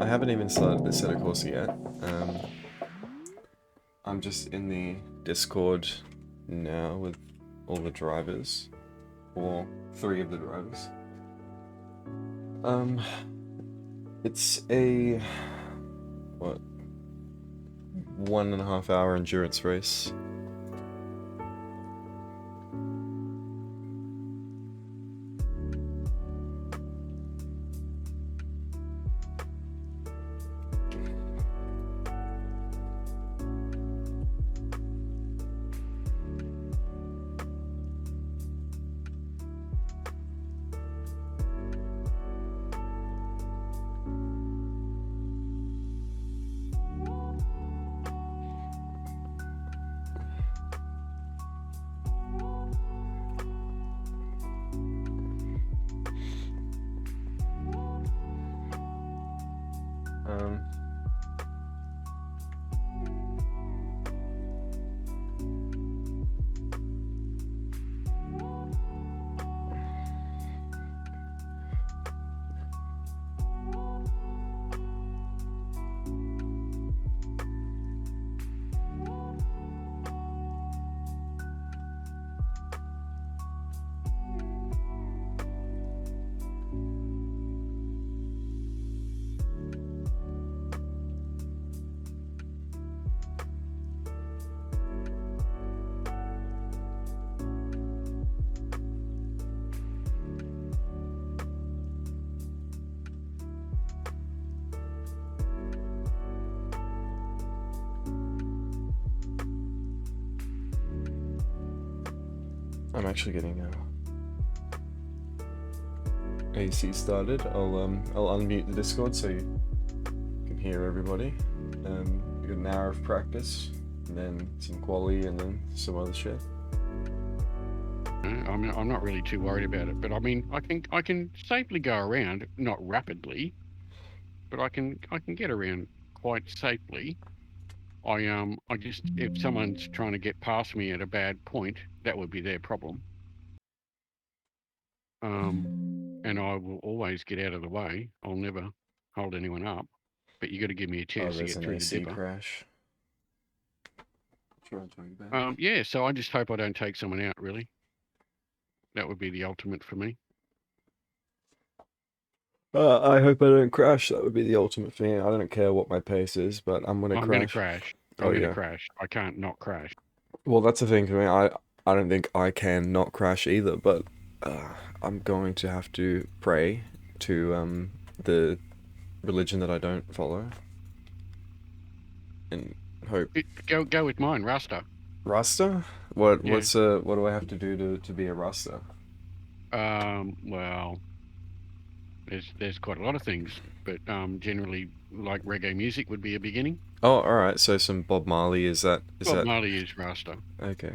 haven't even started the setup course yet. I'm just in the Discord now with all the drivers, or 3 of the drivers. It's a 1.5 hour endurance race. I'm actually getting AC started. I'll unmute the Discord so you can hear everybody. We got an hour of practice, and then some quali, and then some other shit. I'm not really too worried about it, but I mean, I can safely go around, not rapidly, but I can get around quite safely. I just, if someone's trying to get past me at a bad point, that would be their problem. And I will always get out of the way. I'll never hold anyone up, but you got to give me a chance to get through the dipper. Crash. Yeah, so I just hope I don't take someone out, really. That would be the ultimate for me. I hope I don't crash. That would be the ultimate for me. I don't care what my pace is, but I'm gonna crash. I'm gonna crash. I can't not crash. Well, that's the thing for me. I don't think I can not crash either, but I'm going to have to pray to the religion that I don't follow, and hope. Go with mine, Rasta. Rasta? What? Yeah. What do I have to do to be a Rasta? Well, there's quite a lot of things, but generally, like reggae music would be a beginning. Oh, all right. So some Bob Marley Bob Marley is Rasta. Okay.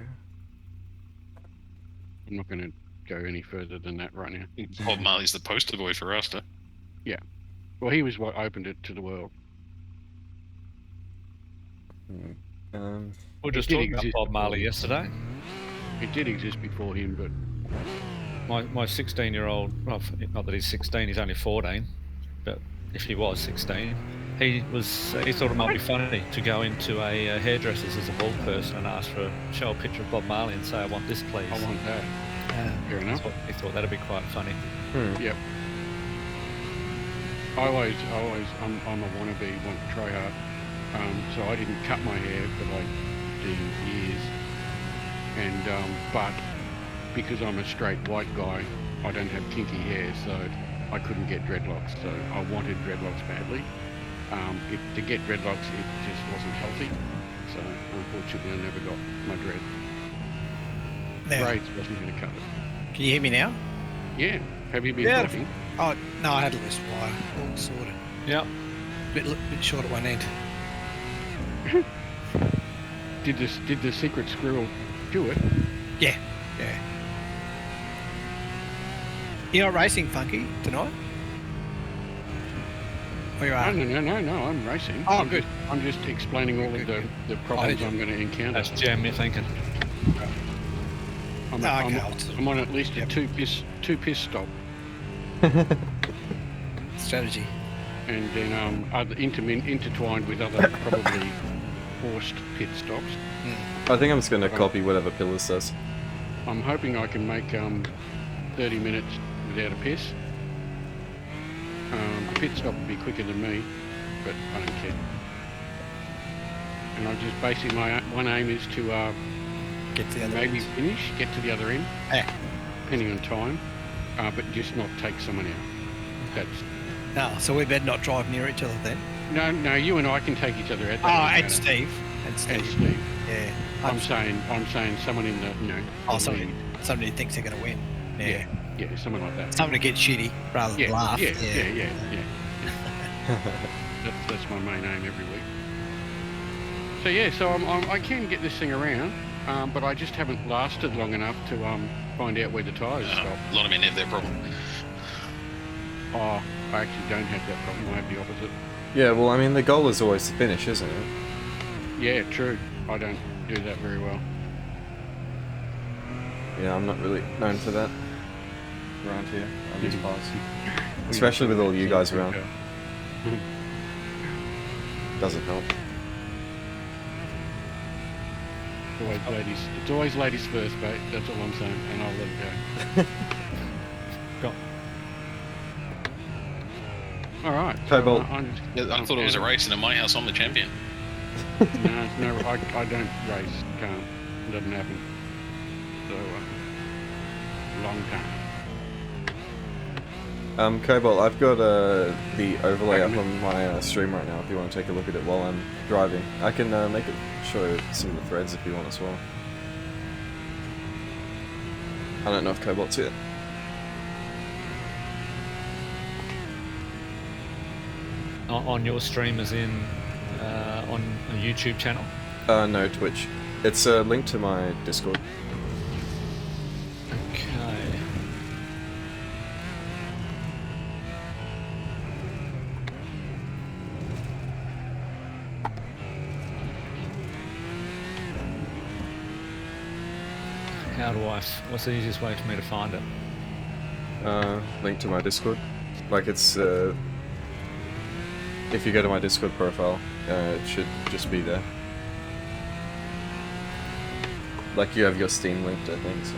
I'm not going to go any further than that right now. Bob Marley's the poster boy for Rasta. Yeah. Well, he was what opened it to the world. We just talked about Bob Marley yesterday. It did exist before him, but my 16-year-old, well, not that he's 16, he's only 14, but if he was 16, he thought it might be funny to go into a hairdresser's as a bald person and show a picture of Bob Marley and say, "I want this, please." I want that. Fair enough. He thought that'd be quite funny. Yep. I'm a wannabe, want to try hard. So I didn't cut my hair for like the years, and but because I'm a straight white guy, I don't have kinky hair, so I couldn't get dreadlocks. So I wanted dreadlocks badly. To get dreadlocks, it just wasn't healthy. So unfortunately, I never got my dread. Braids wasn't going to cut it. Can you hear me now? Yeah. Have you been talking? Oh no, I had a loose wire all sorted. Yeah. Bit short at one end. Did the secret squirrel do it? Yeah. You're not racing, Funky, tonight? Or you are? No, I'm racing. Oh, good. I'm just explaining all of the problems I'm going to encounter. That's jam, you're thinking. I'm on at least a two piss stop. Strategy. and then other intertwined with other probably forced pit stops. I think I'm just going to copy whatever Pillar says. I'm hoping I can make 30 minutes without a piss. The pit stop would be quicker than me, but I don't care. And I just basically, my one aim is to Get to the other maybe end. finish, get to the other end, Yeah. depending on time, but just not take someone out. That's No, so we better not drive near each other then. no. You and I can take each other out. Oh, that and doesn't Steve. And matter. Steve. And Steve. Yeah. I'm saying someone in the Oh, the somebody, lead. somebody who thinks they're going to win. Yeah. Yeah, someone like that. Someone to get shitty rather than laugh. Yeah. That's my main aim every week. So yeah, so I can get this thing around, but I just haven't lasted long enough to find out where the tyres stop. A lot of men have that problem. Oh, I actually don't have that problem. I have the opposite. Yeah, well, I mean, the goal is always to finish, isn't it? Yeah, true. I don't do that very well. Yeah, I'm not really known for that around here on these parts. Especially with all you guys around. Doesn't help. It's always ladies first, mate. That's all I'm saying, and I'll let it go. All right. Cobalt. Yeah, I thought it was a race, and in my house, I'm the champion. No, I don't race. Can't. It doesn't happen. So, long time. Cobalt, I've got the overlay up on my stream right now if you want to take a look at it while I'm driving. I can make it show some of the threads if you want as well. I don't know if Cobalt's here. On your stream, as in on a YouTube channel? No, Twitch. It's a link to my Discord. Okay. How do what's the easiest way for me to find it? Link to my Discord. Like it's, if you go to my Discord profile, it should just be there. Like you have your Steam linked, I think, so.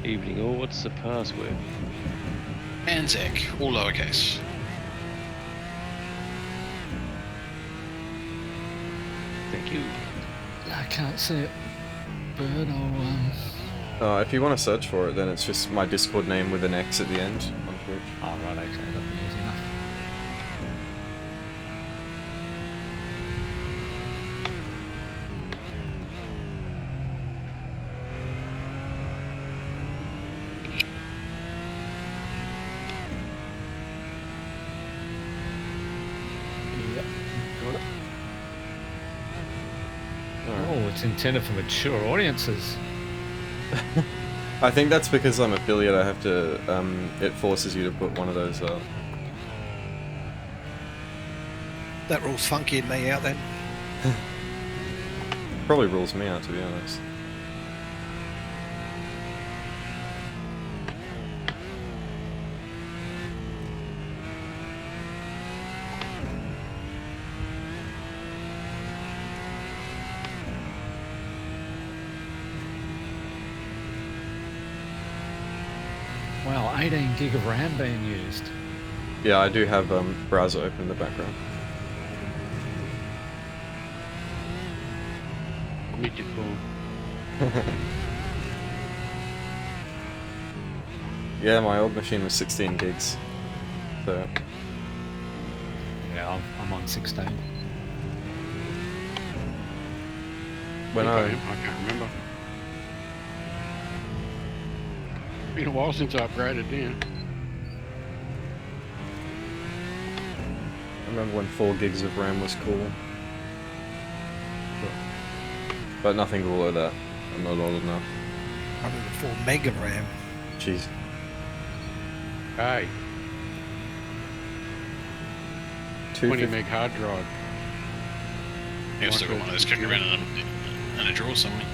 Evening all, what's the password? ANZAC, all lowercase. Thank you. I can't see it, but I'll If you want to search for it, then it's just my Discord name with an X at the end on Twitch. Oh right, okay, that'll be easy enough. Yep, got it. Oh, it's intended for mature audiences. I think that's because I'm affiliate. I have to. It forces you to put one of those up. That rules Funky and me out then. Probably rules me out, to be honest. Wow, 18 gig of RAM being used. Yeah, I do have browser open in the background. Midget ball. Yeah, my old machine was 16 gigs. So Yeah, I'm on 16. when I I can't remember. Been a while since I upgraded down. remember when 4 gigs of RAM was cool. But nothing below that. I'm not old enough. I remember 4 meg of RAM. Jeez. Hey, 20 meg hard drive. I've still got one of those kicking around in a drawer somewhere.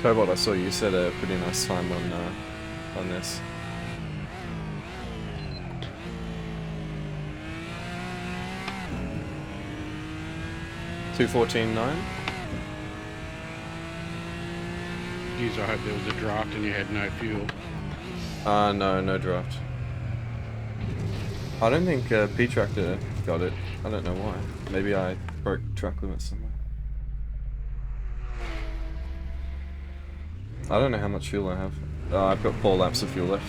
Cobalt, I saw you set a pretty nice time on this. $2:14.9. Geez, I hope there was a draft and you had no fuel. No draft. I don't think P-Tractor got it. I don't know why. Maybe I broke track limit somewhere. I don't know how much fuel I have. I've got 4 laps of fuel left.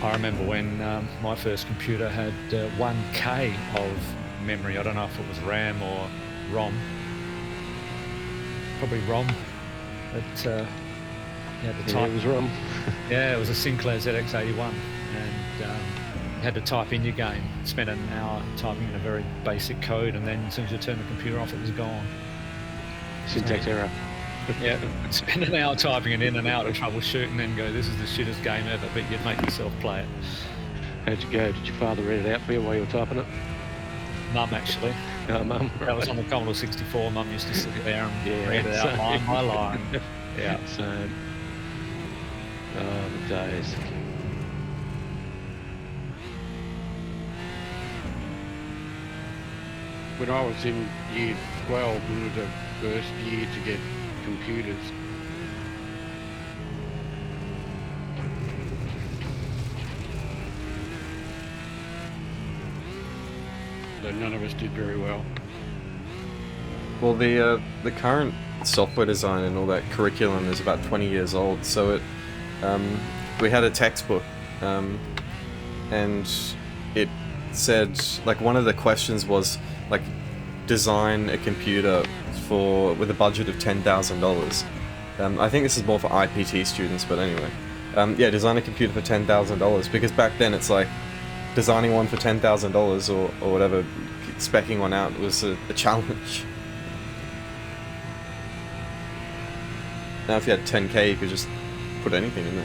I remember when my first computer had 1K of memory. I don't know if it was RAM or ROM. Probably ROM. But yeah, at the time it was wrong. Yeah, it was a Sinclair ZX81, and you had to type in your game. Spent an hour typing in a very basic code, and then as soon as you turned the computer off, it was gone. Syntax error. Yeah, spend an hour typing it in and out of troubleshooting, and then go, "This is the shittest game ever," but you'd make yourself play it. How'd you go? Did your father read it out for you while you were typing it? Mum, actually. Mum. That was on the Commodore 64. Mum used to sit there and Yeah, read it out same. line by line. Yeah. Same. Oh, the days. When I was in year 12, we were the first year to get computers. So none of us did very well. Well, the current software design and all that curriculum is about 20 years old. So it, we had a textbook, and it said, like, one of the questions was like, design a computer with a budget of $10,000. I think this is more for IPT students, but anyway, yeah, design a computer for $10,000, because back then it's like designing one for $10,000 or whatever, speccing one out was a challenge. Now if you had 10k, you could just put anything in there.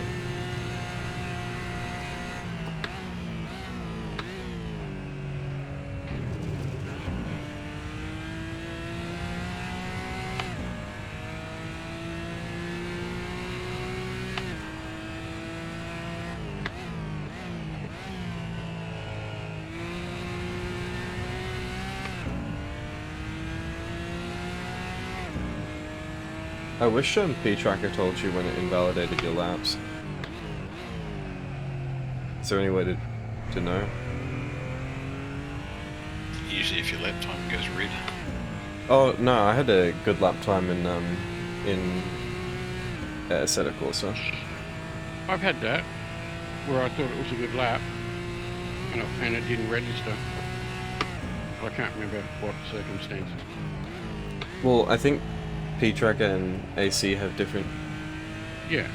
I wish P-Tracker told you when it invalidated your laps. Is there any way to know? Usually if your lap time goes red. Oh no, I had a good lap time in Assetto Corsa. I've had that, where I thought it was a good lap, and it didn't register. I can't remember what circumstances. Well, I think P-Tracker and AC have different... Yeah.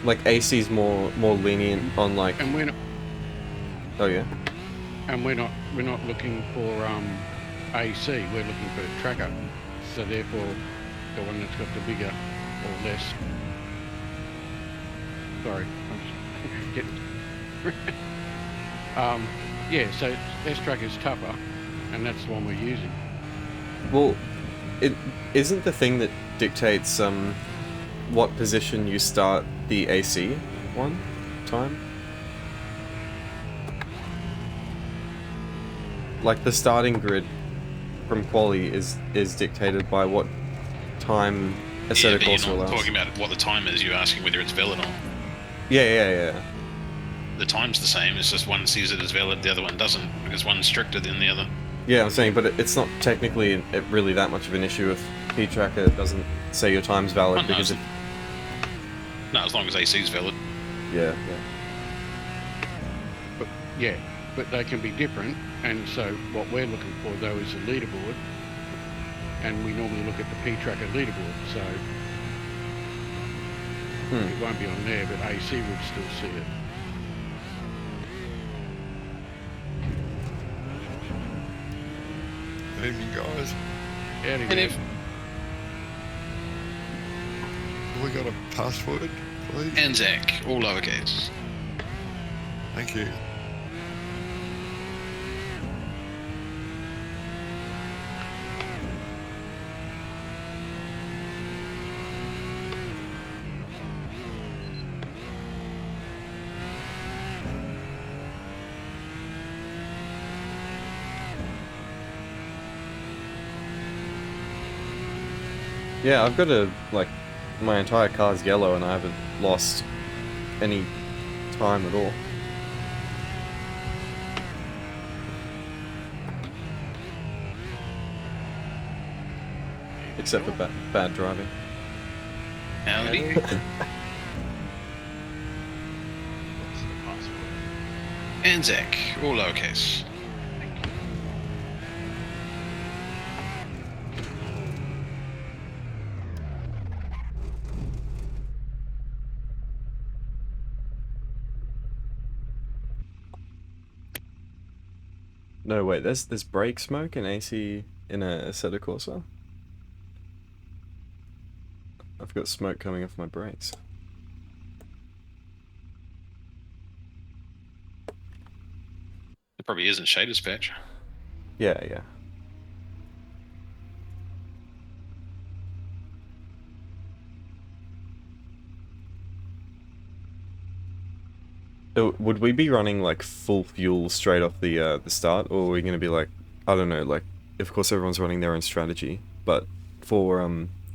Like AC's more lenient on like... And we're not, Oh yeah? and we're not looking for AC. We're looking for tracker. So therefore, the one that's got the bigger or less. Sorry, I'm just getting. Yeah. So S tracker's tougher, and that's the one we're using. Well, it isn't the thing that dictates what position you start the AC one time. Like the starting grid from quali is dictated by what time Assetto But you're Corsa not allows. talking about what the time is, you're asking whether it's valid or not. Yeah. The time's the same, it's just one sees it as valid, the other one doesn't, because one's stricter than the other. Yeah, I'm saying, but it's not technically really that much of an issue if P-Tracker doesn't say your time's valid, Oh, no, because No, as long as AC's valid. yeah. But they can be different, and so what we're looking for though is a leaderboard, and we normally look at the P-Tracker leaderboard, so it won't be on there, but AC would still see it. Evening, guys. Howdy And there. if Have we got a password, please? ANZAC, all lowercase. Thank you. Yeah, I've got my entire car's yellow and I haven't lost any time at all. Except for bad driving. Howdy. What's the password? ANZAC, all lowercase. No, wait, there's brake smoke and AC in a Assetto Corsa? I've got smoke coming off my brakes. It probably isn't Shader's patch. Yeah, yeah. So would we be running like full fuel straight off the start, or are we gonna be like, I don't know, like, of course everyone's running their own strategy, but for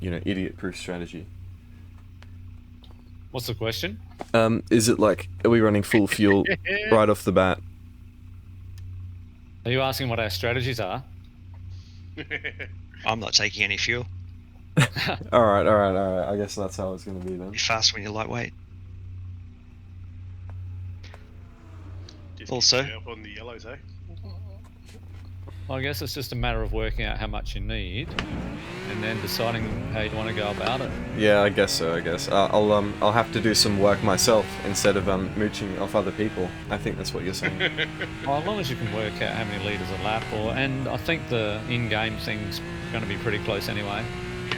idiot-proof strategy. What's the question? Is it like, are we running full fuel right off the bat? Are you asking what our strategies are? I'm not taking any fuel. Alright. I guess that's how it's gonna be then. You're fast when you're lightweight. Just Also- keep up on the yellows, eh? I guess it's just a matter of working out how much you need, and then deciding how you want to go about it. Yeah, I guess so. I'll have to do some work myself instead of mooching off other people. I think that's what you're saying. Well, as long as you can work out how many litres a lap, and I think the in-game thing's going to be pretty close anyway.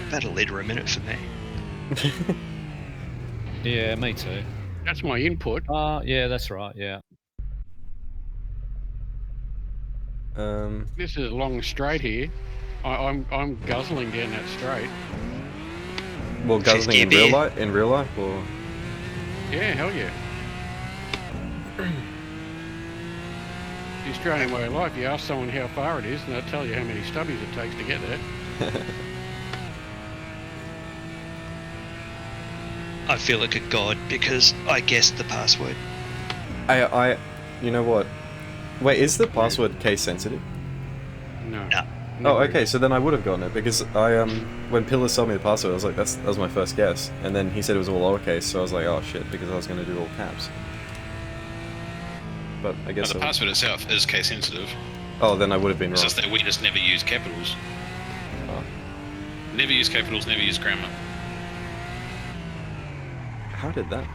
About a litre a minute for me. Yeah, me too. That's my input. Yeah, that's right. Yeah. This is a long straight here. I'm guzzling down that straight. Well, guzzling in gear real life, or Yeah, hell yeah. The Australian way of life, you ask someone how far it is, and they'll tell you how many stubbies it takes to get there. I feel like a god because I guessed the password. you know what? Wait, is the password case sensitive? No. No. Oh, okay, so then I would have gotten it, because when Pillars told me the password, I was like, that was my first guess, and then he said it was all lowercase, so I was like, oh shit, because I was going to do all caps. But I guess The password itself is case sensitive. Oh, then I would have been It's wrong. just that we just never use capitals. Oh. Never use capitals, never use grammar. How did that?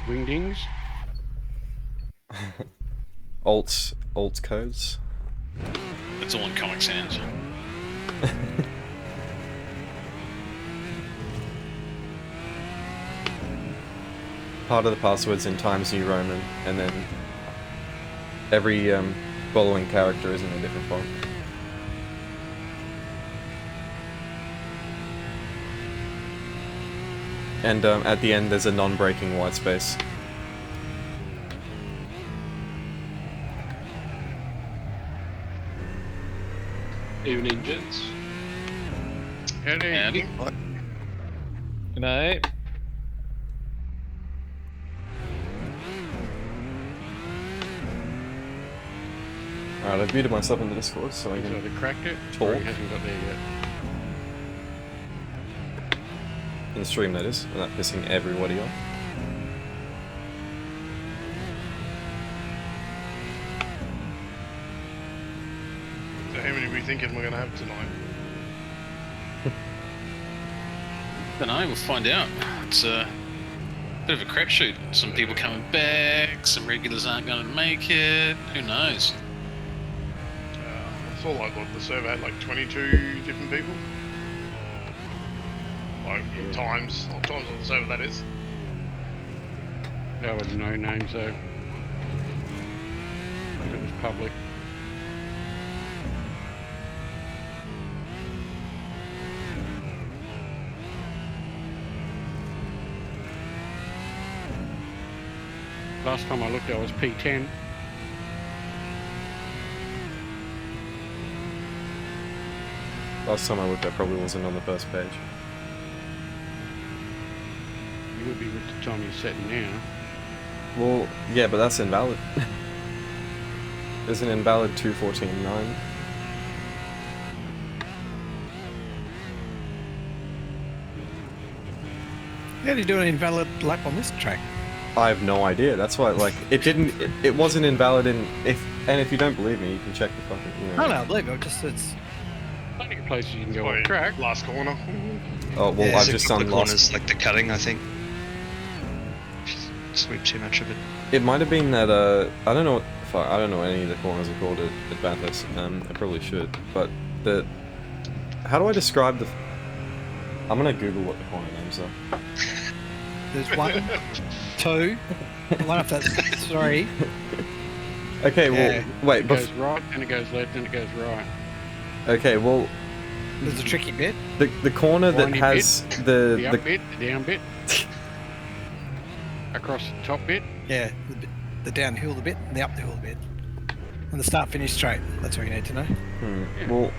Wingdings. Alt codes? It's all in Comic Sans. Part of the password's in Times New Roman, and then every following character is in a different font. And at the end there's a non-breaking white space. Evening, gents. Howdy. Howdy. Good night. Alright, I've muted myself in the Discord so I He's can... either cracked it, Talk. or he hasn't got there yet. in the stream, that is, without pissing everybody off. So how many are we thinking we're going to have tonight? Don't know, we'll find out. It's a bit of a crapshoot. Some people coming back, some regulars aren't going to make it. Who knows? saw like the server had like 22 different people. Like times on the server, that is. There were no names though. Because it was public. Last time I looked, I was P10. Last time I looked, that probably wasn't on the first page. You would be with the time you're setting now. Well, yeah, but that's invalid. There's an invalid 2:14.9. How do you do an invalid lap on this track? I have no idea. That's why, like, it wasn't invalid if you don't believe me, you can check the fucking, you know. No, I believe it. Just it's. Plenty of places you can go Like, on track. last corner. Oh, well, Yeah, I've There's a just couple done of lost. corners, like the cutting, I think. Sweep too much of it. It might have been that, I don't know I don't know what any of the corners are called at Bathurst. I probably should, but how do I describe the... I'm gonna Google what the corner names are. There's 1, 2. I wonder if that's 3. Okay, well, Yeah. wait, It goes right, then it goes left, then it goes right. okay, well, There's a tricky bit. the corner that Windy has The up bit, the down bit. Across the top bit. Yeah, the downhill the bit and the up the hill the bit. And the start finish straight. That's what you need to know. Yeah. Well,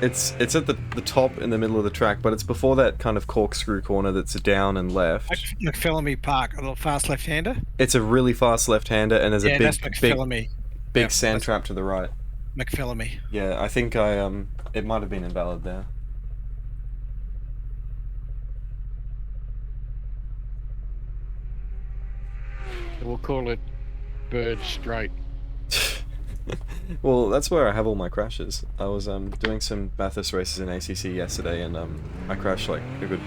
it's at the top in the middle of the track, but it's before that kind of corkscrew corner that's down and left. McPhillamy Park, a little fast left-hander. It's a really fast left-hander, and there's Yeah, a that's big McPhillamy. Yeah, sand that's trap to the right. McPhillamy. Yeah, I think it might have been invalid there. We'll call it Bird Straight. Well, that's where I have all my crashes. I was doing some Bathurst races in ACC yesterday, and I crashed like a good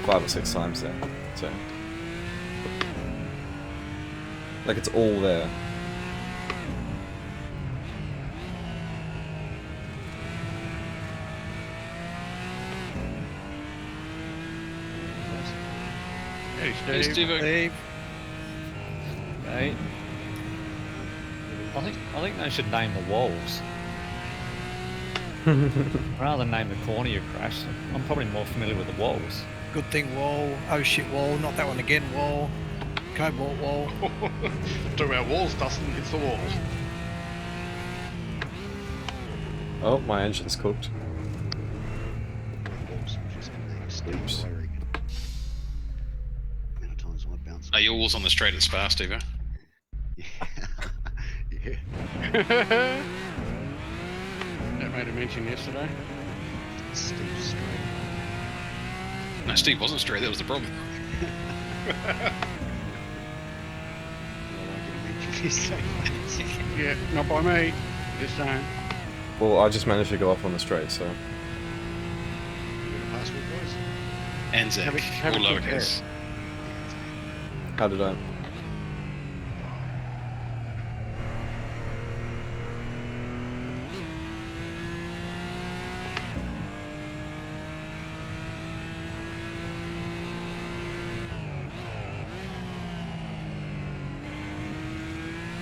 5 or 6 times there. So, like, it's all there. Hey, Hey, Steve. Steve. Steve. Mate. I think they should name the walls. Rather than name the corner you crashed. I'm probably more familiar with the walls. Good thing wall. Oh shit wall. Not that one again wall. Cobalt wall. Talking about walls, Dustin, it's the walls. Oh, my engine's cooked. Oops. Are your walls on the straight at Spa, Steve? Yeah. That made a mention yesterday. Steve straight. No, Steve wasn't straight. That was the problem. Yeah, not by me. Just saying. Well, I just managed to go off on the straight, so... Password, boys. ANZAC, Have a all quick lowercase. How did I...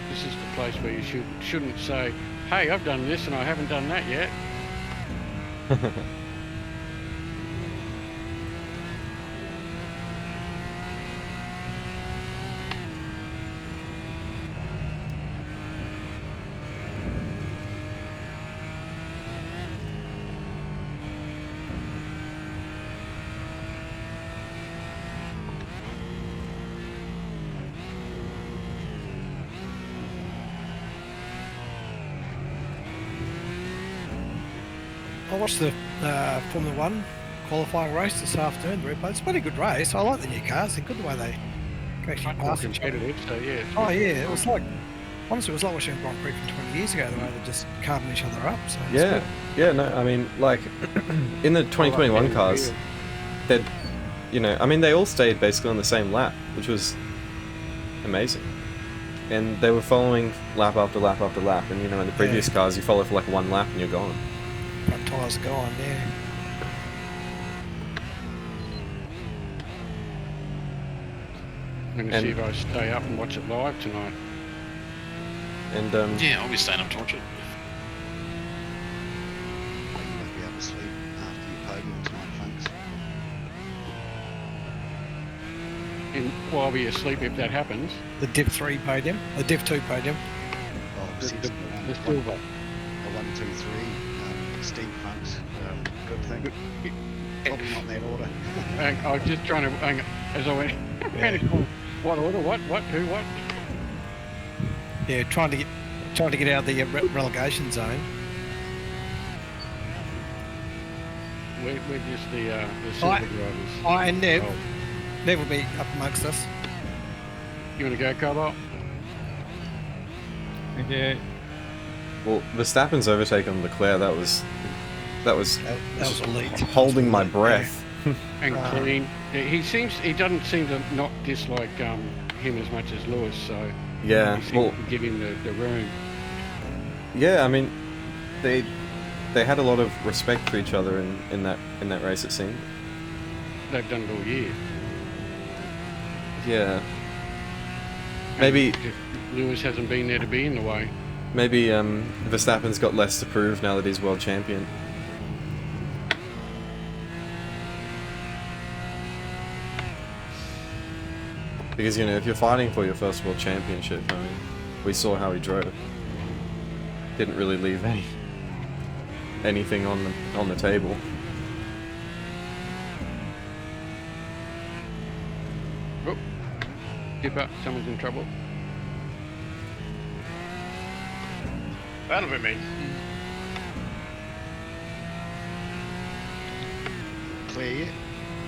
This is the place where you shouldn't say, hey, I've done this and I haven't done that yet. I watched the Formula 1 qualifying race this afternoon. The replay. It's a pretty good race. I like the new cars. They're good the way they actually Much more pass each other. competitive, so yeah. it's Oh good. yeah, it was like honestly, it was like watching a Grand Prix from 20 years ago. The way they just carving each other up. So it's Yeah, good. yeah, no, I mean, like, in the 2021 cars, they'd, you know, I mean, they all stayed basically on the same lap, which was amazing. and they were following lap after lap after lap. And you know, in the previous cars, you follow for like one lap and you're gone. Front tyres gone, yeah. I'm going to see if I stay up and watch it live tonight. And Yeah, I'll be staying up to watch it. You might be able to sleep after your podium tonight, thanks. And while we're asleep, if that happens, The Div 3 podium, the Div 2 podium. Well, the, since the, the the silver. 1, 2, 3, Stint, thanks. Good thing. Probably not in that order. I was just trying to, as I went, what order, what, who, what? Yeah, trying to get out of the relegation zone. We're just the silver drivers. And Nev, Oh. Nev will be up amongst us. You want to go, Cobalt? Yeah. well, Verstappen's overtake on Leclerc, that was That was elite. holding my breath. And clean. He doesn't seem to not dislike him as much as Lewis, so Yeah, he seems well, to give him the room. yeah. I mean, they had a lot of respect for each other in that race. It seemed. They've done it all year. Yeah. Maybe And Lewis hasn't been there to be in the way. maybe Verstappen's got less to prove now that he's world champion. Because, you know, if you're fighting for your first world championship, I mean, we saw how he drove. Didn't really leave anything on the table. Oh, Dipper, someone's in trouble. That'll be me. Clear yet?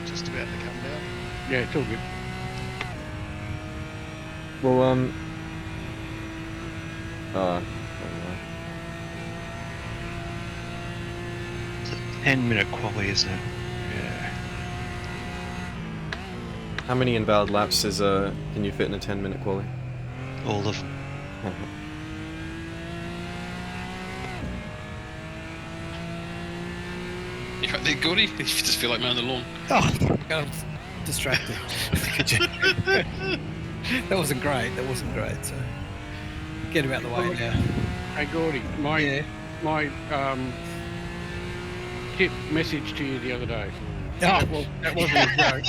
Just about to come down. Yeah, it's all good. Well, I don't know. It's a 10-minute quali, isn't it? Yeah. How many invalid laps can you fit in a 10-minute quali? All of them. You right there, Gordy? You just feel like mowing the lawn. Oh, I was distracted. That wasn't great. So get him out of the way now. Hey, Gordy, my tip message to you the other day. Oh. That wasn't a joke.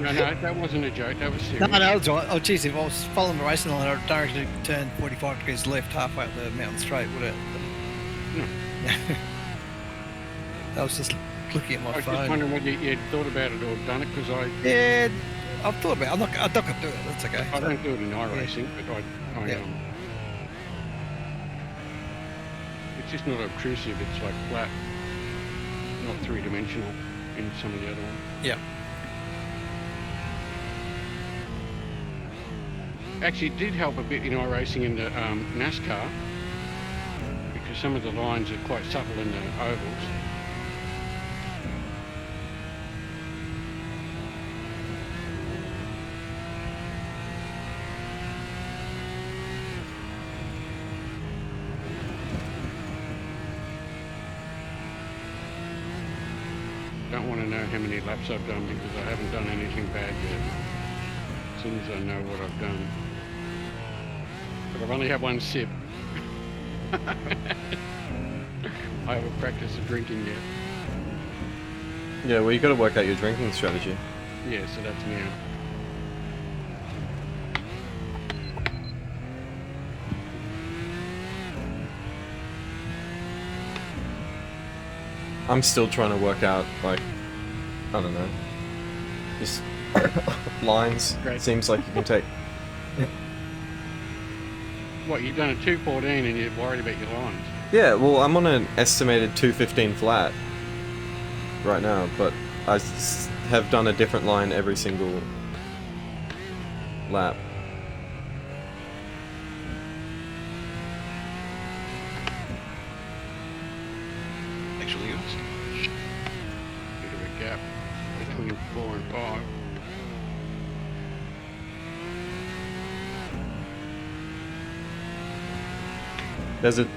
No, that wasn't a joke. That was serious. No, it's all right. Oh, geez, if I was following the racing line, I'd directly turn 45 degrees left halfway up the mountain straight, would it? I was just looking at my I was phone. just wondering whether you'd thought about it or done it, because Yeah, I've thought about it. I'm not going to do it. That's okay. I don't do it in iRacing, but Yeah. it's just not obtrusive. It's like flat, not three-dimensional in some of the other ones. Yeah. Actually, it did help a bit in iRacing in the NASCAR, because some of the lines are quite subtle in the ovals. Don't want to know how many laps I've done, because I haven't done anything bad yet. As soon as I know what I've done. But I've only had one sip. I haven't practiced the drinking yet. Yeah, well, you got to work out your drinking strategy. Yeah, so that's now. I'm still trying to work out, like, I don't know, just lines. Great. Seems like you can take. What, you've done a 2:14 and you're worried about your lines? Yeah, well, I'm on an estimated 2:15 flat right now, but I have done a different line every single lap. Actually, yours. Bit of a gap between 4 and 5. There's a...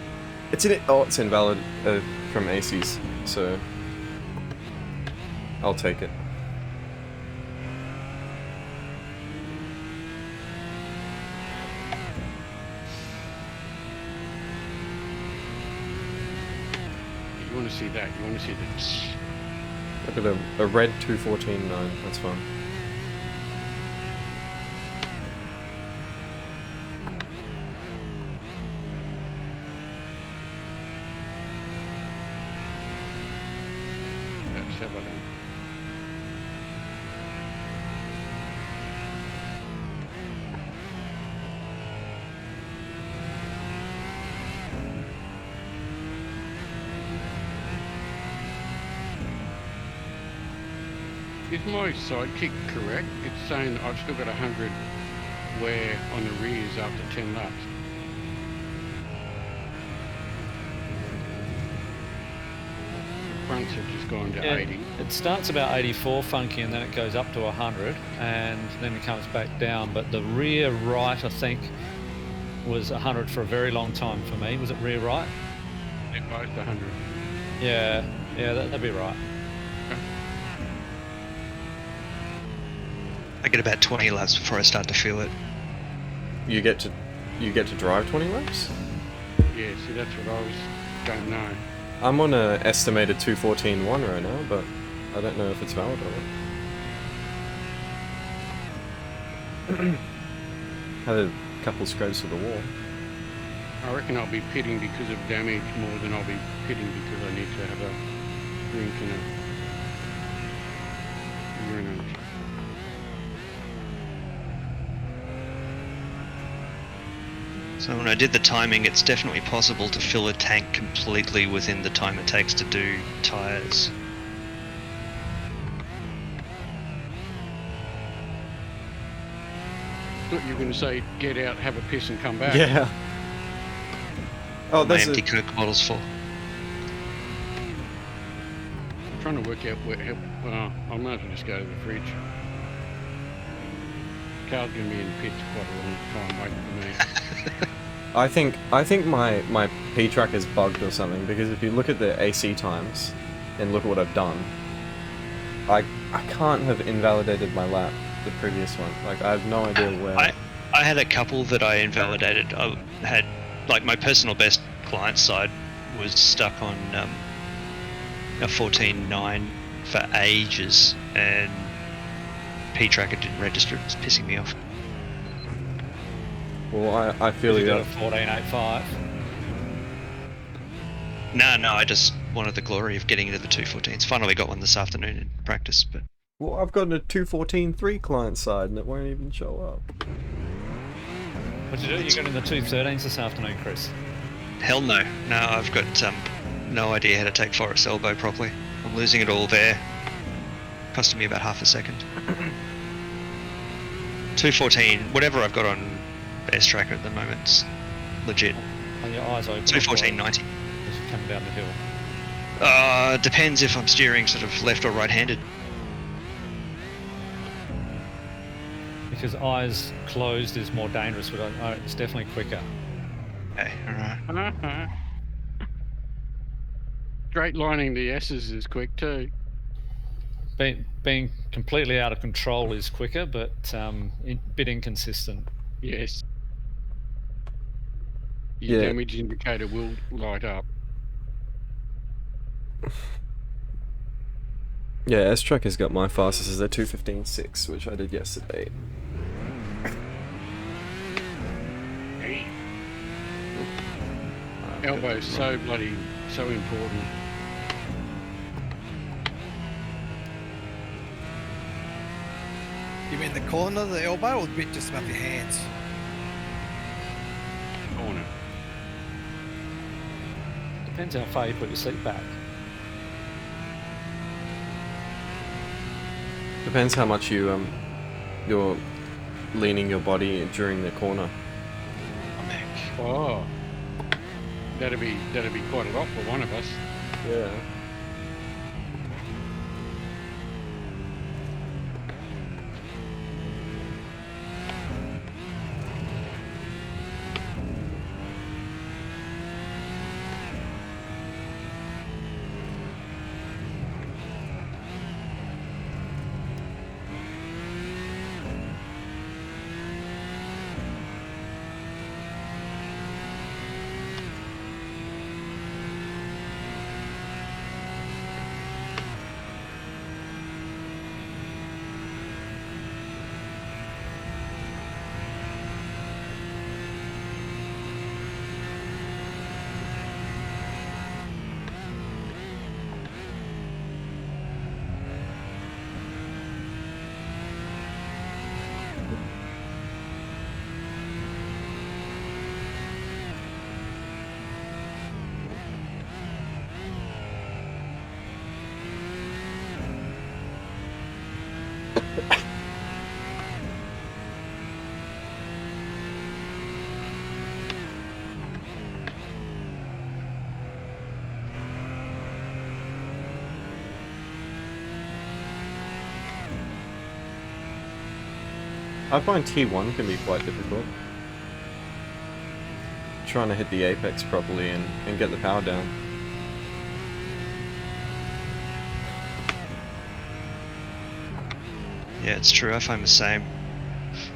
It's in it. Oh, it's invalid from ACs, so I'll take it. You want to see that? You want to see the... Look at a red 214.9. That's fine. Let's have a look. Is my sidekick correct? It's saying I've still got 100 wear on the rears after 10 laps. The fronts have just gone to 80. It starts about 84 funky and then it goes up to 100 and then it comes back down. But the rear right, I think, was 100 for a very long time for me. Was it rear right? They're both 100. Yeah, that'd be right. I get about 20 laps before I start to feel it. You get to drive 20 laps? Yeah, see, that's what I don't know. I'm on a estimated 214.1 right now, but I don't know if it's valid or not. Had a couple scrapes to the wall. I reckon I'll be pitting because of damage more than I'll be pitting because I need to have a drink and a urinate. So when I did the timing, it's definitely possible to fill a tank completely within the time it takes to do tyres. I thought you were going to say, get out, have a piss and come back. Yeah. Oh, My there's empty Coke bottle's full. I'm trying to work out where... I might as well just go to the fridge. Carl's going to be in the pits quite a long time waiting for me. I think my P track is bugged or something, because if you look at the AC times and look at what I've done, I can't have invalidated my lap the previous one. Like, I have no idea where. I had a couple that I invalidated. I had, like, my personal best client side was stuck on a 14.9 for ages, and P tracker didn't register. It was pissing me off. Well, I feel you you. got a 14.85. No, I just wanted the glory of getting into the 214s. Finally got one this afternoon in practice, but... Well, I've got a 214.3 client side and it won't even show up. What'd you do? You got in the 213s this afternoon, Chris? Hell no. No, I've got no idea how to take Forest Elbow properly. I'm losing it all there. Costing me about half a second. 214, whatever I've got on best tracker at the moment, it's legit. Are your eyes open? 214.90. As you come down the hill. Depends if I'm steering sort of left or right-handed. Because eyes closed is more dangerous, but it's definitely quicker. Okay, alright. Straight lining the S's is quick too. Being completely out of control is quicker, but a bit inconsistent. Yes. Your Yeah. damage indicator will light up. Yeah, S-Track has got my fastest as a 215.6, which I did yesterday. Hey. Elbow's so important. You mean the corner of the elbow or the bit just above your hands? Corner. Depends how far you put your seat back. Depends how much you're leaning your body during the corner. Oh. That'd be quite a lot for one of us. Yeah. I find T1 can be quite difficult. Trying to hit the apex properly and get the power down. Yeah, it's true. I find the same.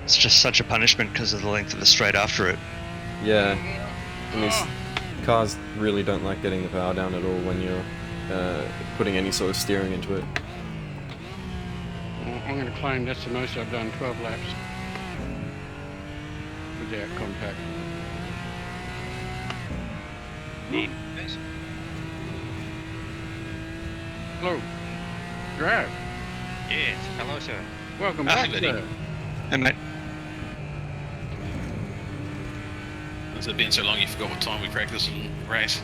It's just such a punishment because of the length of the straight after it. Yeah. And these cars really don't like getting the power down at all when you're putting any sort of steering into it. Well, I'm going to claim that's the most I've done, 12 laps. Without contact. Hello. Drive. Yes, hello, sir. Welcome Hi, back, buddy. sir. And mate, Has it been so long you forgot what time we practiced and race?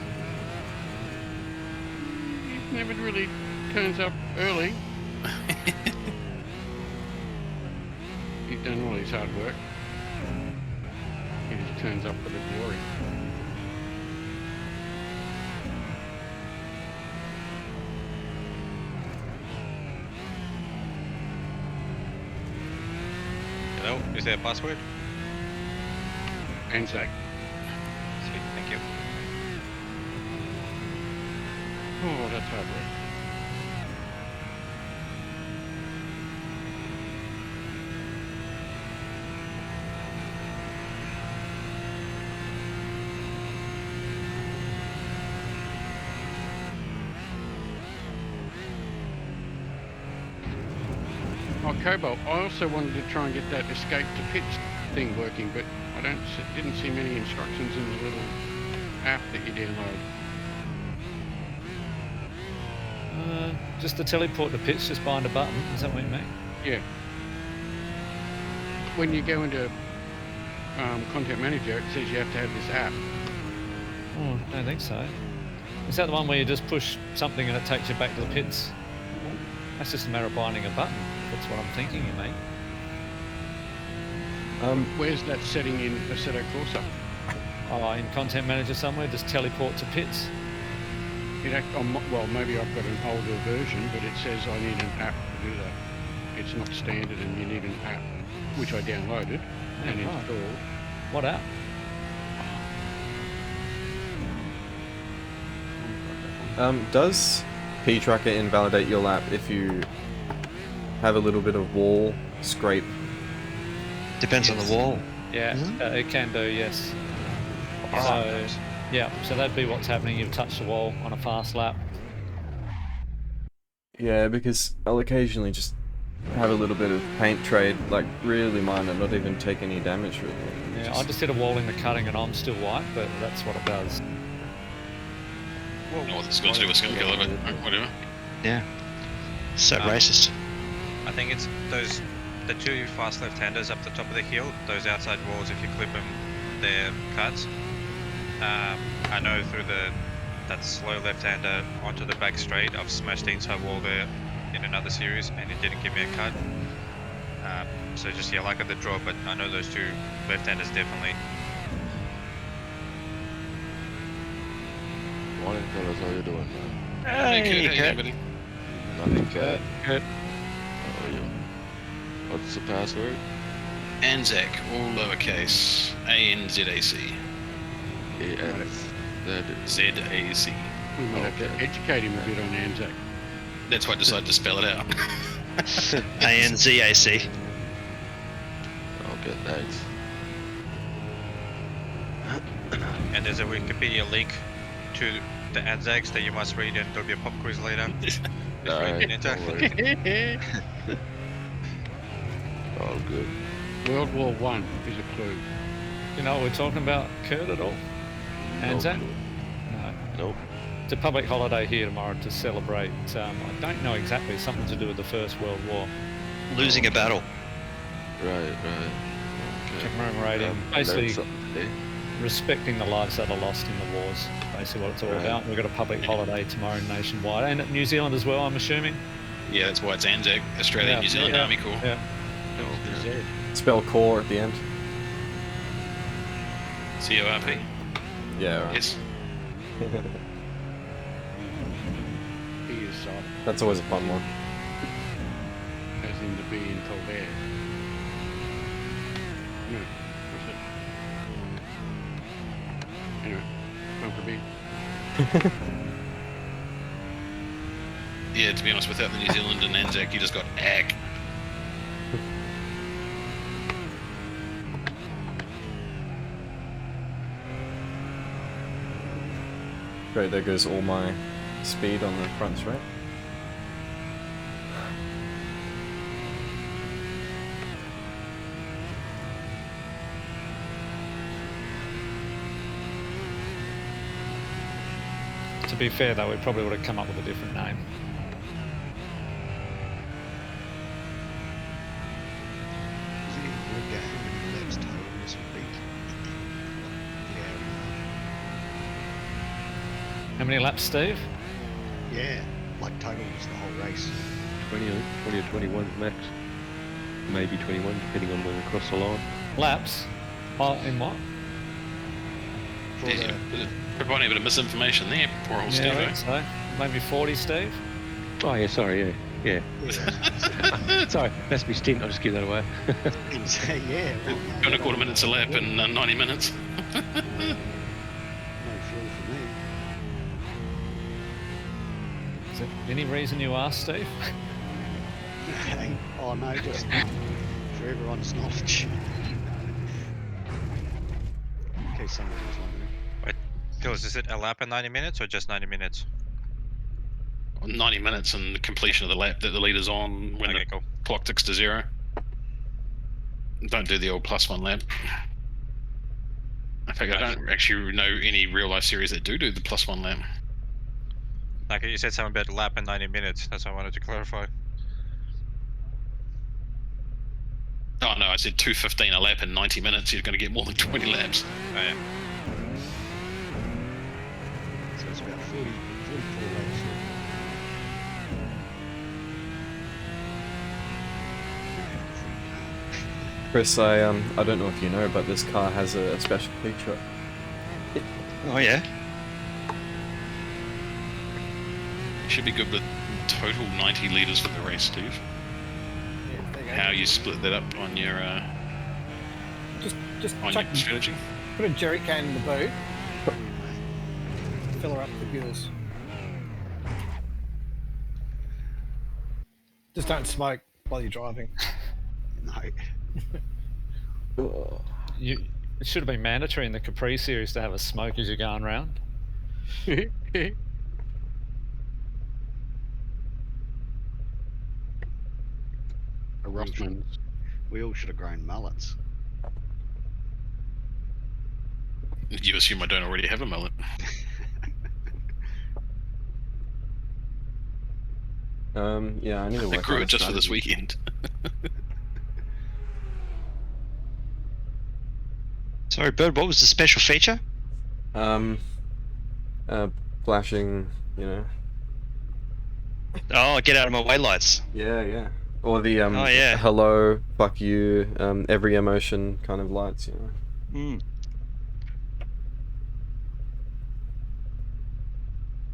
He never really turns up early. He's done all his hard work. He just turns up for the glory. Hello, is there a password? ANZAC. Sweet, thank you. Oh, that's hard work. Oh, Cobalt, I also wanted to try and get that escape to pits thing working, but I didn't see many instructions in the little app that you download. Just the teleport to pits, just behind a button. Is that what you mean? Yeah. When you go into Content Manager, it says you have to have this app. Oh, I don't think so. Is that the one where you just push something and it takes you back to the pits? That's just a matter of binding a button. That's what I'm thinking, you mean? Where's that setting in Assetto Corsa? Oh, in Content Manager somewhere, just teleport to pits. Well, maybe I've got an older version, but it says I need an app to do that. It's not standard and you need an app, which I downloaded and right. installed. What app? Does P-Tracker invalidate your lap if you have a little bit of wall scrape? depends on the wall. Yeah, it can do, yes. So, yeah, so that'd be what's happening. You've touched the wall on a fast lap. Yeah, because I'll occasionally just have a little bit of paint trade, like really minor, not even take any damage really. Yeah, I just hit a wall in the cutting and I'm still white, but that's what it does. I don't know what this is going to do with skill killer, but whatever. Yeah. So racist. I think it's the two fast left-handers up the top of the hill, those outside walls, if you clip them, they're cuts. I know through that slow left-hander onto the back straight, I've smashed the inside wall there in another series and it didn't give me a cut. So just, yeah, like at the draw, but I know those two left-handers definitely. Morning, fellas. How you doing, man? Hey, Kurt. Kurt. Buddy. Nothing, Cat. Good. How are you? What's the password? ANZAC, all lowercase, ANZAC. ZAC. We might have to educate him a bit on ANZAC. That's why I decided to spell it out. ANZAC. Okay, thanks. And there's a Wikipedia link to the ANZACs that you must read, and there'll be a pop quiz later. Alright, Enter. no worries. All good. World War One is a clue. You know what we're talking about, Kurt, at all? ANZAC? clue. No. Nope. It's a public holiday here tomorrow to celebrate, I don't know exactly, something to do with the First World War. Losing a battle. Right. Okay. Commemorating, I learned basically something today. respecting the lives that are lost in the wars. Basically what it's all Right. about. We've got a public holiday tomorrow nationwide. And New Zealand as well, I'm assuming? Yeah, that's why it's ANZAC, Australian New Zealand Army Corps. Yeah. Spell core at the end. CORP. Yeah. Right. Yes. He is soft, That's always a fun one. as in the be until there. No, what's it? Anyway, time for B. Yeah, to be honest, without the New Zealand and ANZAC, you just got AG. Great, there goes all my speed on the front straight. To be fair, though, we probably would have come up with a different name. Does he work out how many laps total this would be? How many laps, Steve? Yeah, like total was the whole race. 20 or 21 max. Maybe 21, depending on when we cross the line. Laps? Oh, in what? For Yeah, providing a bit of misinformation there, poor old Steve. I think so. Maybe 40, Steve? Oh, yeah, sorry, yeah. Sorry, that's me Stint, I'll just give that away. yeah. Well, Going a quarter minutes a lap in 90 minutes. no fuel for me. Is there any reason you asked, Steve? Oh no, just for everyone's knowledge. In case somebody was wondering. Wait, Phyllis, is it a lap in 90 minutes or just 90 minutes? 90 minutes and the completion of the lap that the leader's on when Okay, the cool. clock ticks to 0. Don't do the old +1 lap. In fact, I don't actually know any real life series that do the +1 lap. Okay, you said something about a lap in 90 minutes. That's what I wanted to clarify. Oh no, I said 2:15 a lap in 90 minutes. You're going to get more than 20 laps. Oh, yeah. So it's about 44 laps. Chris, I don't know if you know, but this car has a special feature. Oh yeah. You should be good with total 90 litres for the race, Steve. How you split that up on your Just on chuck, your strategy. put a jerry can in the boot. Fill her up with fuels. Just don't smoke while you're driving. No. It should have been mandatory in the Capri series to have a smoke as you're going round. A Rossman's. We all should have grown mullets. You assume I don't already have a mullet. Yeah, I need to I work grew on it just for this strategy. weekend. Sorry, Bird, what was the special feature? Flashing, you know. Oh, get out of my way lights. Yeah. Or the Oh, yeah. hello, fuck you, every emotion kind of lights, you know. Mm.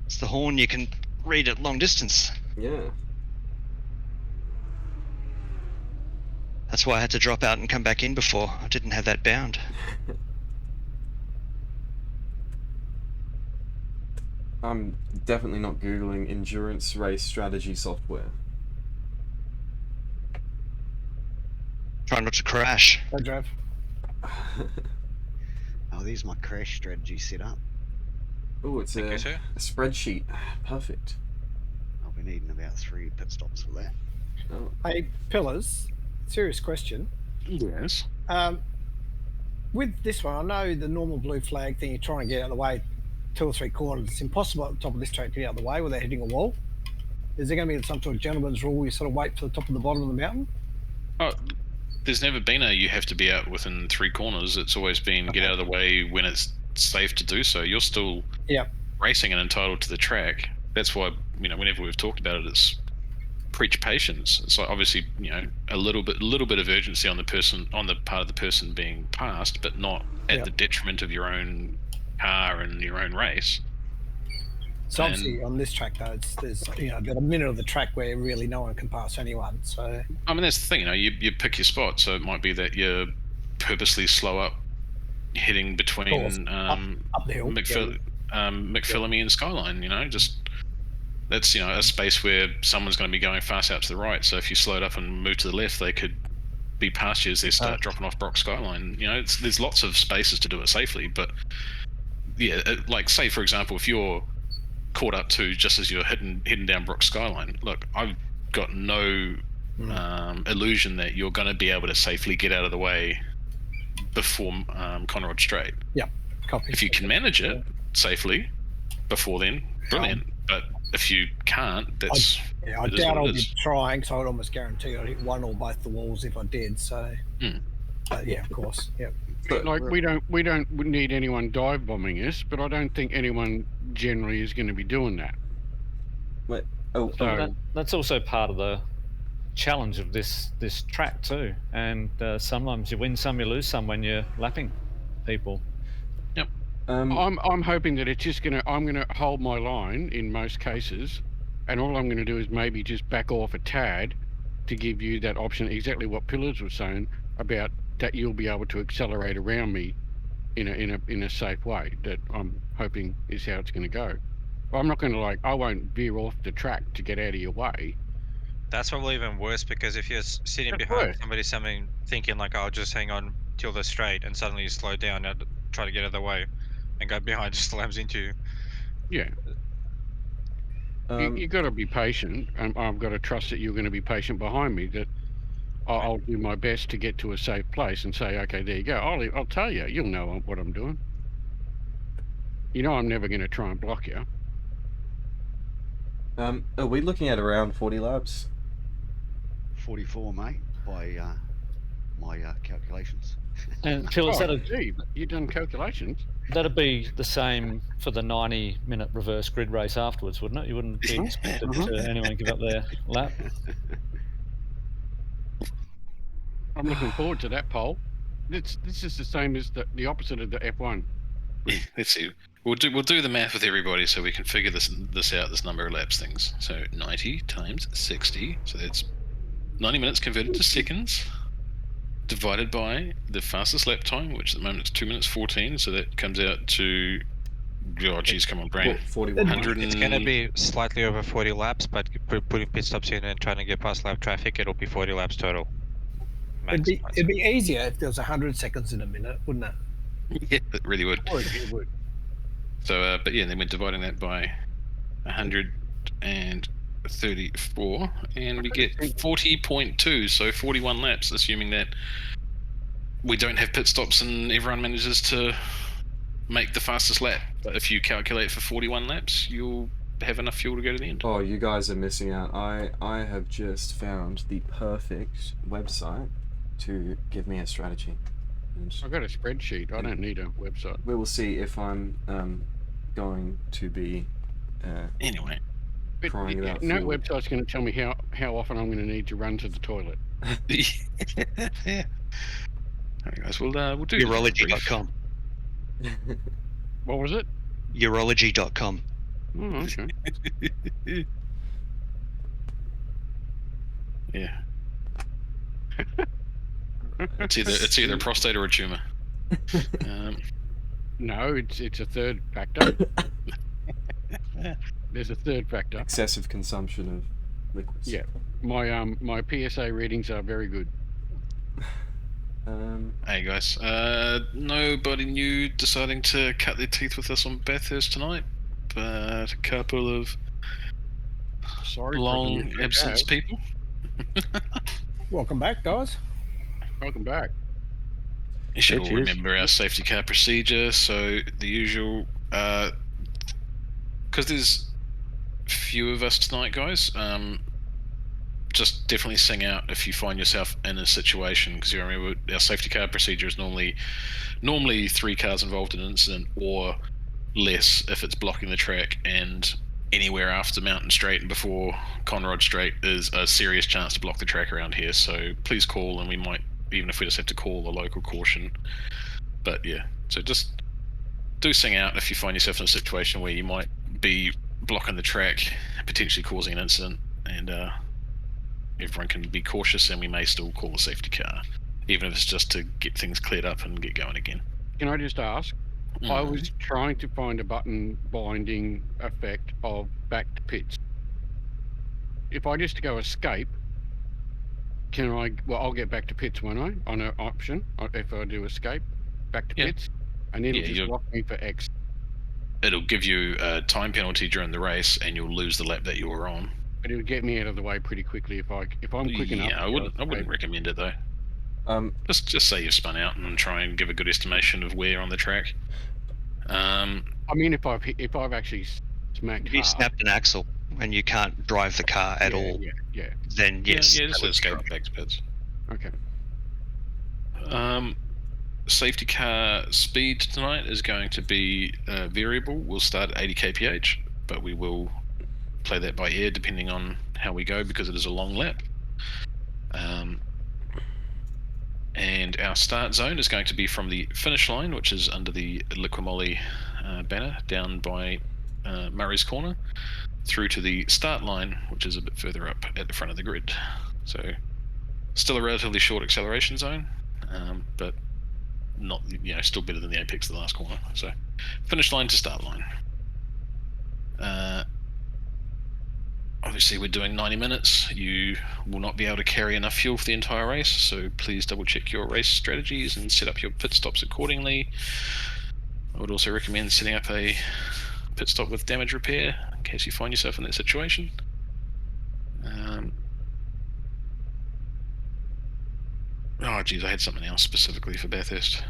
It's the horn you can read at long distance. Yeah. That's why I had to drop out and come back in before. I didn't have that bound. I'm definitely not Googling endurance race strategy software. Try not to crash. Don't drive. Oh, there's my crash strategy set up. Oh, it's Thank a you, sir. spreadsheet. Perfect. I'll be needing about 3 pit stops for that. Oh. Hey, Pillars, serious question. Yes. With this one, I know the normal blue flag thing, you're trying to get out of the way 2 or 3 corners. It's impossible at the top of this track to get out of the way without hitting a wall. Is there going to be some sort of gentleman's rule you sort of wait for the top of the bottom of the mountain? Oh, there's never been a you have to be out within 3 corners. It's always been get out of the way when it's safe to do so. You're still racing and entitled to the track. That's why, whenever we've talked about it, it's preach patience. It's like obviously, you know, a little bit of urgency on the part of the person being passed, but not at the detriment of your own car and your own race. So obviously on this track though, there's about a minute of the track where really no one can pass anyone. So I mean, that's the thing, you know, you pick your spot. So it might be that you purposely slow up, heading between up the hill, McPhillamy and Skyline. You know, just that's a space where someone's going to be going fast out to the right. So if you slowed up and moved to the left, they could be past you as they start dropping off Brock Skyline. You know, there's lots of spaces to do it safely. But yeah, like say for example, if you're caught up to just as you're heading down Brook Skyline, look, I've got no illusion that you're going to be able to safely get out of the way before Conrod Strait. Yeah, copy. If you can manage it safely before then, brilliant. But if you can't, that's I doubt I'll be trying, so I'd almost guarantee I'd hit one or both the walls if I did. So yeah, of course, yeah. But like we don't need anyone dive bombing us, but I don't think anyone generally is going to be doing that. Wait, that's also part of the challenge of this track too. And sometimes you win some, you lose some when you're lapping people. Yep. I'm hoping that it's just I'm gonna hold my line in most cases, and all I'm going to do is maybe just back off a tad to give you that option. Exactly what Pillars was saying about that you'll be able to accelerate around me in a safe way. That I'm hoping is how it's going to go. I'm not going to I won't veer off the track to get out of your way. That's probably even worse, because if you're sitting behind somebody thinking like, I'll just hang on till the straight, and suddenly you slow down and try to get out of the way, and go behind just slams into you. Yeah. You got to be patient, and I've got to trust that you're going to be patient behind me. That I'll do my best to get to a safe place and say, okay, there you go. I'll tell you, you'll know what I'm doing. You know, I'm never going to try and block you. Are we looking at around 40 laps? 44, mate, by my calculations. And Phil, you've done calculations. That'd be the same for the 90-minute reverse grid race afterwards, wouldn't it? You wouldn't be expected to anyone give up their lap. I'm looking forward to that poll. This is the same as the opposite of the F1. Yeah, let's see. We'll do the math with everybody so we can figure this out. This number of laps things. So 90 times 60. So that's 90 minutes converted to seconds, divided by the fastest lap time, which at the moment is 2 minutes 14. So that comes out to, oh geez, come on, brain. 41. It's going to be slightly over 40 laps, but putting pit stops in and trying to get past lap traffic, it'll be 40 laps total. It'd be easier if there was 100 seconds in a minute, wouldn't it? Yeah, it really would. It would. So, but yeah, then we're dividing that by 134, and we get 40.2, so 41 laps, assuming that we don't have pit stops and everyone manages to make the fastest lap. But if you calculate for 41 laps, you'll have enough fuel to go to the end. Oh, you guys are missing out. I have just found the perfect website to give me a strategy. I've got a spreadsheet. I don't need a website. We will see if I'm going to be anyway crying about no fuel. Website's going to tell me how often I'm going to need to run to the toilet. Yeah. Alright, guys, we'll do Urology.com. What was it? Urology.com. Oh, okay. Yeah. It's either a prostate or a tumor. No, it's a third factor. There's a third factor. Excessive consumption of liquids. Yeah, my PSA readings are very good. Hey guys, nobody new deciding to cut their teeth with us on Bathurst tonight, but a couple of long absence people. Welcome back, guys. Welcome back. You should all remember our safety car procedure. So the usual, because there's few of us tonight, guys. Just definitely sing out if you find yourself in a situation, because you remember our safety car procedure is normally 3 cars involved in an incident or less if it's blocking the track, and anywhere after Mountain Straight and before Conrod Straight is a serious chance to block the track around here. So please call, and we might, even if we just have to call the local caution. But yeah, so just do sing out if you find yourself in a situation where you might be blocking the track, potentially causing an incident, and everyone can be cautious, and we may still call the safety car, even if it's just to get things cleared up and get going again. Can I just ask? I was trying to find a button binding effect of back to pits. If I just go escape, can I? Well, I'll get back to pits, won't I? On an option, if I do escape, back to pits, and it'll just lock me for X. It'll give you a time penalty during the race, and you'll lose the lap that you were on. But it'll get me out of the way pretty quickly if I'm quick enough. Yeah, I wouldn't recommend it though. Just say you've spun out and try and give a good estimation of where on the track. I mean, if I've actually smacked. If you snapped an axle and you can't drive the car at all, then yes. Yeah, just escape the back to pits. Okay. Safety car speed tonight is going to be variable. We'll start at 80 kph, but we will play that by ear depending on how we go because it is a long lap. And our start zone is going to be from the finish line, which is under the Liquimoli banner, down by Murray's Corner, through to the start line, which is a bit further up at the front of the grid. So, still a relatively short acceleration zone, but not, still better than the apex of the last corner. So, finish line to start line. Obviously, we're doing 90 minutes. You will not be able to carry enough fuel for the entire race, so please double check your race strategies and set up your pit stops accordingly. I would also recommend setting up a pit stop with damage repair in case you find yourself in that situation. Oh geez, I had something else specifically for Bathurst.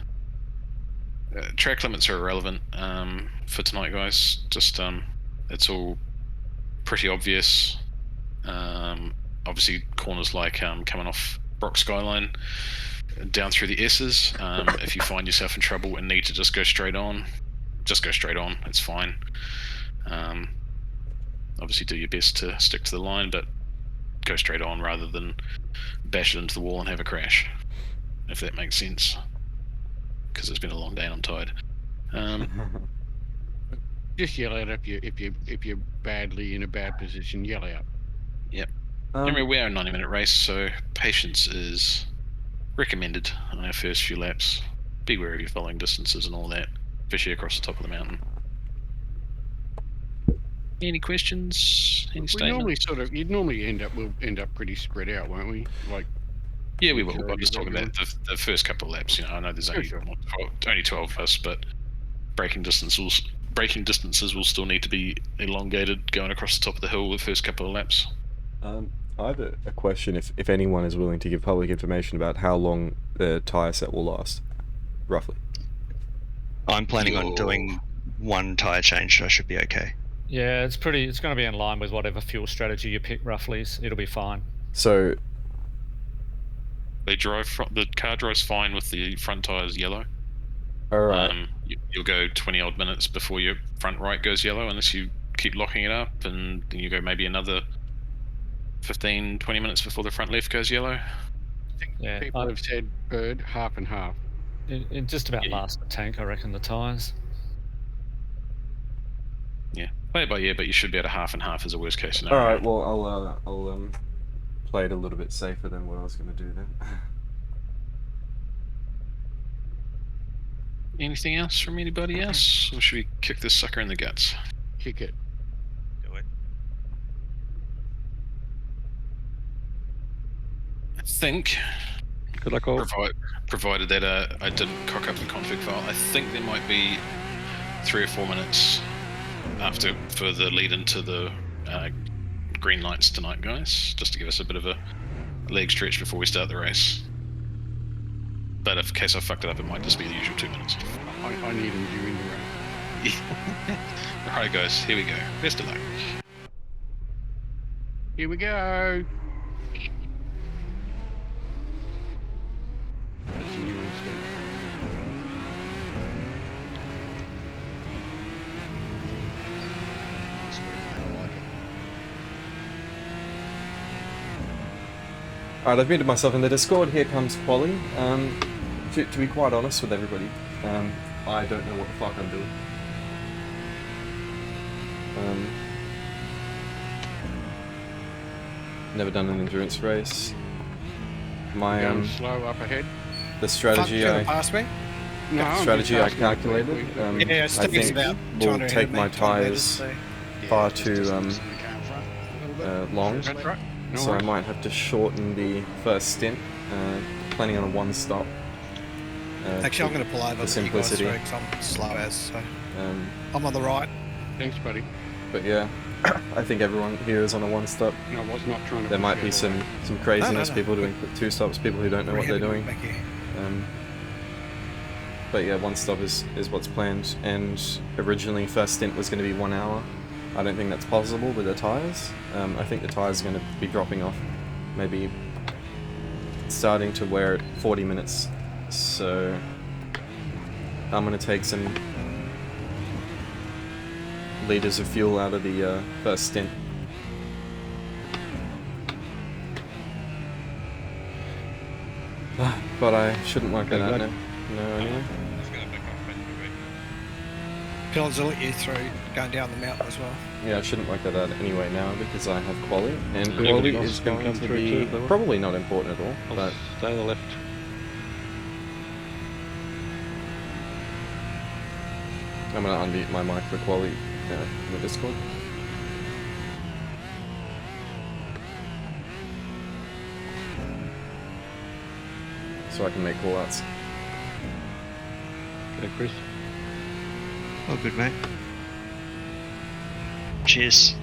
Track limits are irrelevant for tonight, guys. Just it's all pretty obvious. Obviously, corners like coming off Brock Skyline down through the S's. If you find yourself in trouble and need to just go straight on, just go straight on. It's fine. Obviously, do your best to stick to the line, but go straight on rather than bash it into the wall and have a crash, if that makes sense. Because it's been a long day and I'm tired. Just yell out if you're badly in a bad position. Yell out. Yep. Remember, we are a 90-minute race, so patience is recommended on our first few laps. Be wary of your following distances and all that, especially across the top of the mountain. Any questions? Any statements? You'd normally we'll end up pretty spread out, won't we? Like. Yeah, we will. I'm just talking about the first couple of laps. I know there's only 12 of us, but braking distances will still need to be elongated going across the top of the hill the first couple of laps. I have a question, if anyone is willing to give public information about how long the tyre set will last, roughly. I'm planning on doing one tyre change, so I should be okay. Yeah, it's going to be in line with whatever fuel strategy you pick roughly. It'll be fine. So the car drives fine with the front tyres yellow. Alright. You'll go 20 odd minutes before your front right goes yellow, unless you keep locking it up, and then you go maybe another 15-20 minutes before the front left goes yellow. Yeah, people have said bird half and half. It just about lasts the tank, I reckon, the tyres. Yeah, play it by ear, but you should be at a half and half as a worst case scenario. Alright, well I'll play it a little bit safer than what I was going to do then. Anything else from anybody else? Or should we kick this sucker in the guts? Kick it. Do it. I think. Good luck all. Provided that I didn't cock up the config file, I think there might be 3 or 4 minutes for the lead into the green lights tonight, guys, just to give us a bit of a leg stretch before we start the race. But in case I fucked it up, it might just be the usual 2 minutes. I need them during the race. Alright guys, here we go. Best of luck. Here we go. That's a new instinct. Alright, I've muted myself in the Discord. Here comes Quali. To be quite honest with everybody, I don't know what the fuck I'm doing. Never done an endurance race. My Going slow up ahead. the strategy Fuck, past me. No, I'm strategy just I asking calculated, quickly. Yeah, I Steve's think about will 200 take my meters, tyres so- far just too distance in the car in front, a little bit. long, That's right. No so I worries. might have to shorten the first stint. Planning on a one stop. Actually, I'm going to pull over. for Let you guys simplicity. through 'cause I'm slow as. So I'm on the right. Thanks, buddy. But yeah, I think everyone here is on a one stop. No, I was not trying to. There push might you be out of some the way. craziness, No. people doing two stops, people who don't know what they're doing. Back here. But yeah, one stop is what's planned, and originally first stint was going to be 1 hour. I don't think that's possible with the tyres. I think the tyres are going to be dropping off, maybe starting to wear at 40 minutes. So I'm going to take some litres of fuel out of the first stint. But I shouldn't work that out now. No, anyway. Pillars will let you through going down the mountain as well. Yeah, I shouldn't work that out anyway now because I have quali, and Yeah, quali but is it's gonna going come to through be too, though. probably not important at all. I'll But stay on the left. I'm gonna unmute my mic for quali in the Discord. So I can make callouts. Okay, Chris. Oh, good, mate. Cheers.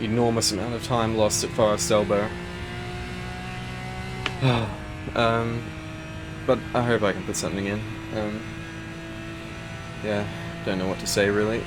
Enormous amount of time lost at Forest Elbow. But I hope I can put something in. Yeah, don't know what to say really.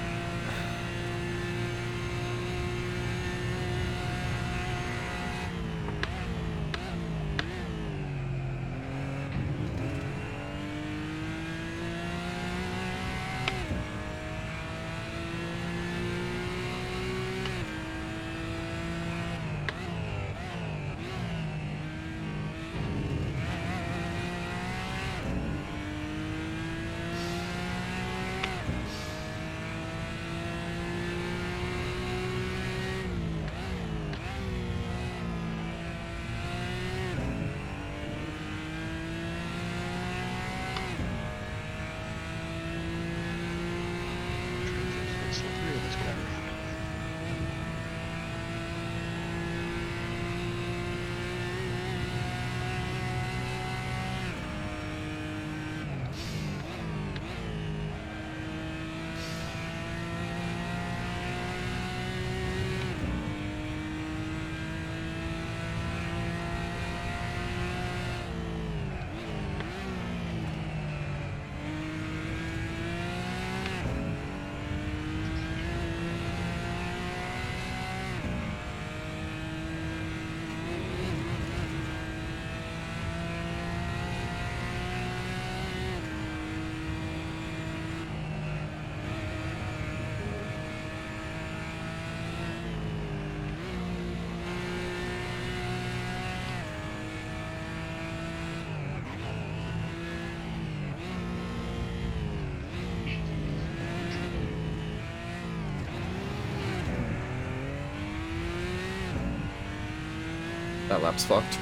That lap's fucked.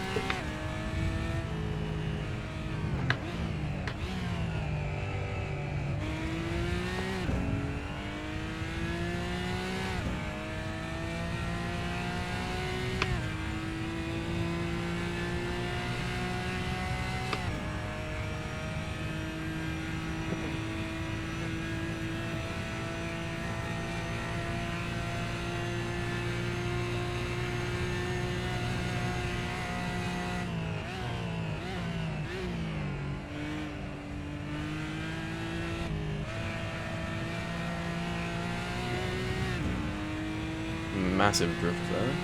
Massive drift there.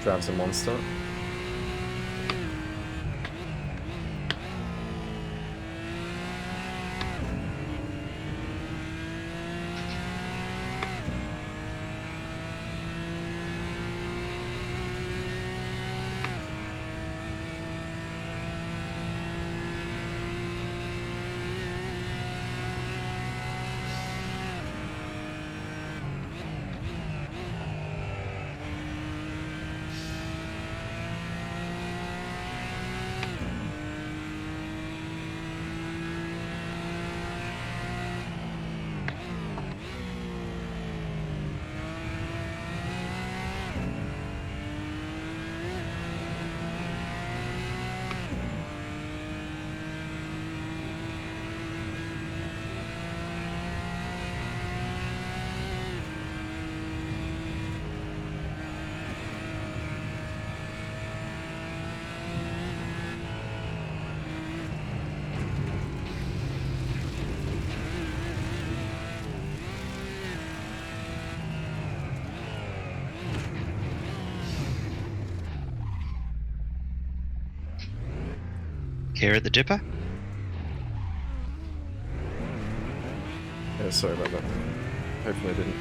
Drives a monster. Care at the dipper? Yeah, sorry about that. Hopefully I didn't.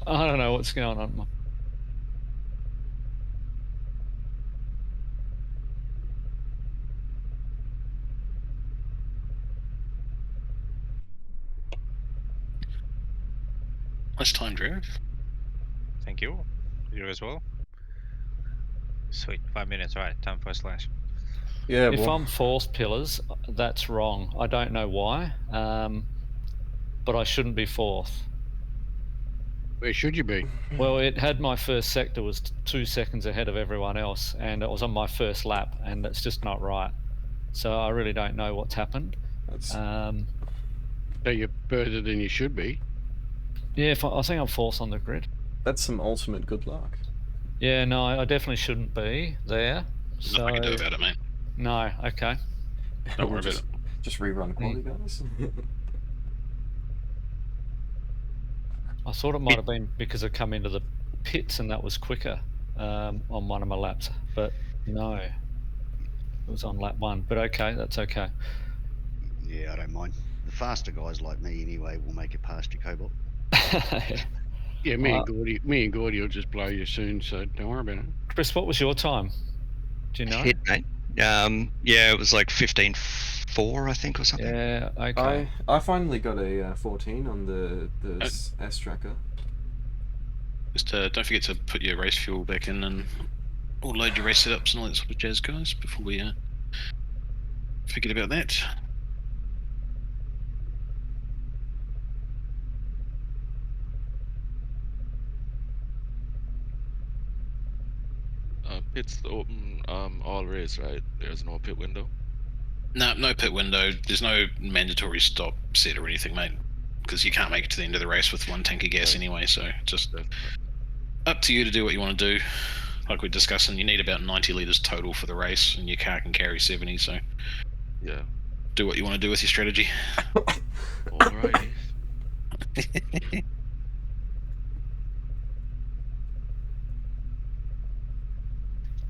I don't know what's going on. Nice time, Drew. Thank you. You as well. Sweet. 5 minutes. Right. Time for a slash. Yeah, If well, I'm fourth pillars, that's wrong. I don't know why, but I shouldn't be fourth. Where should you be? Well, it had my first sector was 2 seconds ahead of everyone else, and it was on my first lap, and that's just not right. So I really don't know what's happened. that's So you're further than you should be. Yeah, I think I'm fourth on the grid. some ultimate good luck. Yeah, no, I definitely shouldn't be there. Nothing I can do about it, mate. No, okay. Don't worry just, about it. Just rerun quality, guys. I thought it might have been because I come into the pits and that was quicker on one of my laps, but no, it was on lap 1. But okay, that's okay. Yeah, I don't mind. The faster guys like me anyway will make it past your Cobalt. Yeah, me and Gordy will just blow you soon, so don't worry about it. Chris, what was your time? Do you know? Hit, mate. Yeah, it was like 15.4, I think, or something. Yeah, okay. I finally got a 14 on the S tracker. Just don't forget to put your race fuel back in and or load your race setups and all that sort of jazz, guys, before we forget about that. Pit's open all race, right? There's no pit window. No pit window. There's no mandatory stop set or anything, mate, because you can't make it to the end of the race with 1 tank of gas anyway. So just up to you to do what you want to do. Like we're discussing, you need about 90 litres total for the race, and your car can carry 70. So yeah, do what you want to do with your strategy. Alrighty.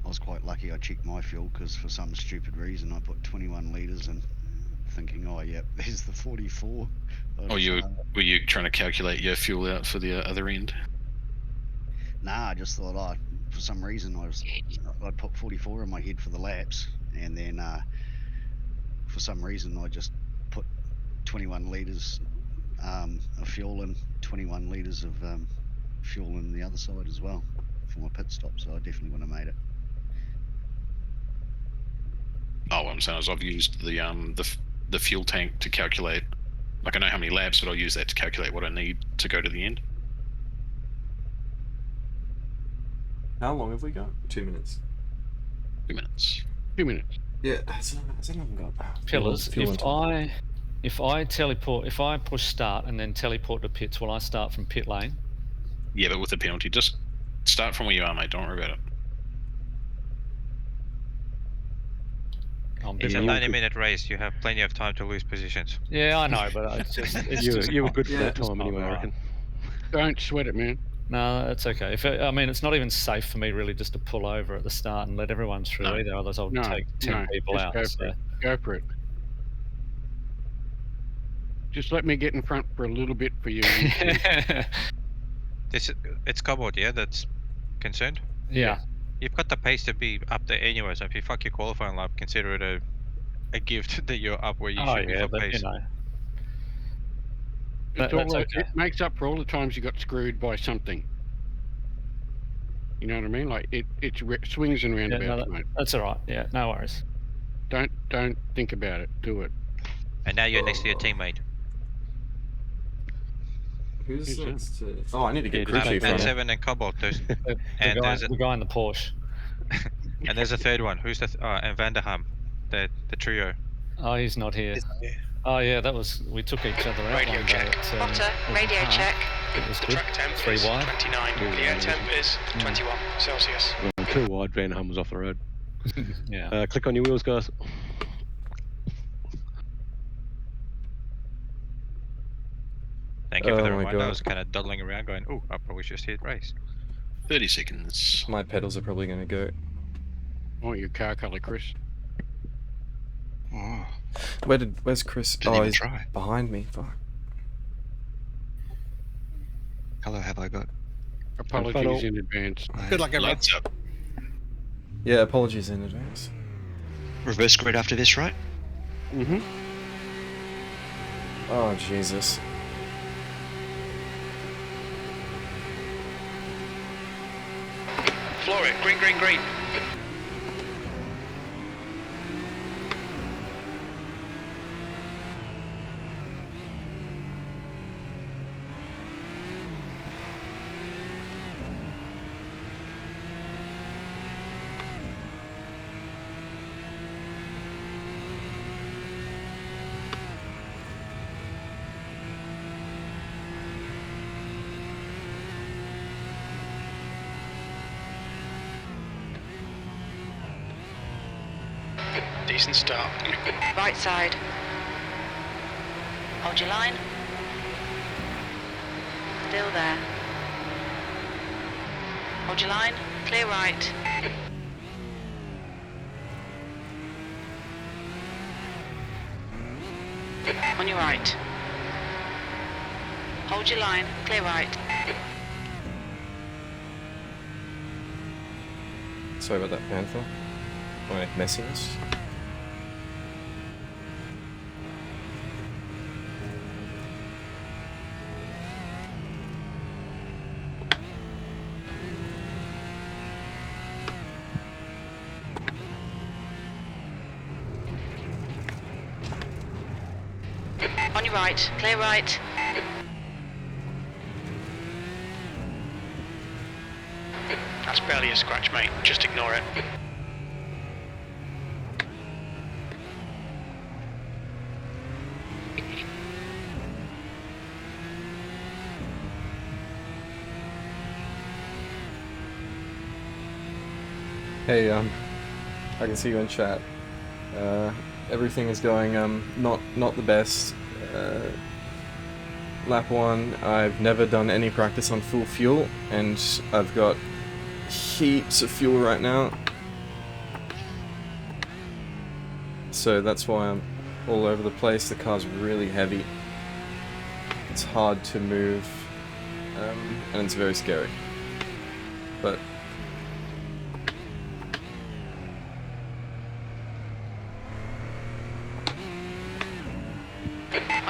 I was quite lucky I checked my fuel because for some stupid reason I put 21 litres in, thinking, oh yeah, there's the 44. Or were you trying to calculate your fuel out for the other end? Nah, I just thought, for some reason I'd put 44 in my head for the laps, and then for some reason I just put 21 litres of fuel in, 21 litres of fuel in the other side as well for my pit stop, so I definitely would have made it. Oh, what I'm saying is I've used the fuel tank to calculate. Like I know how many laps, but I'll use that to calculate what I need to go to the end. How long have we got? 2 minutes. 2 minutes. 2 minutes. Yeah, has anyone got pillars? If I teleport, if I push start and then teleport to pits, will I start from pit lane? Yeah, but with a penalty. Just start from where you are, mate. Don't worry about it. It's a 90-minute race. You have plenty of time to lose positions. Yeah, I know, but you were good for that time anyway, I reckon. Don't sweat it, man. No, it's okay. I mean, it's not even safe for me really just to pull over at the start and let everyone through either. Otherwise, I'll take 10 people out. Go for it. Just let me get in front for a little bit for you. It's Cobalt, yeah, that's concerned? Yeah. You've got the pace to be up there anyway, so if you fuck your qualifying lap, consider it a gift that you're up where you should be for pace. You know. It makes up for all the times you got screwed by something. You know what I mean? Like it swings and roundabouts, mate. That's all right. Yeah, no worries. Don't think about it. Do it. And now you're next to your teammate. Who's next to... Oh, I need to get crew chief on. Seven and Cobalt. There's the guy in the Porsche. And there's a third one. Who's the and Vanderham, the trio. Oh, he's not here. Oh yeah, we took each other out. Radio check. Potter, radio check. It was The good. track temp 3 is wide. 29. The air temp is 21 Celsius. 2 wide, Van Hum was off the road. Yeah. Click on your wheels, guys. Thank you for the reminder. I was kind of dawdling around going, oh, I probably just hit race. 30 seconds. My pedals are probably going to go. I want your car colour, Chris. Oh. Where's Chris? Didn't He's try. behind me. Fuck. Hello, have I got Apologies in advance. Good luck, everyone. Lights up. Yeah, apologies in advance. Reverse grid after this, right? Mm-hmm. Oh, Jesus. Floor it. Green, green, green. Decent start. Right side. Hold your line. Still there. Hold your line. Clear right. On your right. Hold your line. Clear right. Sorry about that, Panther. My messiness. On your right. Clear right. That's barely a scratch, mate. Just ignore it. Hey, I can see you in chat. Everything is going not the best. Lap 1, I've never done any practice on full fuel, and I've got heaps of fuel right now. So that's why I'm all over the place. The car's really heavy. It's hard to move, and it's very scary. But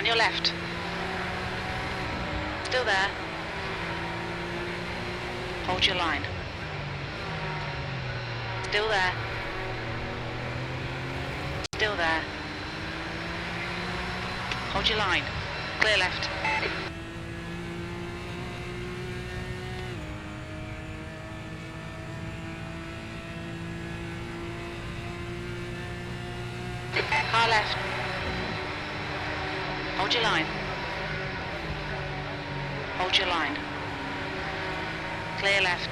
On your left. Still there. Hold your line. Still there. Still there. Hold your line. Clear left. Car left. Hold your line. Hold your line. Clear left.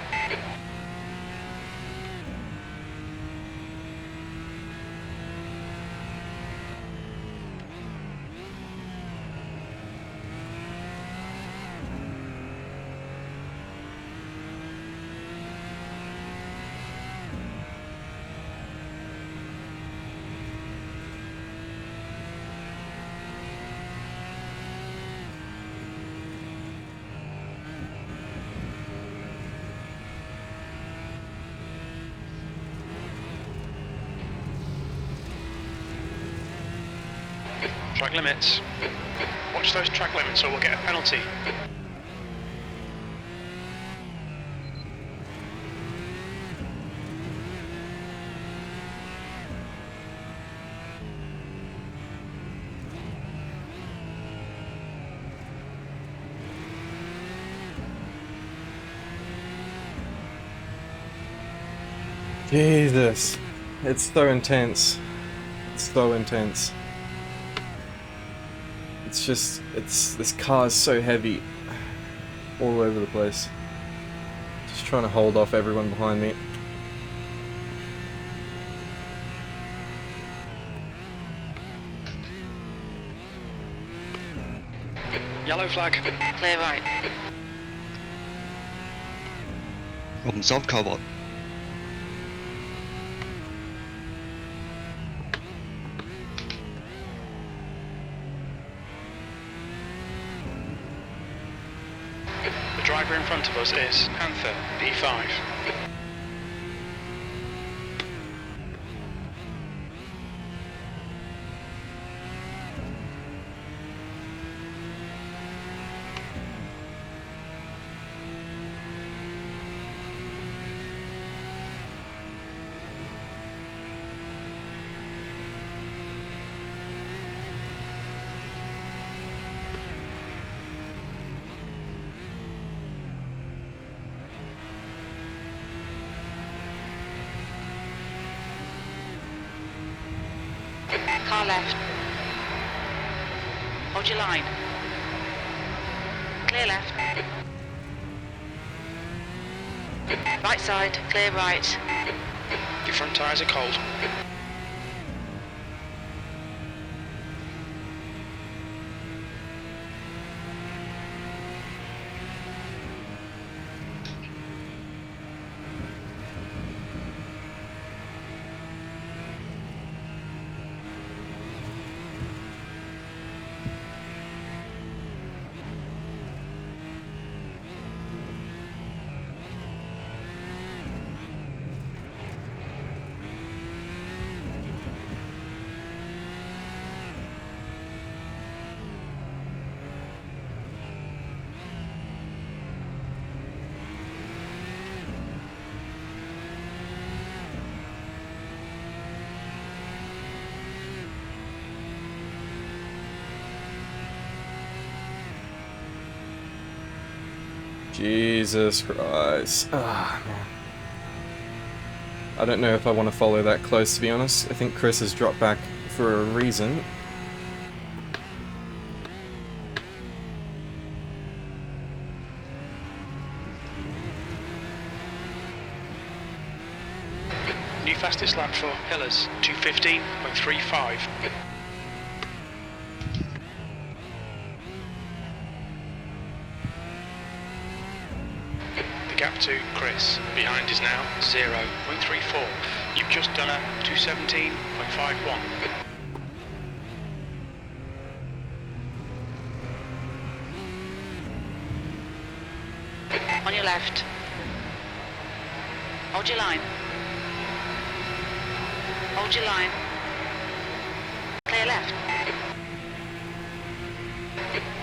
Track limits. Watch those track limits or we'll get a penalty. Jesus, it's so intense. It's so intense. It's just, this car is so heavy, all over the place. Just trying to hold off everyone behind me. Yellow flag. Clear right. Problem solved, Cobalt. The driver in front of us is Panther P5. Car left. Hold your line. Clear left. Right side, clear right. Your front tyres are cold. Jesus Christ. Ah, man. I don't know if I want to follow that close, to be honest. I think Chris has dropped back for a reason. New fastest lap for Pillars, 2:15.35. The gap to Chris behind is now 0.34. You've just done a 2:17.51. On your left. Hold your line. Hold your line. Clear left.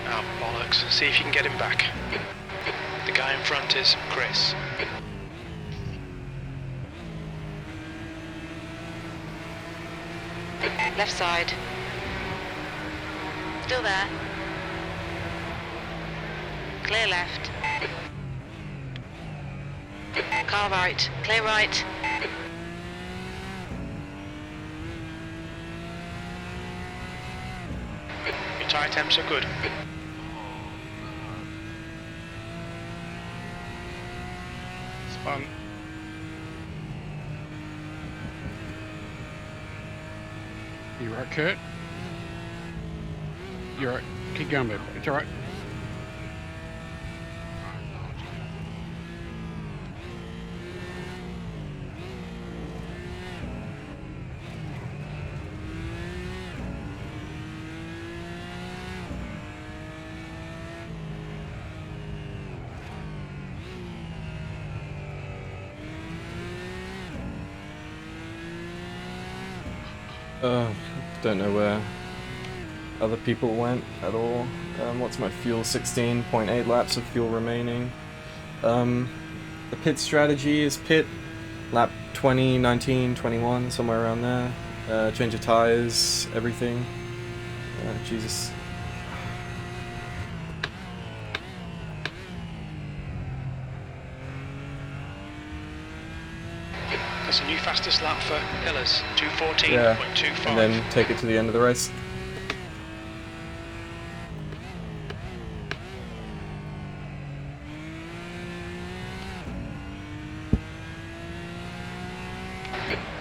Oh, bollocks. See if you can get him back. The guy in front is Chris. Left side. Still there. Clear left. Car right. Clear right. Your tyre temps are good. It's fun. You right, Kurt? You're right. Keep going, babe. It's alright. Don't know where other people went at all. What's my fuel? 16.8 laps of fuel remaining. The pit strategy is pit lap 20, 19, 21, somewhere around there. Change of tires, everything. Jesus. That's a new fastest lap for Pillars, 2:14.25. Yeah, and then take it to the end of the race.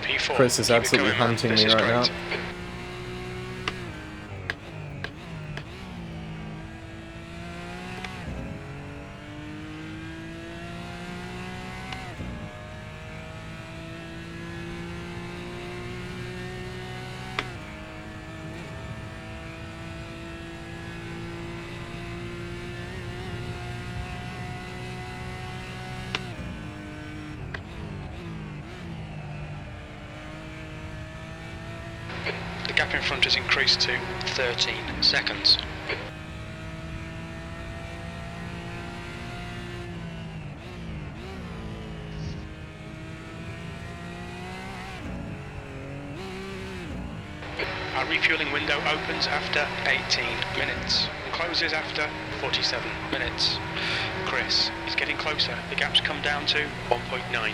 P4. Chris is absolutely hunting me right now. gap in front has increased to 13 seconds. Our refueling window opens after 18 minutes and closes after 47 minutes. Chris is getting closer. The gap's come down to 1.9.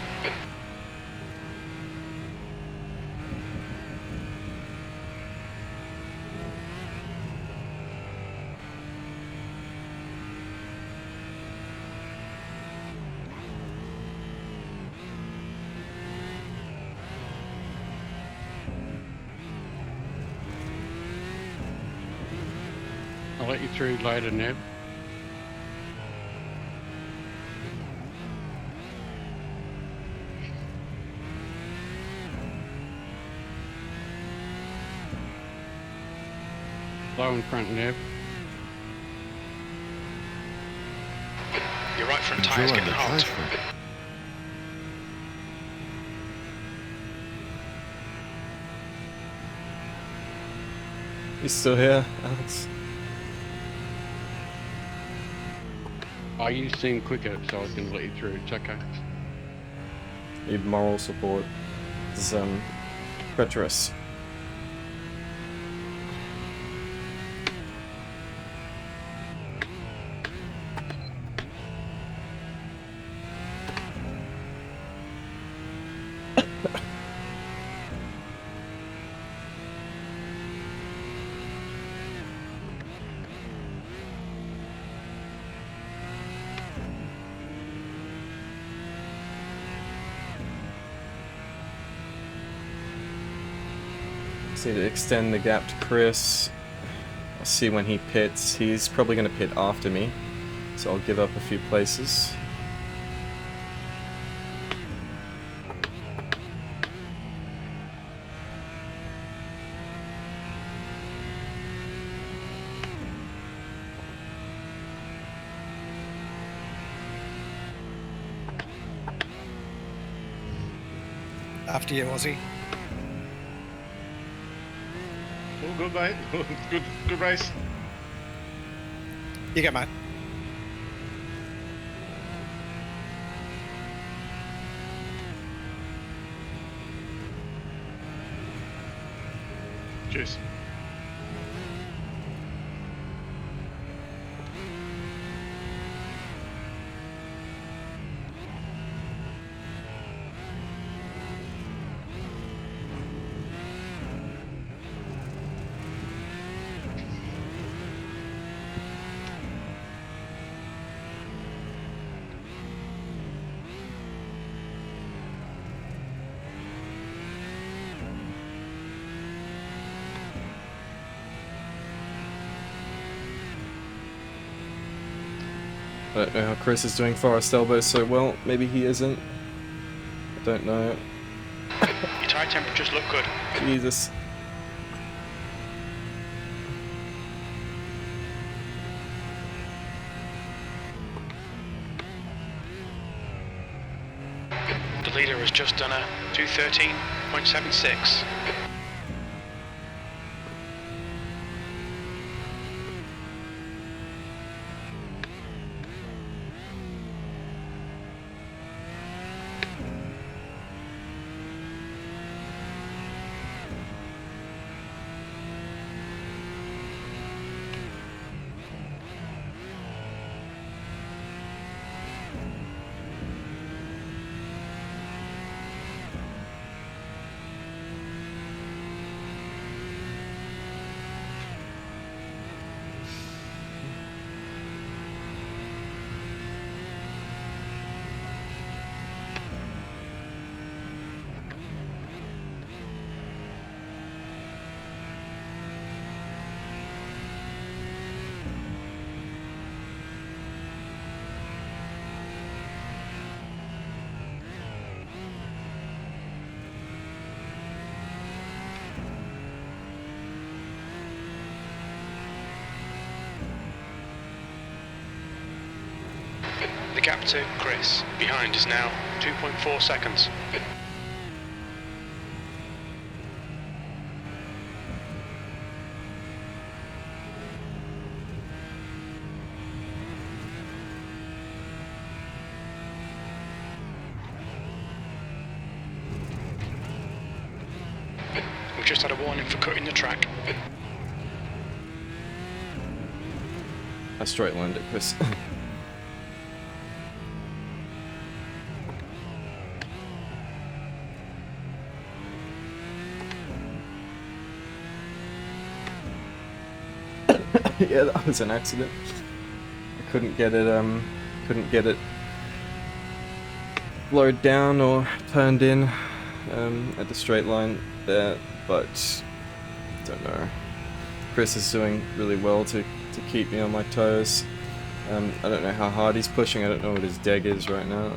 I'll let you through later, Neb. Low in front, Neb. Your right front tyre's getting hot. He's still here, Alex. You seem quicker, so I was going to let you through. It's okay. Need moral support. It's treacherous. Need to extend the gap to Chris. I'll see when he pits. He's probably going to pit after me, so I'll give up a few places. After you, Aussie. All good, mate. Good race. You go, mate. Cheers. I don't know how Chris is doing Forest Elbow so well. Maybe he isn't. I don't know. Your tyre temperatures look good. Jesus. The leader has just done a 213.76. The gap to Chris behind is now 2.4 seconds. just had a warning for cutting the track. I straight lined it, Chris. Yeah, that was an accident. I couldn't get it slowed down or turned in at the straight line there, but don't know. Chris is doing really well to keep me on my toes. I don't know how hard he's pushing. I don't know what his deg is right now.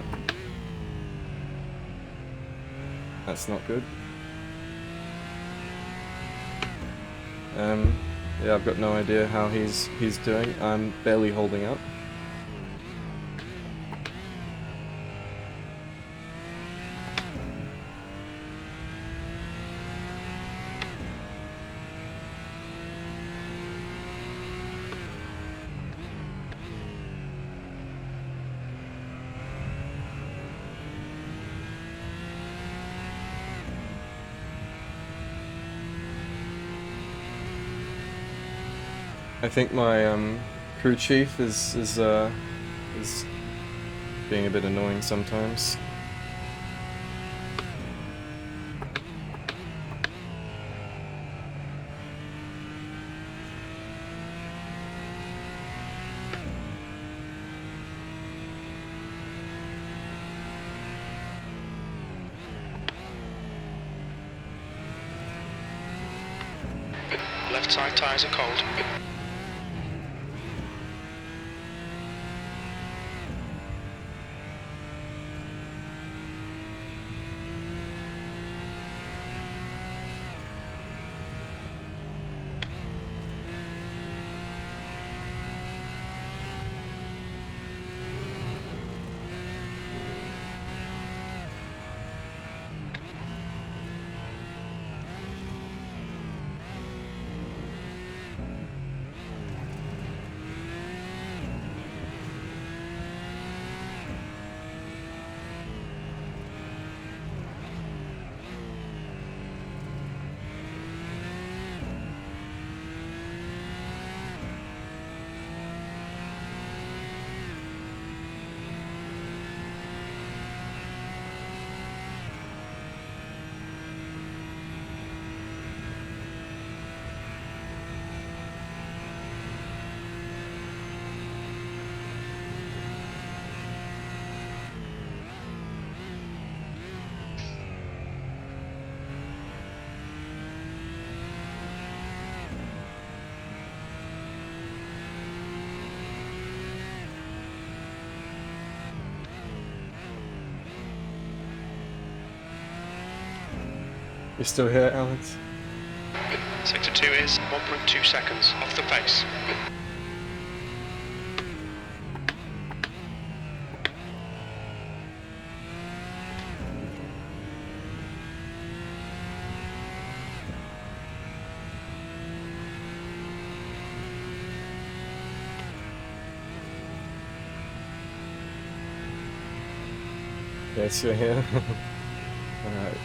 That's not good. Yeah, I've got no idea how he's doing. I'm barely holding up. I think my crew chief is being a bit annoying sometimes. Left side tyres are cold. You're still here, Alex? Sector 2 is 1.2 seconds off the pace. Yes, you're here. Alright.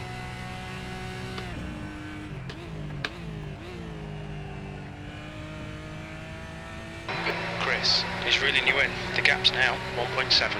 Chris, he's reeling you in. The gap's now 1.7.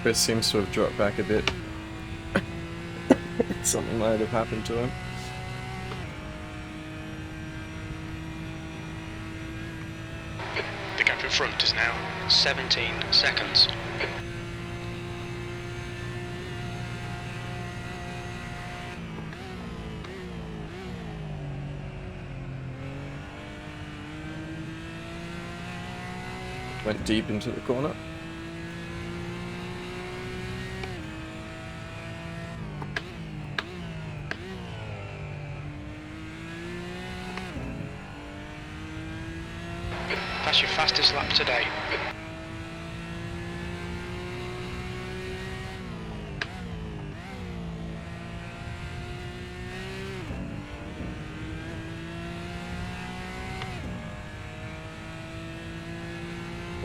Chris seems to have dropped back a bit. Something might have happened to him. front is now 17 seconds. Went deep into the corner. That's your fastest lap today.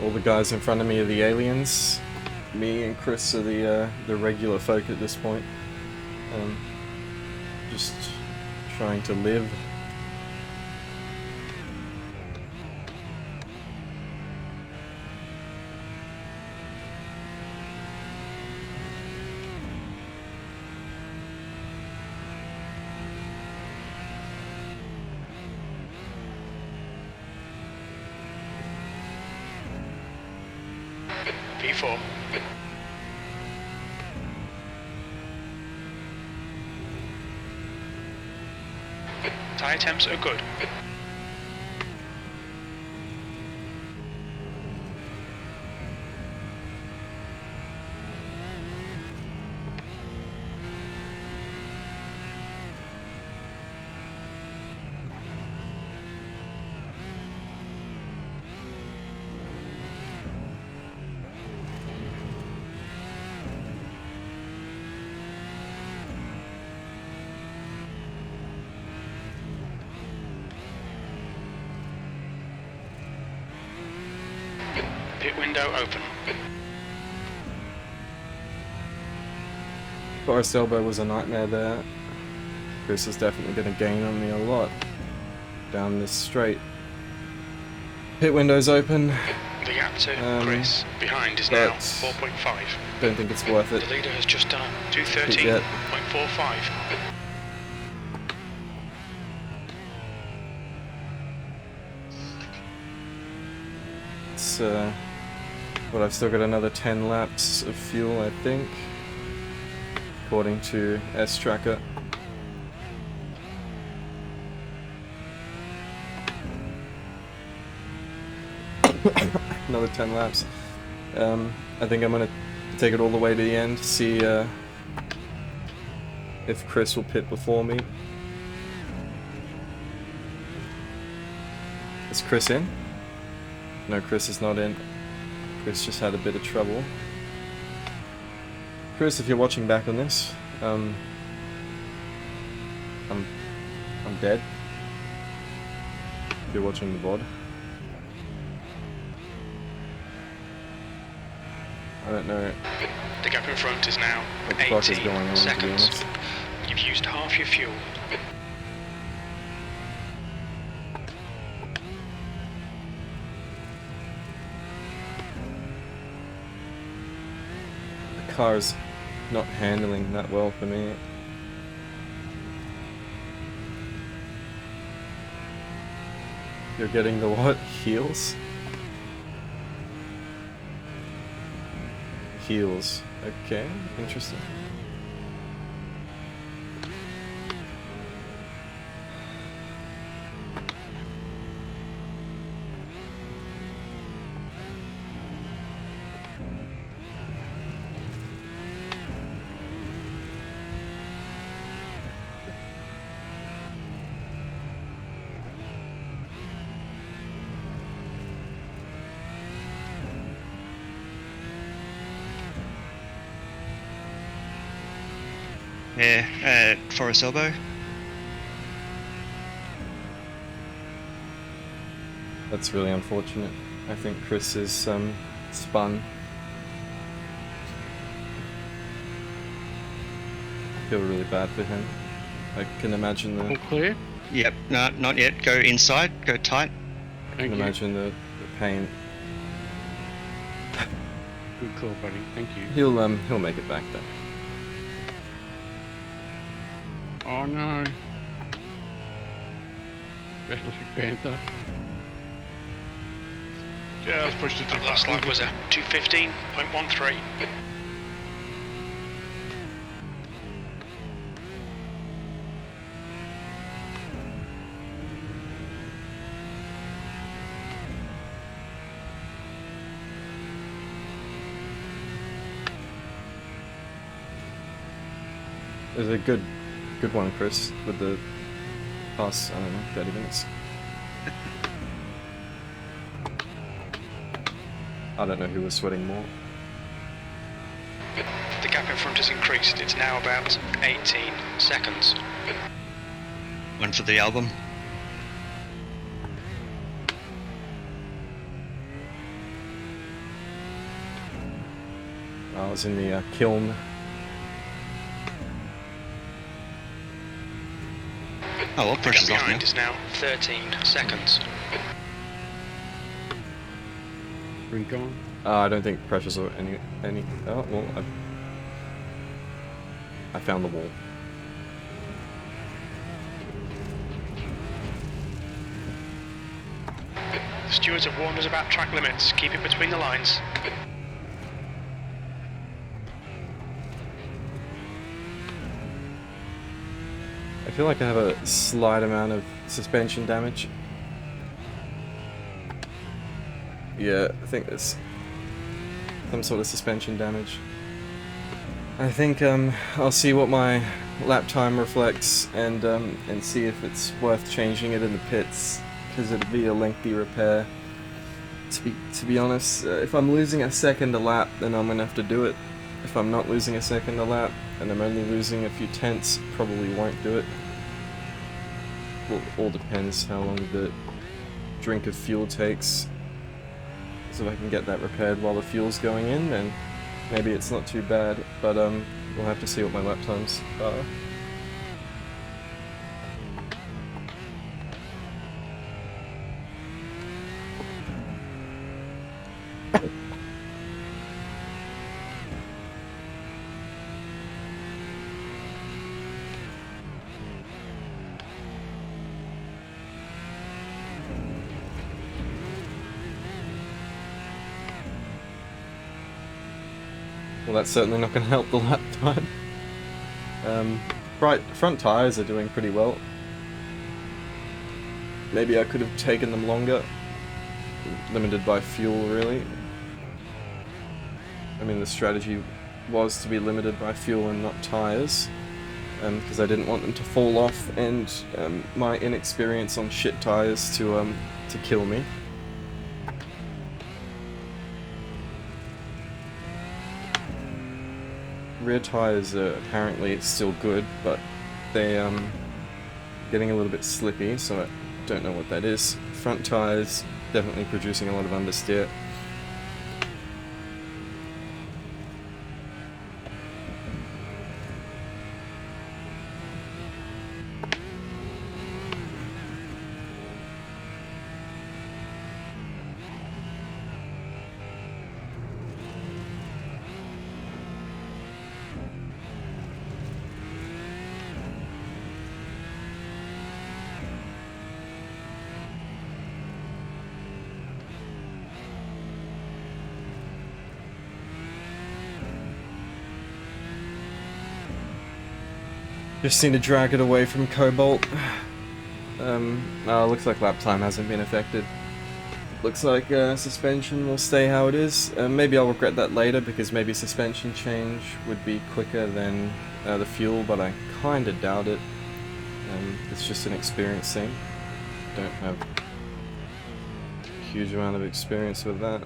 All the guys in front of me are the aliens. Me and Chris are the regular folk at this point. Just trying to live. P4. Tyre temps are good. Pit window open. Forest elbow was a nightmare there. Chris is definitely going to gain on me a lot down this straight. Pit window's open. The gap to Chris behind is now 4.5. Don't think it's worth it. The leader has just done a 2:13.45. It's but I've still got another 10 laps of fuel, I think, according to S-Tracker. Another 10 laps. I think I'm gonna take it all the way to the end, see if Chris will pit before me. Is Chris in? No, Chris is not in. Chris just had a bit of trouble. Chris, if you're watching back on this, I'm dead. If you're watching the VOD. I don't know. The gap in front is now what the fuck is going 18 on, seconds. to be honest. You've used half your fuel. The car's not handling that well for me. You're getting the what? Heels? Heels. Okay, interesting. Yeah, Forest elbow. That's really unfortunate. I think Chris is spun. I feel really bad for him. I can imagine the... All clear? Yep, no, not yet. Go inside, go tight. I can imagine the pain. Good call, buddy. Thank you. He'll make it back though. Oh no. Restless Panther. Yeah, I was pushed it to Last lap was a 2:15.13. It was a good one, Chris, with the past, I don't know, 30 minutes. I don't know who was sweating more. The gap in front has increased. It's now about 18 seconds. One for the album. I was in the kiln. Oh, well, The gap pressure's off now. behind is now 13 seconds. Brink on. I don't think pressures or any. Oh well, I found the wall. The stewards have warned us about track limits. Keep it between the lines. I feel like I have a slight amount of suspension damage. Yeah, I think there's some sort of suspension damage. I think I'll see what my lap time reflects and see if it's worth changing it in the pits, because it'd be a lengthy repair. To be honest, if I'm losing a second a lap, then I'm gonna have to do it. If I'm not losing a second a lap and I'm only losing a few tenths, probably won't do it. Well, it all depends how long the drink of fuel takes. So if I can get that repaired while the fuel's going in, then maybe it's not too bad, but we'll have to see what my lap times are. Well, that's certainly not going to help the lap time. Right, front tyres are doing pretty well. Maybe I could have taken them longer. Limited by fuel, really. I mean, the strategy was to be limited by fuel and not tyres, because I didn't want them to fall off and my inexperience on shit tyres to kill me. Rear tyres are apparently still good, but they getting a little bit slippy, so I don't know what that is. Front tyres definitely producing a lot of understeer. Just need to drag it away from Cobalt. Looks like lap time hasn't been affected. Looks like suspension will stay how it is. Maybe I'll regret that later, because maybe suspension change would be quicker than the fuel, but I kinda doubt it. It's just an experience thing. Don't have a huge amount of experience with that.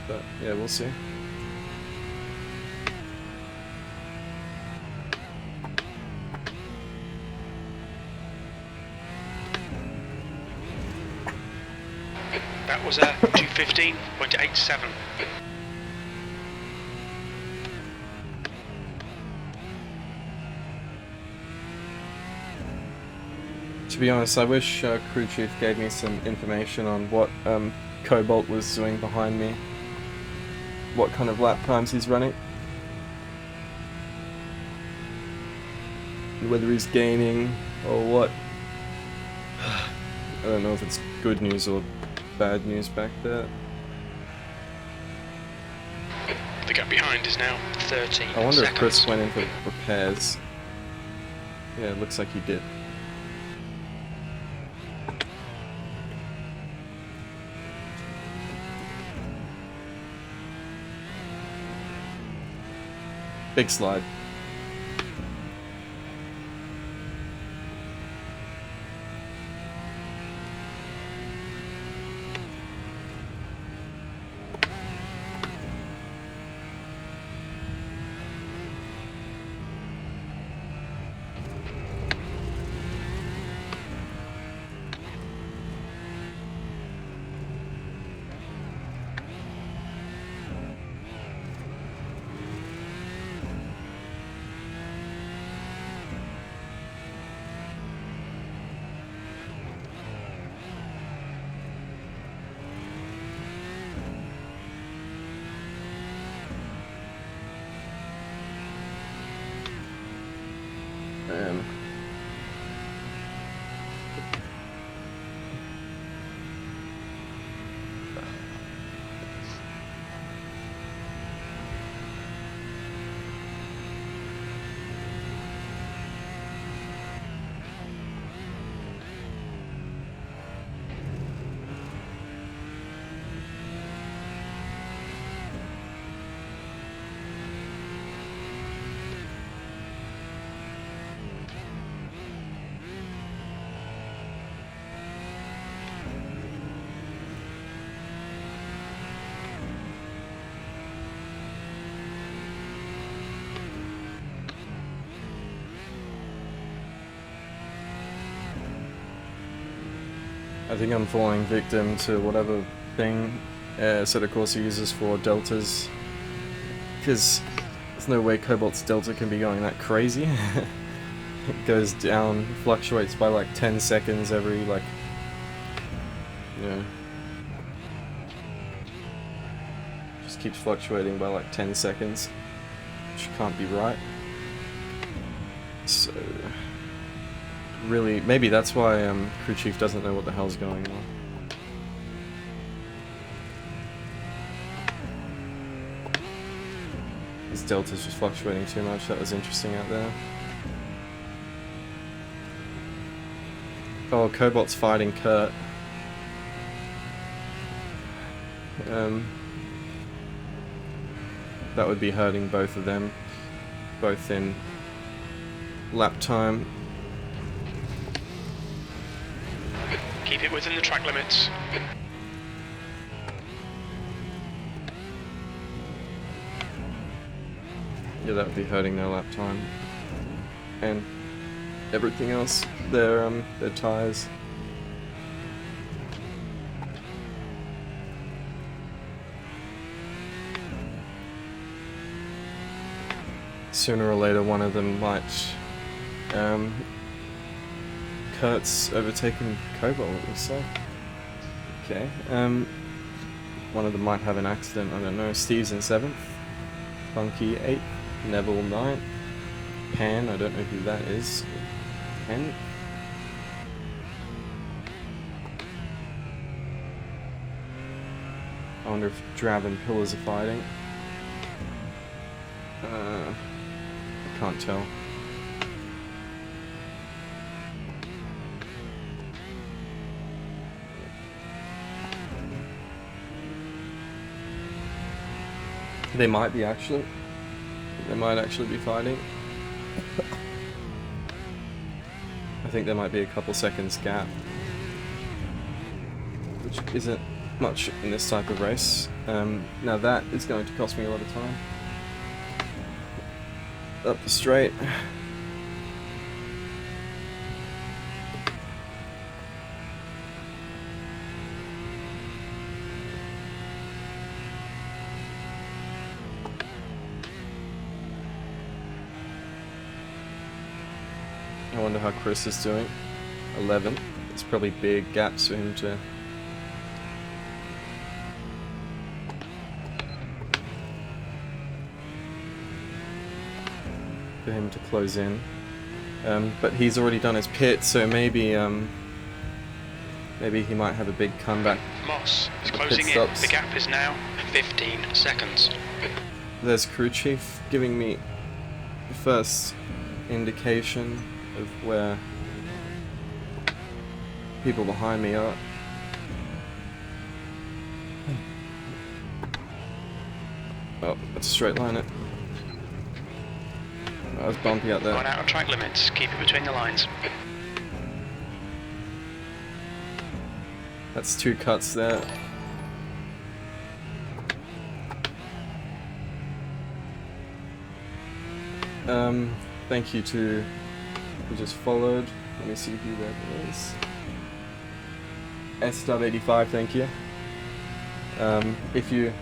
But yeah, we'll see. That was a 2:15.87. To be honest, I wish Crew Chief gave me some information on what Cobalt was doing behind me. What kind of lap times he's running. And whether he's gaining or what. I don't know if it's good news or bad news back there. The gap behind is now 13 I wonder if seconds. Chris went in for repairs. Yeah, it looks like he did. Big slide. I think I'm falling victim to whatever thing Assetto Corsa uses for deltas, because there's no way Cobalt's delta can be going that crazy. It goes down, fluctuates by like 10 seconds every like, just keeps fluctuating by like 10 seconds, which can't be right. So really, maybe that's why crew chief doesn't know what the hell's going on. His delta's just fluctuating too much. That was interesting out there. Oh, Cobalt's fighting Kurt. That would be hurting both of them, both in lap time. Keep it within the track limits. Yeah, that would be hurting their lap time. And everything else, their tyres. Sooner or later, one of them might. Kurt's overtaken Cobalt, it looks like. Okay. One of them might have an accident. I don't know. Steve's in 7th. Funky 8th. Neville 9th. Pan, I don't know who that is. 10th. I wonder if Drab and Pillars are fighting. I can't tell. They might be actually. They might actually be fighting. I think there might be a couple seconds gap, which isn't much in this type of race. Now that is going to cost me a lot of time. Up the straight. I wonder how Chris is doing. 11. It's probably big gaps for him to... close in. But he's already done his pit, so maybe Maybe he might have a big comeback. Moss is Pit closing in. stops. The gap is now 15 seconds. There's crew chief giving me the first indication of where people behind me are. Oh, let's straight line it. That was bumpy out there. Gone out of track limits. Keep it between the lines. That's 2 cuts there. Thank you to who just followed. Let me see who that is. S.85, thank you. If you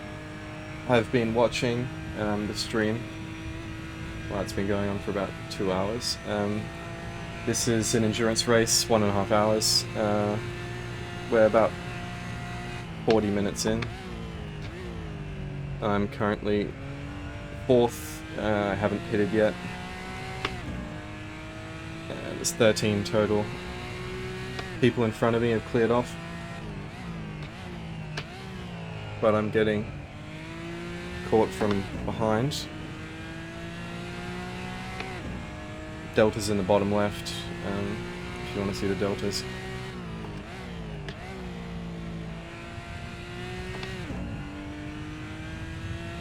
have been watching the stream, well, it's been going on for about 2 hours. This is an endurance race, 1.5 hours. We're about 40 minutes in. I'm currently 4th. I haven't pitted yet. There's 13 total. People in front of me have cleared off. But I'm getting caught from behind. Deltas in the bottom left, if you want to see the deltas.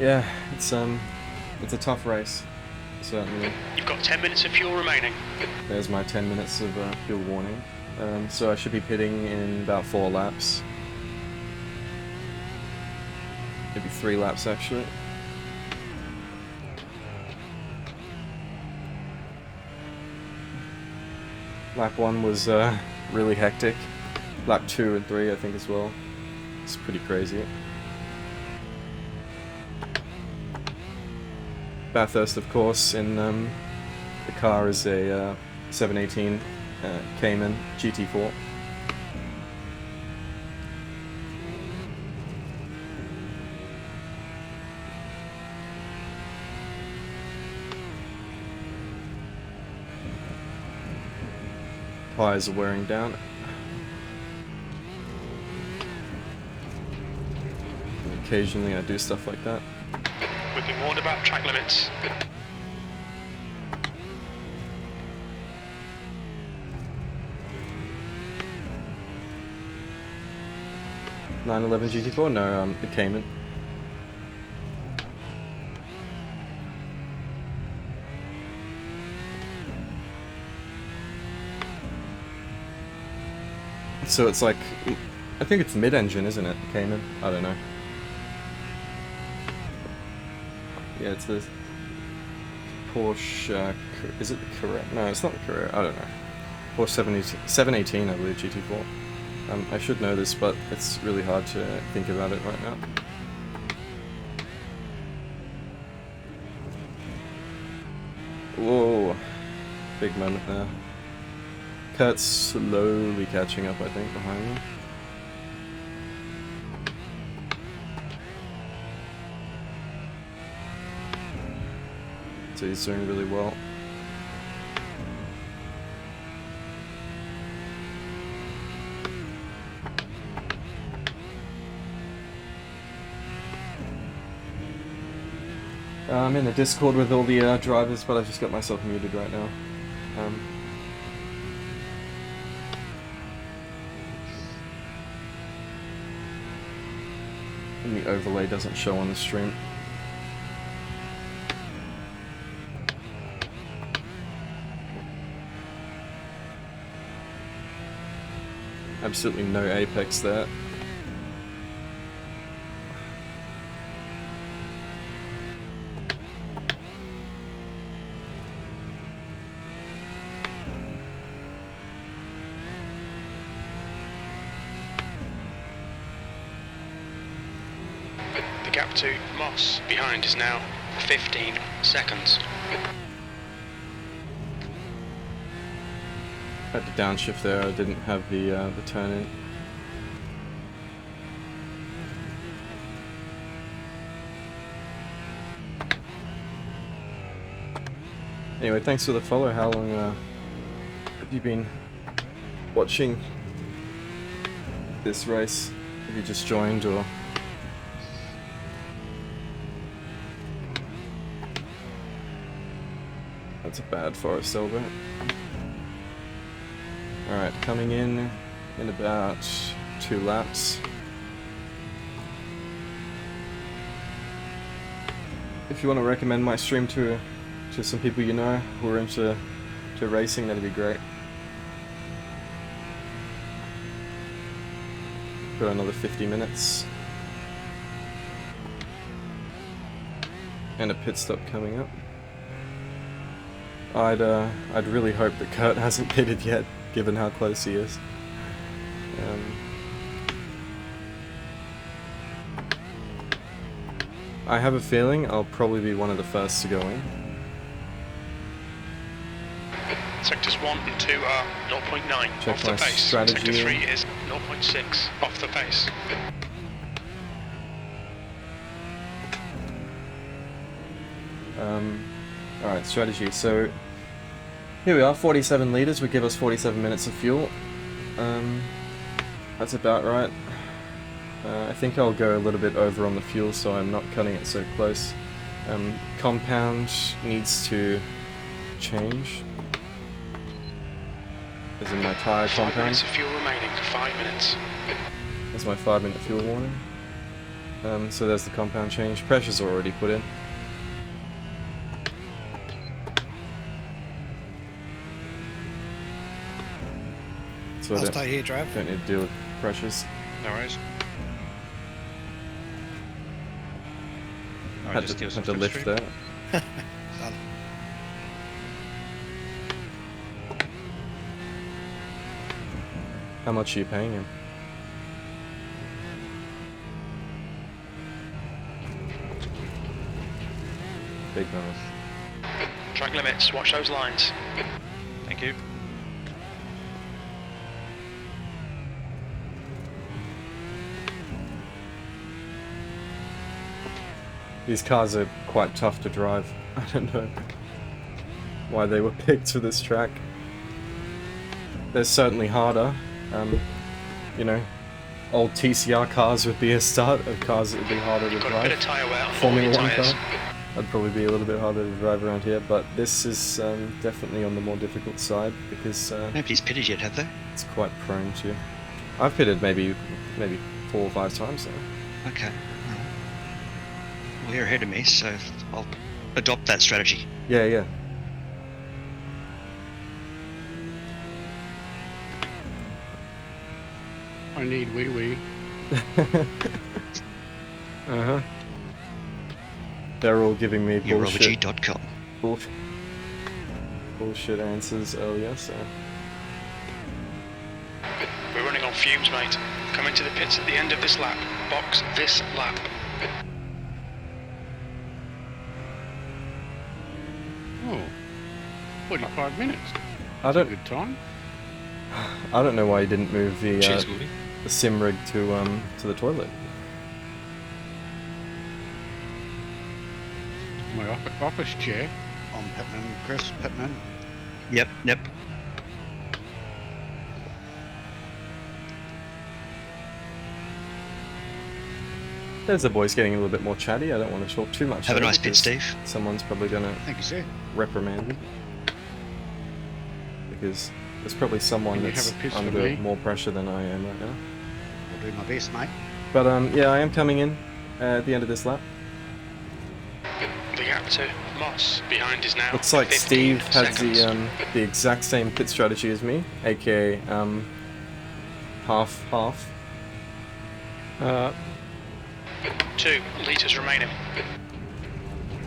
Yeah, it's a tough race, certainly. You've got 10 minutes of fuel remaining. There's my 10 minutes of fuel warning. So I should be pitting in about 4 laps. Maybe 3 laps actually. Lap 1 was really hectic. Lap 2 and 3 I think as well. It's pretty crazy. Bathurst, of course, in the car is a 718 Cayman GT4. Tires are wearing down. Occasionally I do stuff like that. We've been warned about track limits. .911 GT4? No, the Cayman. So it's like, I think it's mid-engine, isn't it, Cayman? I don't know. Yeah, it's the Porsche, is it the Carrera? No, it's not the Carrera, I don't know. Porsche 718, I believe, GT4. I should know this, but it's really hard to think about it right now. Whoa, big moment there. Kurt's slowly catching up, I think, behind me. So he's doing really well. I'm in the Discord with all the drivers, but I just got myself muted right now. And the overlay doesn't show on the stream. Absolutely no apex there. The gap to Moss behind is now 15 seconds. Had to downshift there, I didn't have the turn in. Anyway, thanks for the follow. How long have you been watching? this race if you just joined or... That's a bad Forest Elbow. Alright, coming in about 2 laps. If you want to recommend my stream to some people you know who are into racing, that'd be great. Got another 50 minutes. And a pit stop coming up. I'd really hope that Kurt hasn't pitted yet, given how close he is. I have a feeling I'll probably be one of the first to go in. Sectors 1 and 2 are 0.9 Check off the my pace. strategy. Sector 3 is 0.6 off the pace. Alright, strategy. So here we are, 47 litres would give us 47 minutes of fuel. That's about right. I think I'll go a little bit over on the fuel so I'm not cutting it so close. Compound needs to change. As in my tyre 5 compound. minutes of fuel remaining, 5 minutes. That's my 5-minute fuel warning. So there's the compound change. Pressure's already put in. So I'll stay here, Trav. Don't need to deal with pressures. No worries. Had to lift that. Done. How much are you paying him? Big mouth. Track limits, watch those lines. Thank you. These cars are quite tough to drive. I don't know why they were picked for this track. They're certainly harder. You know, old TCR cars would be a start of cars that would be harder to Got drive. a bit of tyre wear on Formula all 1 your car, tyres. I'd probably be a little bit harder to drive around here, but this is definitely on the more difficult side because Nobody's pitted yet, have they? it's quite prone to. I've pitted maybe 4 or 5 times now. Okay. Well, you're ahead of me, so I'll adopt that strategy. Yeah. I need wee-wee. Uh-huh. They're all giving me bullshit. Urology.com. Bullshit answers earlier, so... We're running on fumes, mate. Come into the pits at the end of this lap. Box this lap. Oh, 45 minutes. I don't... Good time. I don't know why you didn't move the Cheers, Woody. the sim rig to the toilet. My office chair. I'm Pittman, Chris Pittman. Yep. There's the boys getting a little bit more chatty. I don't want to talk too much. Have a though, nice pit, because Steve. Someone's probably gonna Thank you, sir. reprimand me. Because there's probably someone Can you that's have a piss for under me? more pressure than I am right now. I'll do my best, mate. But yeah, I am coming in at the end of this lap. The gap to Moss behind is now. Looks like 15 Steve has seconds. the exact same pit strategy as me, aka half. 2 litres remaining.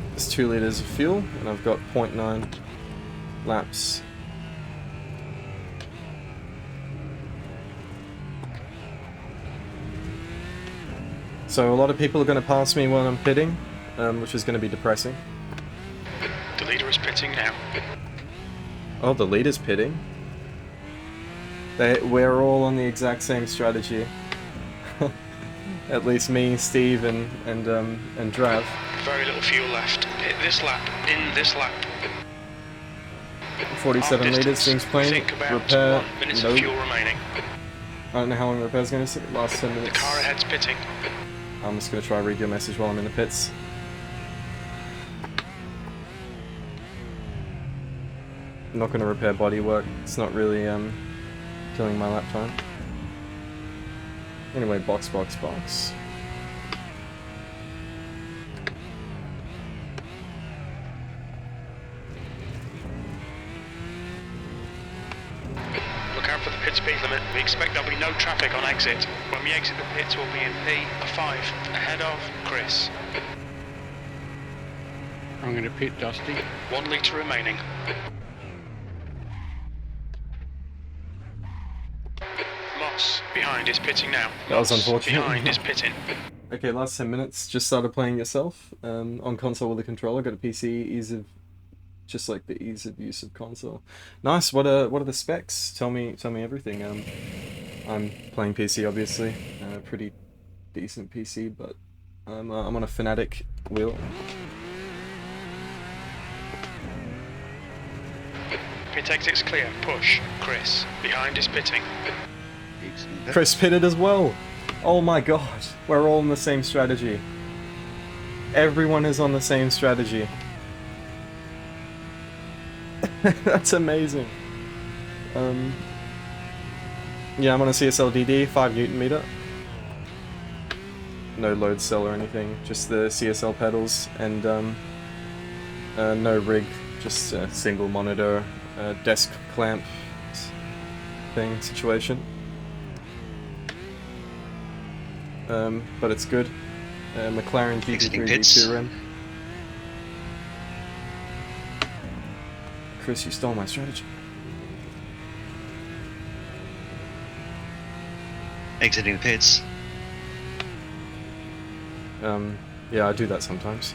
There's 2 liters of fuel, and I've got 0.9 laps. So a lot of people are going to pass me when I'm pitting, which is going to be depressing. The leader is pitting now. Oh, the leader's pitting. We're all on the exact same strategy. At least me, Steve, and Drav. Very little fuel left. Hit this lap. In this lap. 47 Half liters distance. seems plain. Think about Repair, 1 minute no. of fuel remaining. I don't know how long the repair's going to last 10 minutes. The car ahead's pitting. I'm just going to try and read your message while I'm in the pits. I'm not going to repair bodywork. It's not really killing my lap time. Anyway, box. Look out for the pit speed limit. We expect there'll be no traffic on exit. When we exit the pits, we'll be in P5, ahead of Chris. I'm going to pit Dusty. 1 litre remaining. Moss, behind, is pitting now. That was Moss, unfortunate. behind, is pitting. Okay, last 10 minutes. Just started playing yourself on console with a controller. Got a PC, ease of, just like the ease of use of console. Nice. What are the specs? Tell me everything. I'm playing PC, obviously. Pretty decent PC, but I'm on a Fnatic wheel. Pit exit's clear. Push. Chris, behind, is pitting. Chris pitted as well. Oh my god, we're all on the same strategy. Everyone is on the same strategy. That's amazing. Yeah, I'm on a CSL DD, 5 Newton meter. No load cell or anything, just the CSL pedals and no rig, just a single monitor, desk clamp thing situation. But it's good. McLaren GT3 D2 rim. Chris, you stole my strategy. Exiting the pits. Yeah, I do that sometimes.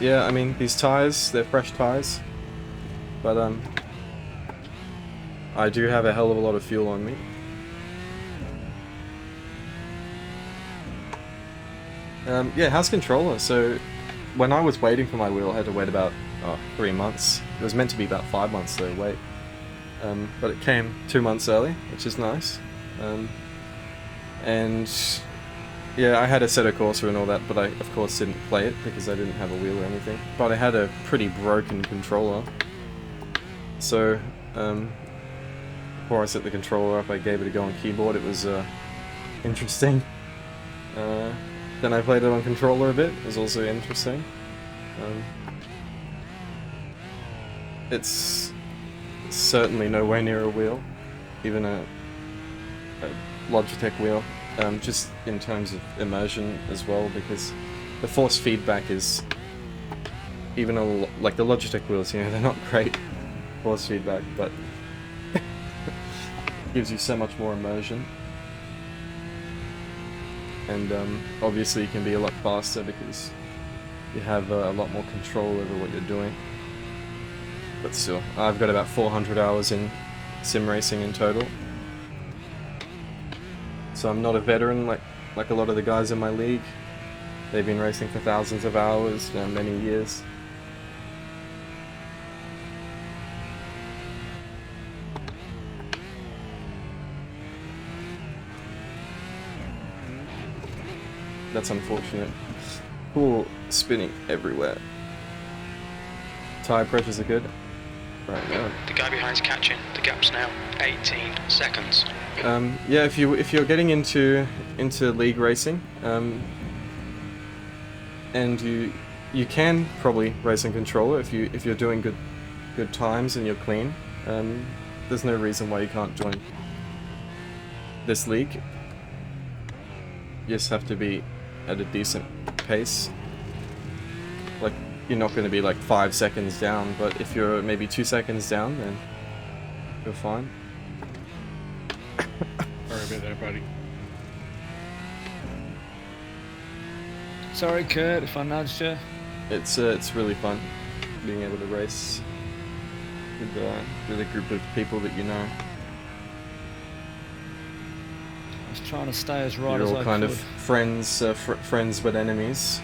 Yeah, I mean, these tires, they're fresh tires, but I do have a hell of a lot of fuel on me. Yeah, how's controller? So, when I was waiting for my wheel, I had to wait about 3 months. It was meant to be about 5 months to wait, but it came 2 months early, which is nice. And yeah, I had a set of Corsa and all that, but I, of course, didn't play it because I didn't have a wheel or anything. But I had a pretty broken controller. So, before I set the controller up, I gave it a go on keyboard. It was interesting. Then I played it on controller a bit. It was also interesting. It's certainly nowhere near a wheel, even a Logitech wheel. Just in terms of immersion as well, because the force feedback is even like the Logitech wheels, you know, they're not great force feedback, but gives you so much more immersion. And obviously you can be a lot faster because you have a lot more control over what you're doing. But still, I've got about 400 hours in sim racing in total. So I'm not a veteran like a lot of the guys in my league. They've been racing for thousands of hours, many years. That's unfortunate. Cool, spinning everywhere. Tire pressures are good. Right now. The guy behind's catching. The gap's now 18 seconds. Yeah, if you're getting into league racing, and you can probably race on controller if you're doing good times and you're clean. There's no reason why you can't join this league. You just have to be at a decent pace. Like, you're not going to be like 5 seconds down, but if you're maybe 2 seconds down, then you're fine. Sorry about that, buddy. Sorry, Kurt, if I nudged you. It's really fun being able to race. with a group of people that you know. I was trying to stay as right You're as all I kind could. of friends, friends but enemies.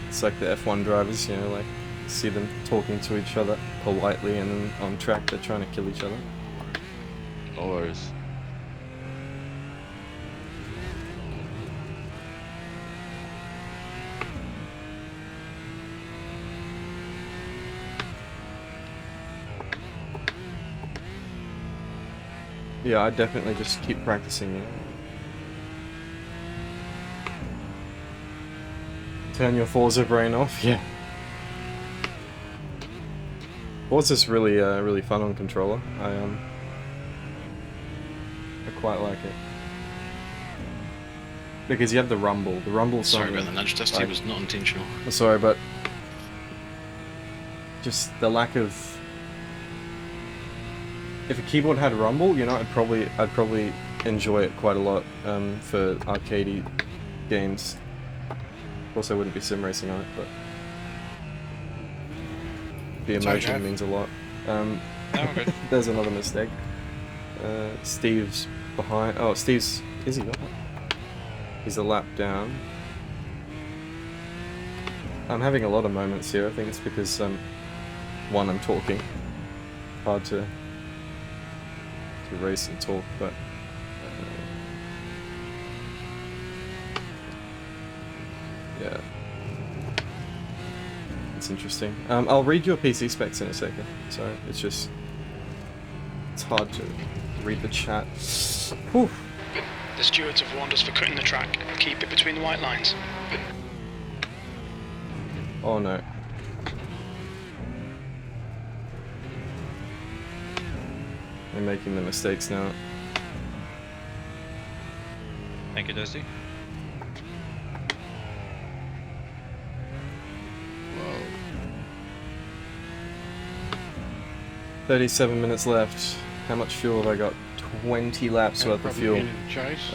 It's like the F1 drivers, you know, like see them talking to each other politely, and then on track they're trying to kill each other. Always. Yeah, I definitely just keep practicing it. Turn your Forza brain off, yeah. Forza's really, really fun on controller. I quite like it. Because you have the rumble. The rumble's Sorry something about the nudge test, like- it was not intentional. Sorry, but just the lack of. If a keyboard had rumble, you know, I'd probably enjoy it quite a lot for arcadey games. Of course, I wouldn't be sim racing on it, but the emotion means a lot. good. There's another mistake. Steve's behind. Oh, Steve's. Is he not? He's a lap down. I'm having a lot of moments here. I think it's because one, I'm talking. Hard to race and talk, but yeah, it's interesting. I'll read your PC specs in a second. Sorry, it's hard to read the chat. Whew. The stewards have warned us for cutting the track. Keep it between the white lines. Oh no. They're making the mistakes now. Thank you, Dusty. Whoa. 37 minutes left. How much fuel have I got? 20 laps worth of Probably fuel. into the chase.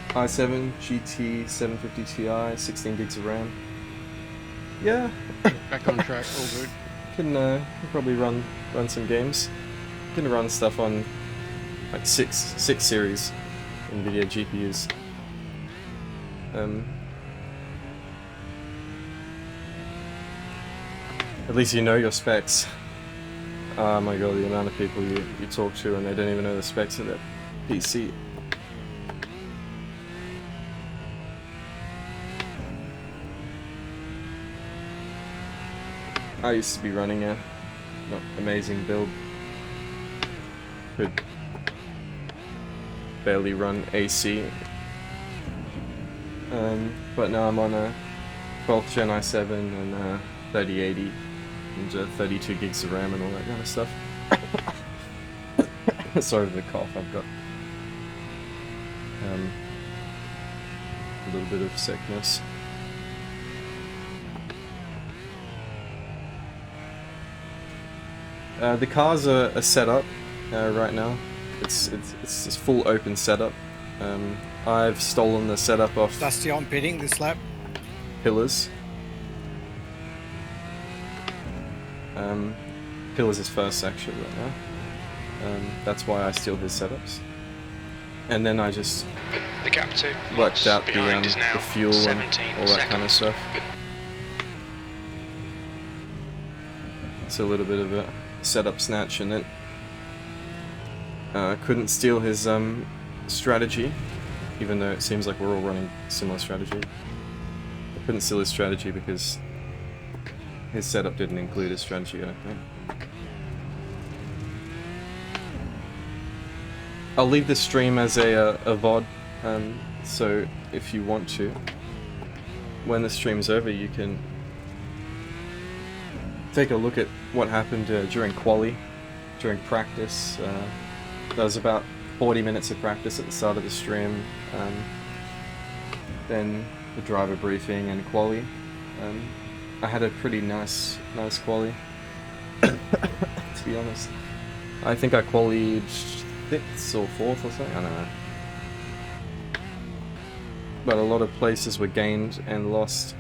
i7 GT 750 Ti, 16 gigs of RAM. Yeah. Back on track, all good. Can probably run some games. Can run stuff on like six series NVIDIA GPUs. At least you know your specs. Oh my god, the amount of people you talk to and they don't even know the specs of their PC. I used to be running a not amazing build. Could barely run AC. But now I'm on a 12th Gen i7 and 3080 and 32 gigs of RAM and all that kind of stuff. Sorry for the cough, I've got a little bit of sickness. The cars are set up right now. It's this full open setup. I've stolen the setup off Dusty on pitting this lap. Pillars. Pillars is first actually right now. That's why I steal his setups. And then I just The gap to worked out behind is now the fuel and 17 all that kind of seconds. stuff. It's a little bit of a setup snatch, and then couldn't steal his strategy, even though it seems like we're all running similar strategy. I couldn't steal his strategy because his setup didn't include his strategy, I don't think. I'll leave this stream as a VOD, so if you want to, when the stream's over, you can take a look at what happened during quali, during practice. There was about 40 minutes of practice at the start of the stream, then the driver briefing and quali. I had a pretty nice quali, to be honest. I think I qualied 5th or 4th or something, I don't know. But a lot of places were gained and lost.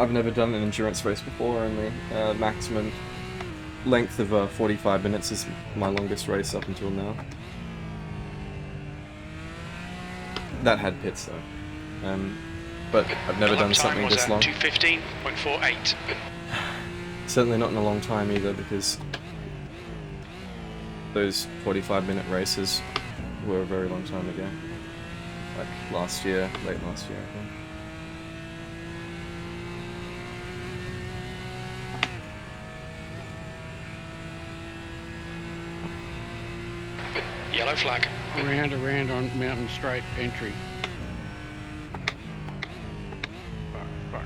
I've never done an endurance race before, and the maximum length of 45 minutes is my longest race up until now. That had pits though. But I've never done something this long. 2:15.48. Certainly not in a long time either, because those 45-minute races were a very long time ago. Like last year, late last year, I think. Yellow flag. Around on Mountain Straight entry. Fuck.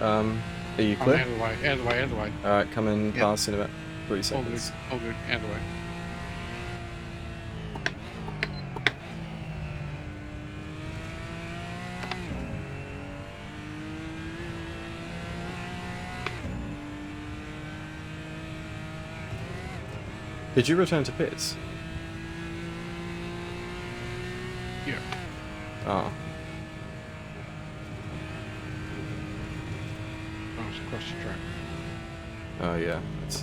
Are you clear? Out of the way. Alright, come in past in about 3 All seconds. good, out of the way. Did you return to pits? Yeah. Oh. Oh, it's across the track. Oh yeah. That's...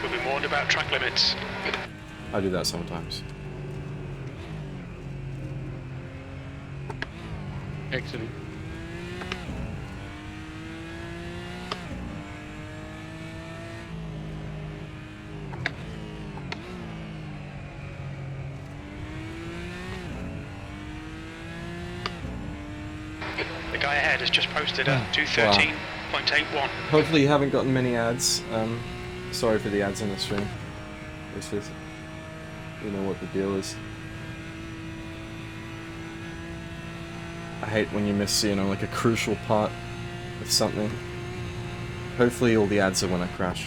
We've been warned about track limits. I do that sometimes. Exiting. The guy ahead has just posted a 2:13.81. Hopefully you haven't gotten many ads. Sorry for the ads on the stream. It's just, you know what the deal is. I hate when you miss, you know, like a crucial part of something. Hopefully all the ads are when I crash.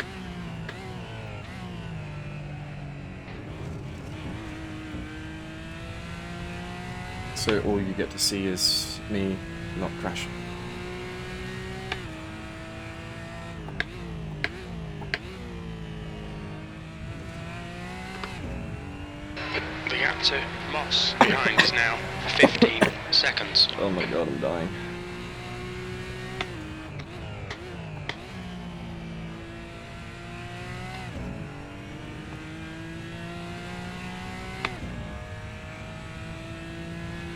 So all you get to see is me not crashing. The gap to Moss behind is now 15 seconds. Oh my god, I'm dying.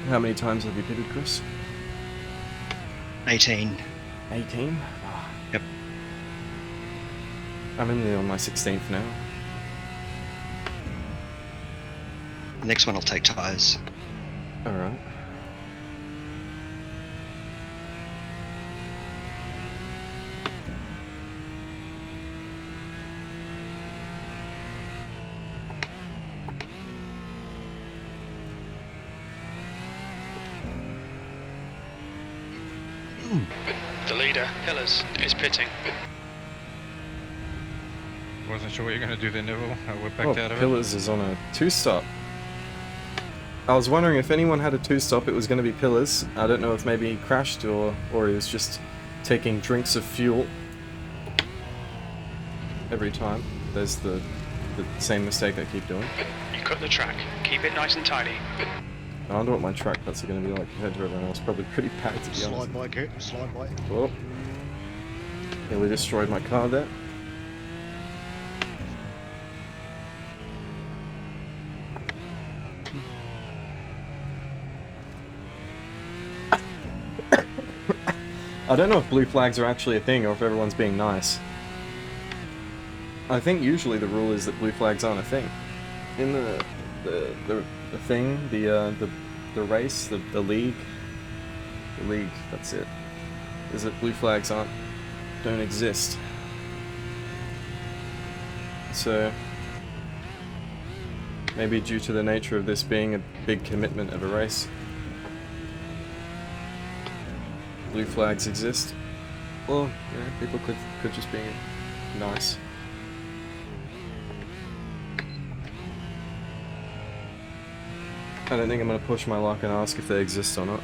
How many times have you pitted, Chris? 18. 18? Yep. I'm on my 16th now. The next one will take tyres. Alright. The leader, Pillars, is pitting. Wasn't sure what you're going to do there, Neville. We're backed out of it. Pillars is on a 2-stop. I was wondering if anyone had a 2-stop, it was going to be Pillars. I don't know if maybe he crashed or he was just taking drinks of fuel every time. There's the same mistake I keep doing. You cut the track. Keep it nice and tidy. I wonder what my track cuts are going to be like compared to everyone else. Probably pretty bad, to be honest. Slide by, Kurt. Slide by. Oh. Nearly destroyed my car there. I don't know if blue flags are actually a thing or if everyone's being nice. I think usually the rule is that blue flags aren't a thing. In the thing, the race, the league, that's it. Is that blue flags don't exist. So maybe due to the nature of this being a big commitment of a race, blue flags exist. Well, you know, people could just be nice. I don't think I'm going to push my luck and ask if they exist or not.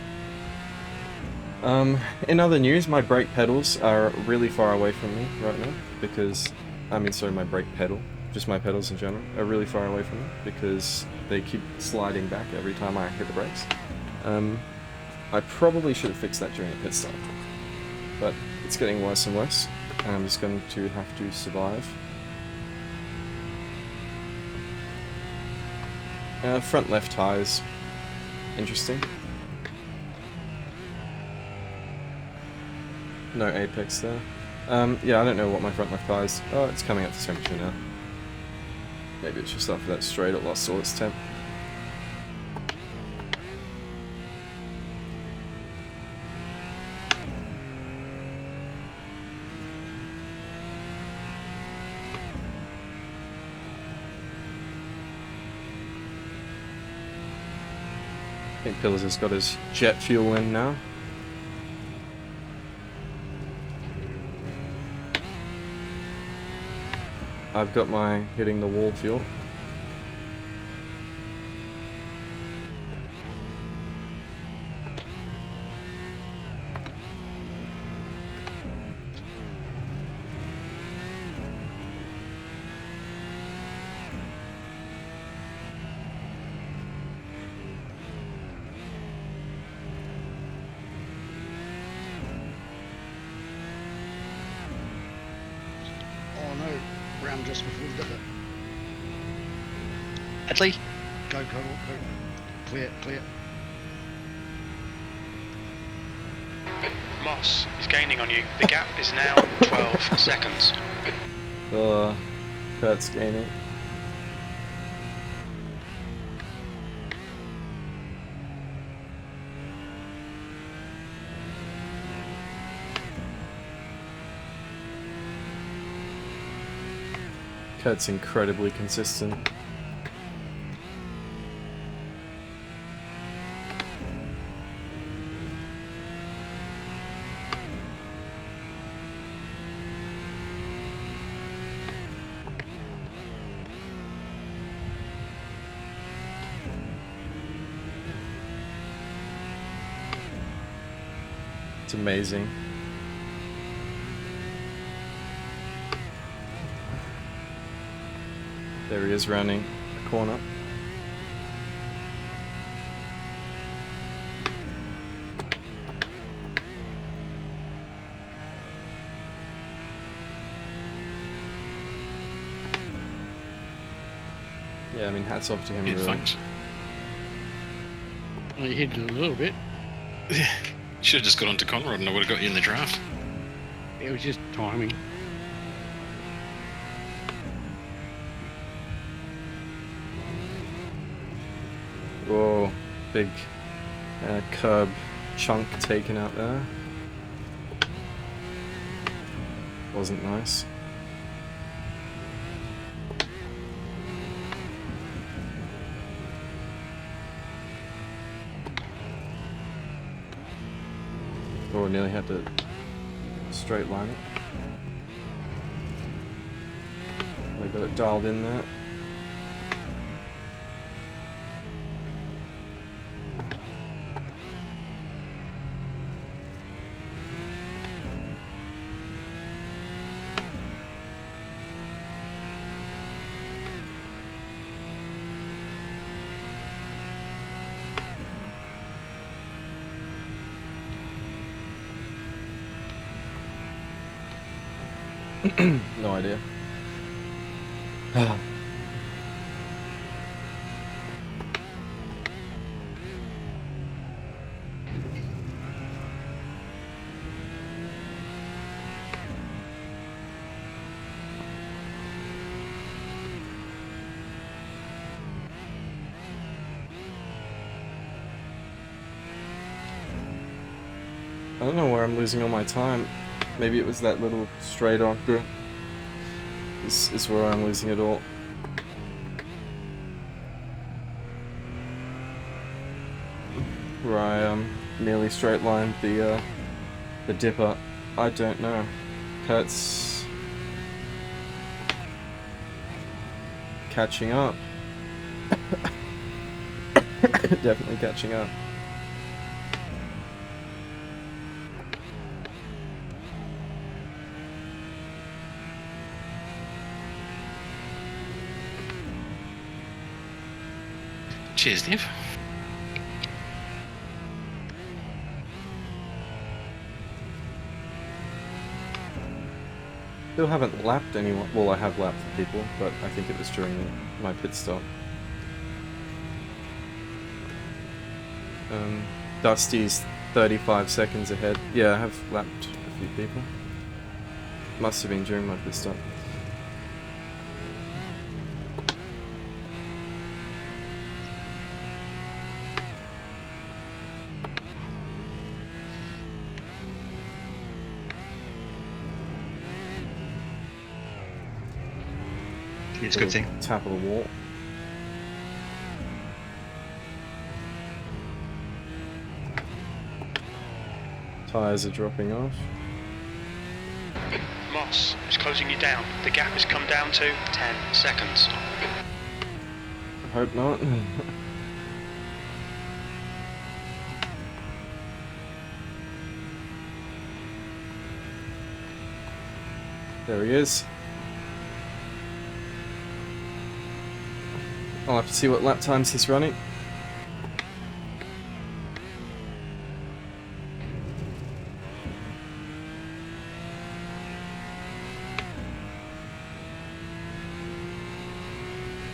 In other news, my brake pedals are really far away from me right now because, my brake pedal. just my pedals in general, are really far away from me because they keep sliding back every time I hit the brakes. I probably should have fixed that during a pit stop, but it's getting worse and worse, and I'm just going to have to survive. Front left tires, interesting. No apex there. Yeah, I don't know what my front left tires. Oh, it's coming up to temperature now. Maybe it's just after that straight it lost all its temp. I think Pillars has got his jet fuel in now. I've got my hitting the wall fuel. Oh no, round just before the divot. Hadley? Go. Clear. Moss is gaining on you. The gap is now 12 seconds. Kurt's gaining. Kurt's incredibly consistent. It's amazing. There he is rounding the corner. Yeah, I mean, hats off to him. Yeah, really. thanks. Well, you hit it a little bit. Should have just got onto Conrad and I would have got you in the draft. It was just timing. Whoa, big curb chunk taken out there. Wasn't nice. Oh, nearly had to straight line it. I got it dialed in there. No idea. I don't know where I'm losing all my time. Maybe it was that little straight on bit. This is where I'm losing it all. Where I nearly straight lined the dipper. I don't know. Kurt's catching up. Definitely catching up. Cheers, Niv. Still haven't lapped anyone. Well, I have lapped people, but I think it was during my pit stop. Dusty's 35 seconds ahead. Yeah, I have lapped a few people. Must have been during my pit stop. It's a good thing. Tap of the wall. Tires are dropping off. Moss is closing you down. The gap has come down to 10 seconds. I hope not. There he is. I'll have to see what lap times he's running.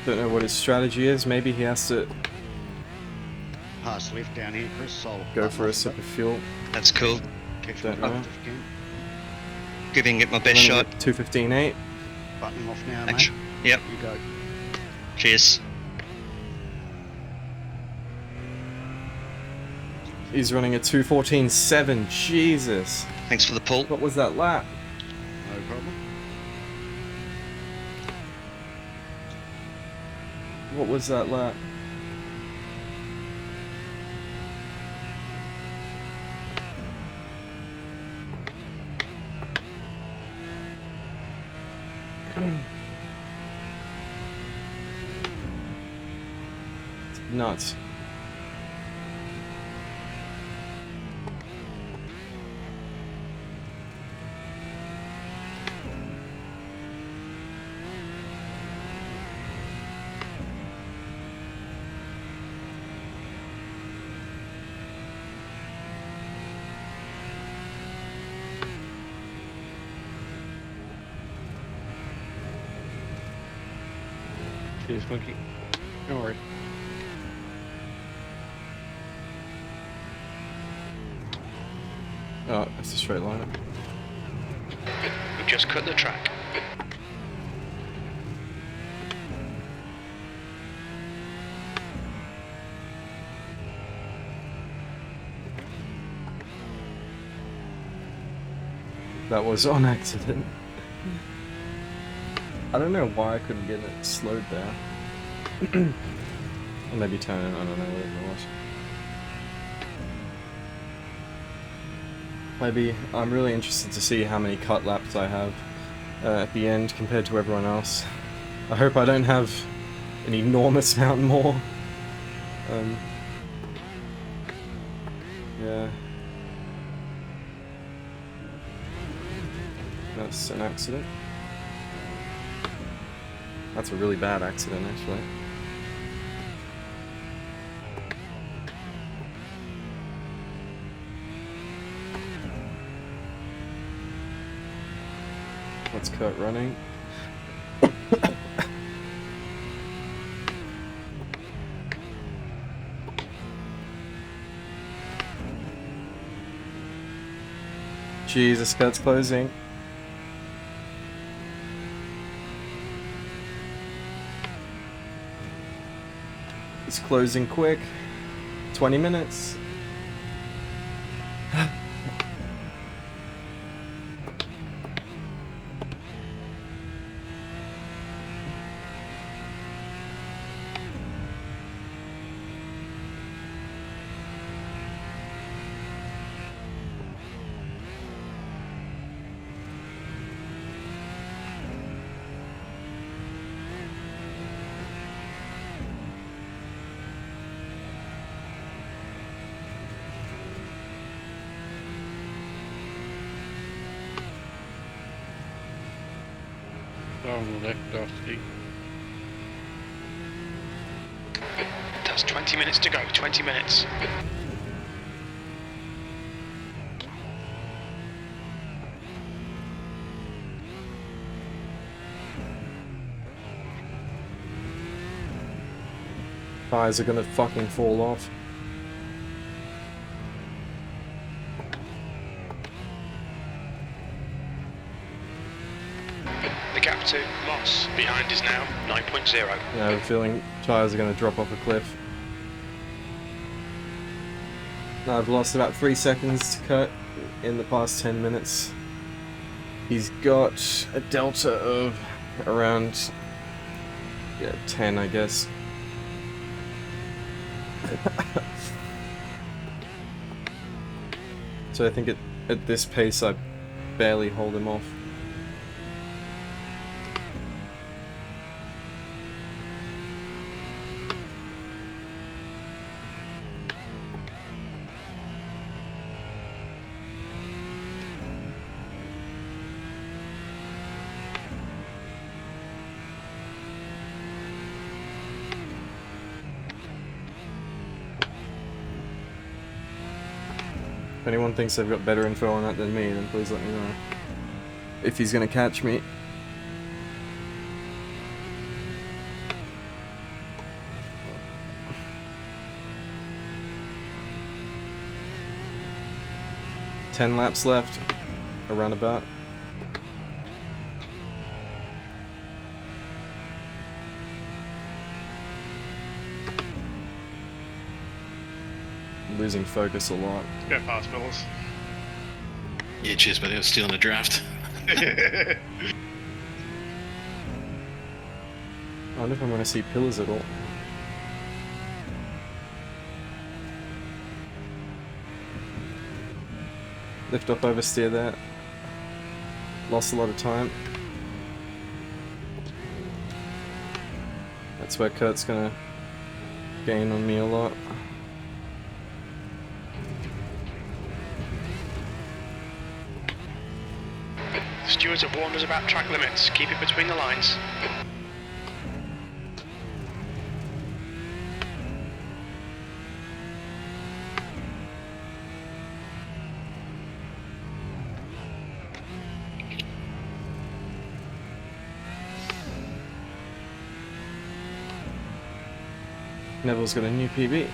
Don't know what his strategy is. Maybe he has to Pass left down here, Chris. I'll go button for a off sip that. of fuel. That's cool. Catch Don't my know. breath if you can. Giving it my best shot. 2:15.8. Button off now, Thanks. mate. Yep. You go. Cheers. He's running a 2:14.7. Jesus. Thanks for the pull. What was that lap? No problem. What was that lap? It's nuts. Cheers, Funky. All right. Oh, it's a straight line. We've just cut the track. That was on accident. I don't know why I couldn't get it slowed there. Or maybe turn it, I don't know what it was. Maybe I'm really interested to see how many cut laps I have at the end compared to everyone else. I hope I don't have an enormous amount more. Yeah. That's an accident. That's a really bad accident, actually. That's Kurt running. Jesus, Kurt's closing. It's closing quick. 20 minutes. On the left, Dusty. cars. 20 minutes to go. 20 minutes. Tires are gonna fucking fall off. The gap to Moss behind is now 9.0. Yeah, I have a feeling tires are gonna drop off a cliff. Now I've lost about 3 seconds to Kurt in the past 10 minutes. He's got a delta of around 10, I guess. So I think at this pace I barely hold him off. If anyone thinks they've got better info on that than me, then please let me know. If he's gonna catch me. Ten laps left, around about. Losing focus a lot. Go fast, fellas. Yeah, cheers, buddy. I was stealing the draft. I wonder if I'm going to see pillars at all. Lift off oversteer there. Lost a lot of time. That's where Kurt's going to gain on me a lot. Stewards have warned us about track limits. Keep it between the lines. Neville's got a new PB.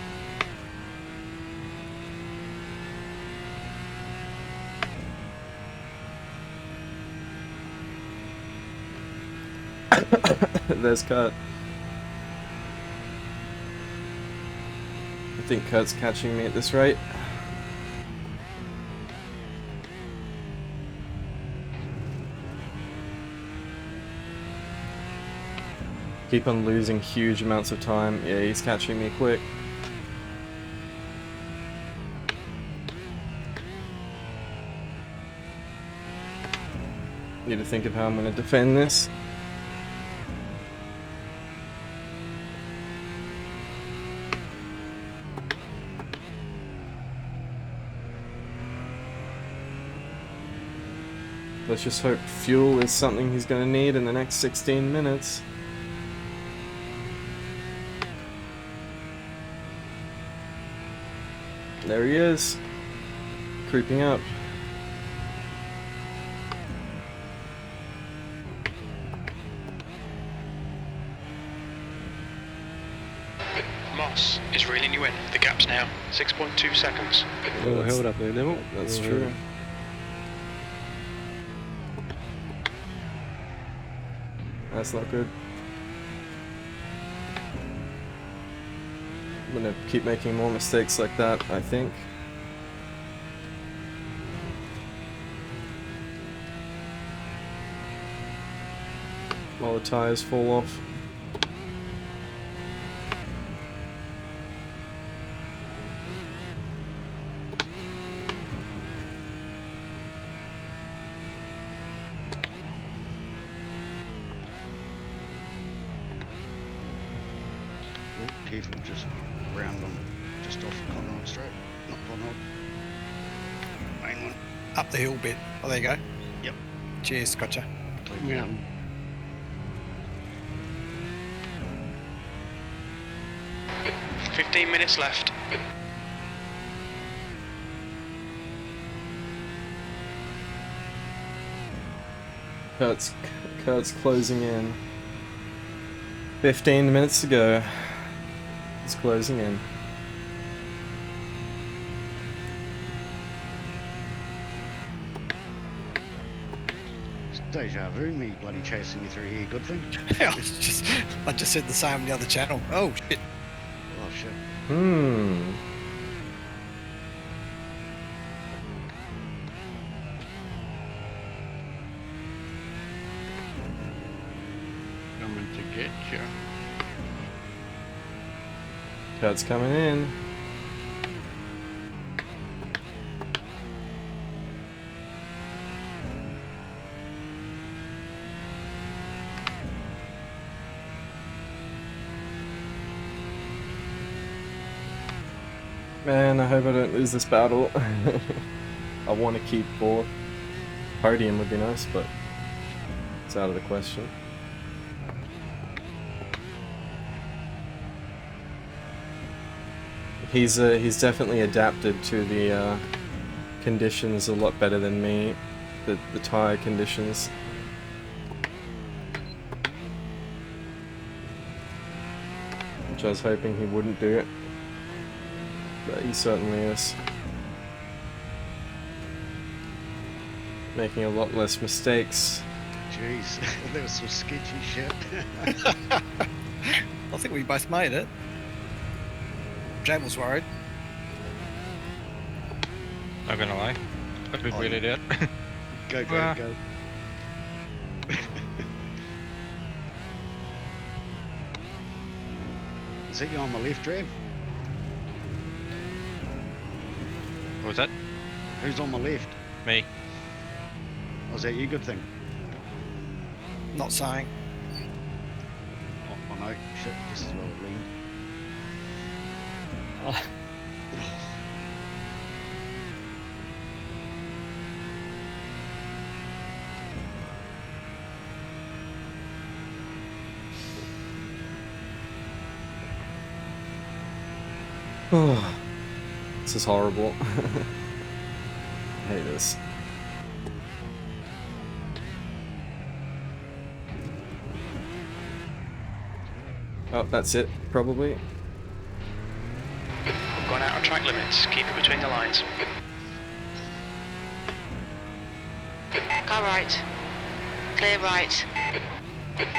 There's Kurt. I think Kurt's catching me at this rate. Keep on losing huge amounts of time. Yeah, he's catching me quick. Need to think of how I'm going to defend this. Let's just hope fuel is something he's going to need in the next 16 minutes. There he is, creeping up. Moss is reeling you in. The gap's now 6.2 seconds. Well held up there, Neville. That's true. That's not good. I'm gonna keep making more mistakes like that, I think. While the tires fall off. Careful, just round on, just off Conrod Straight, not Conrod. Main one. Up the hill bit. Oh, there you go. Yep. Cheers, gotcha. Yeah. 15 minutes left. Kurt's closing in. 15 minutes to go. He's closing in. It's deja vu, me bloody chasing you through here. Good thing. I just said the same on the other channel. Oh shit. Oh shit. Coming to get you. Kurt's coming in. Man, I hope I don't lose this battle. I want to keep fourth. Podium would be nice, but it's out of the question. He's definitely adapted to the conditions a lot better than me, the tyre conditions. Which I was hoping he wouldn't do it, but he certainly is. Making a lot less mistakes. Jeez, that was some sketchy shit. I think we both made it. Jam was worried. Not gonna lie. I could wait it out. Go. Is that you on my left, Trev? What was that? Who's on my left? Me. Was that you? Good thing. Not saying. Oh no, shit, just as well it leaned. Oh. This is horrible. I hate this. Oh, that's it, probably. We've gone out of track limits. Keep it between the lines. Car right. Clear right.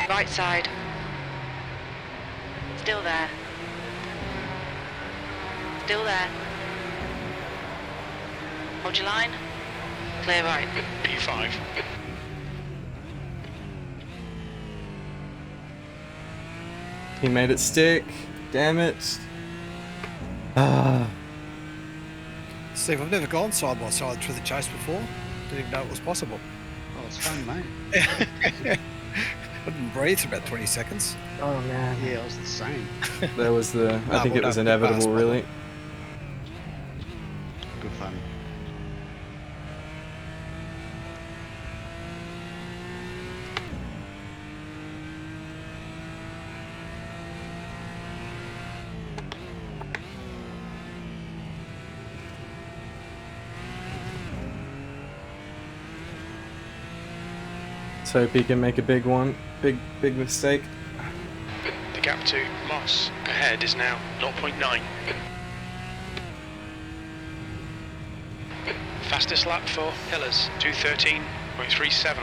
Right side. Still there. Still there. Hold your line. Clear right. P5. He made it stick. Damn it. Steve, I've never gone side by side through the chase before. Didn't even know it was possible. Oh, it's fun, mate. I didn't breathe for about 20 seconds. Oh man. Yeah, I was the same. That was the. I think it was inevitable, really. Good fun. Let's hope he can make a big one. Big mistake. The gap to Moss ahead is now 0.9. Fastest lap for Hillers, 2:13.37.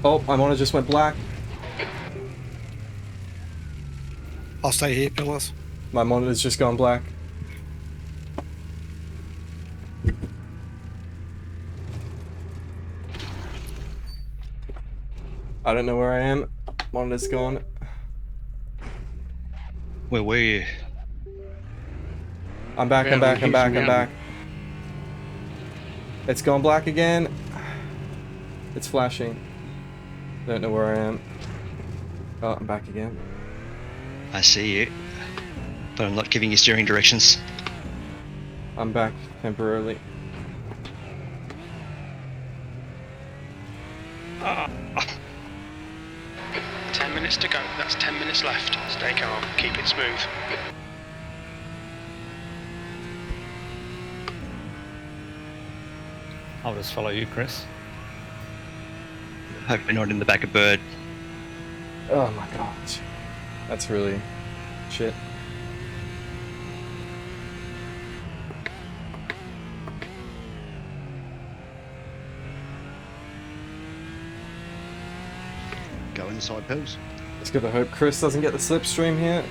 Oh, my monitor just went black. I'll stay here, Pillars. My monitor's just gone black. I don't know where I am. Monitor's gone. Where were you? I'm back. It's gone black again. It's flashing. Don't know where I am. Oh, I'm back again. I see you, but I'm not giving you steering directions. I'm back temporarily. minutes to go. That's 10 minutes left. Stay calm. Keep it smooth. I'll just follow you, Chris. Hope we're not in the back of Bird. Oh my god. That's really shit. Go inside pills. Just gotta hope Chris doesn't get the slipstream here.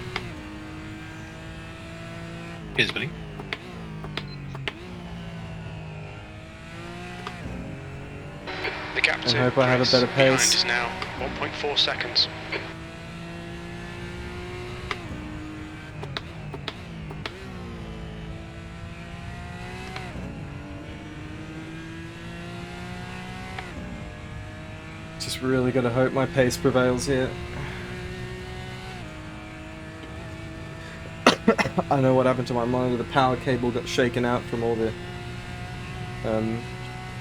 Here's Billy. The gap I to hope I have a Chris better behind pace. is now 1.4 seconds. Just really gotta hope my pace prevails here. I know what happened to my monitor. The power cable got shaken out from all the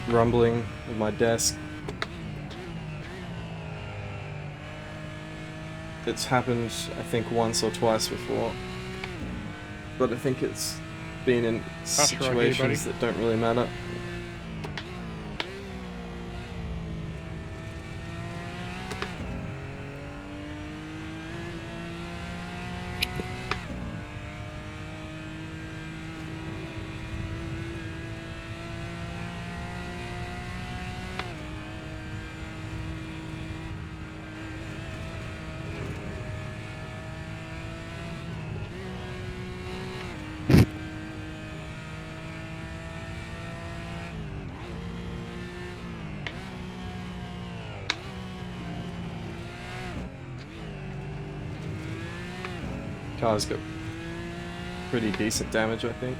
rumbling of my desk. It's happened, I think, once or twice before. But I think it's been in That's right, situations that don't really matter. Car's got pretty decent damage, I think.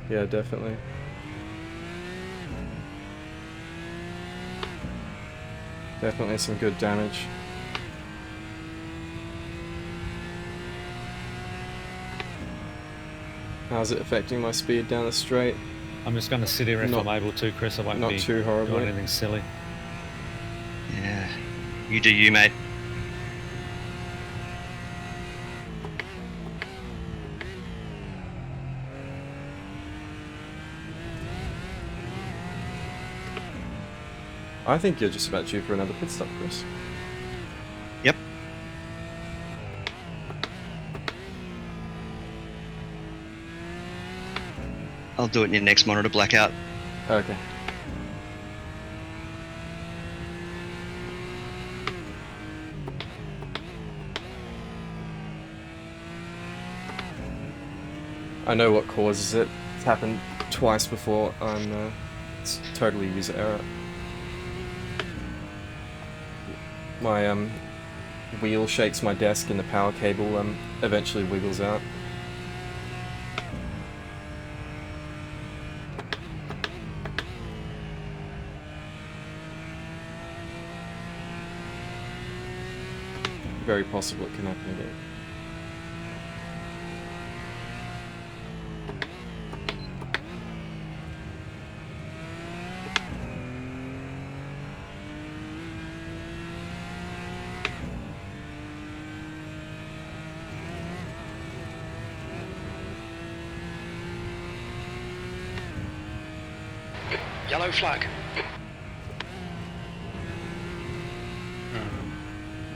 Yeah, definitely. Definitely some good damage. How's it affecting my speed down the straight? I'm just going to sit here if Not- I'm able to, Chris. I won't not be too horribly. doing anything silly. Yeah. You do you, mate. I think you're just about due for another pit stop, Chris. Yep. I'll do it in your next monitor blackout. Okay. I know what causes it. It's happened twice before. It's totally user error. My wheel shakes my desk and the power cable eventually wiggles out. Very possible it can happen again. Yellow flag.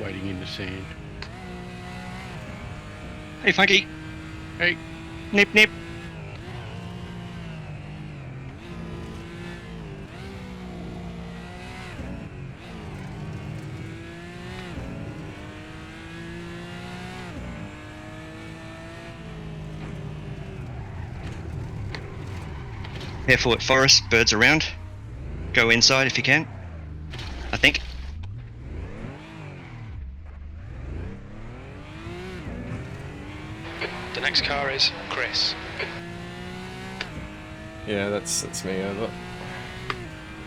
Waiting in the sand. Hey, Funky. Hey. Nip, nip. Careful at forest, birds around. Go inside if you can. I think. The next car is Chris. Yeah, that's me over.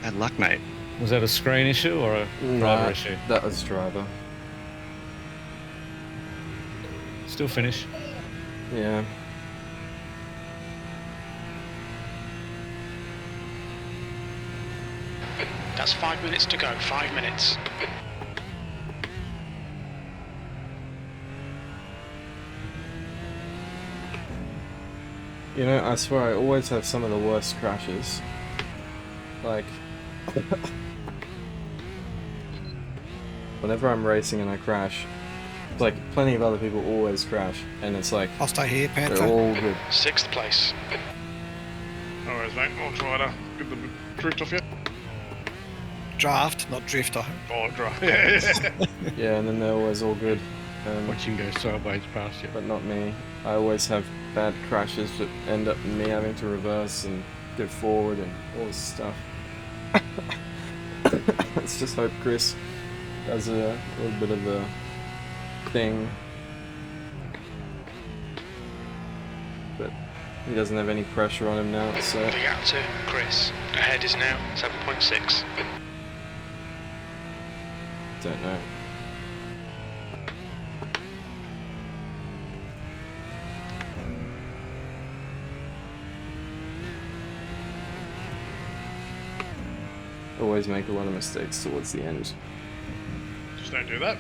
Bad luck, mate. Was that a screen issue or a driver issue? That was driver. Still finish. Yeah. That's 5 minutes to go. 5 minutes. You know, I swear I always have some of the worst crashes. Like, whenever I'm racing and I crash, it's like plenty of other people always crash, and it's like I'll stay here, Panther. they're all good. 6th place. No worries, mate. I'll try to get the drift off you. Draft, not drifter. Oh, draft. Yeah. Yeah, and then they're always all good. Watching go sideways past you. But not me. I always have bad crashes that end up me having to reverse and go forward and all this stuff. Let's just hope Chris does a little bit of a thing. But he doesn't have any pressure on him now, so... The gap to Chris. Ahead is now 7.6. Don't know. Always make a lot of mistakes towards the end. Just don't do that.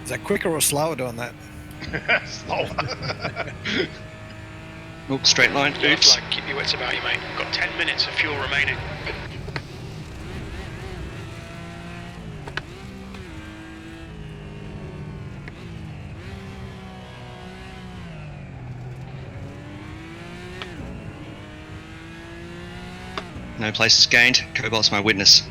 Is that quicker or slower doing that? Slower. Oops, straight line. Yellow Oops. flag, keep your wits about you, mate. Got 10 minutes of fuel remaining. No places gained. Cobalt's my witness.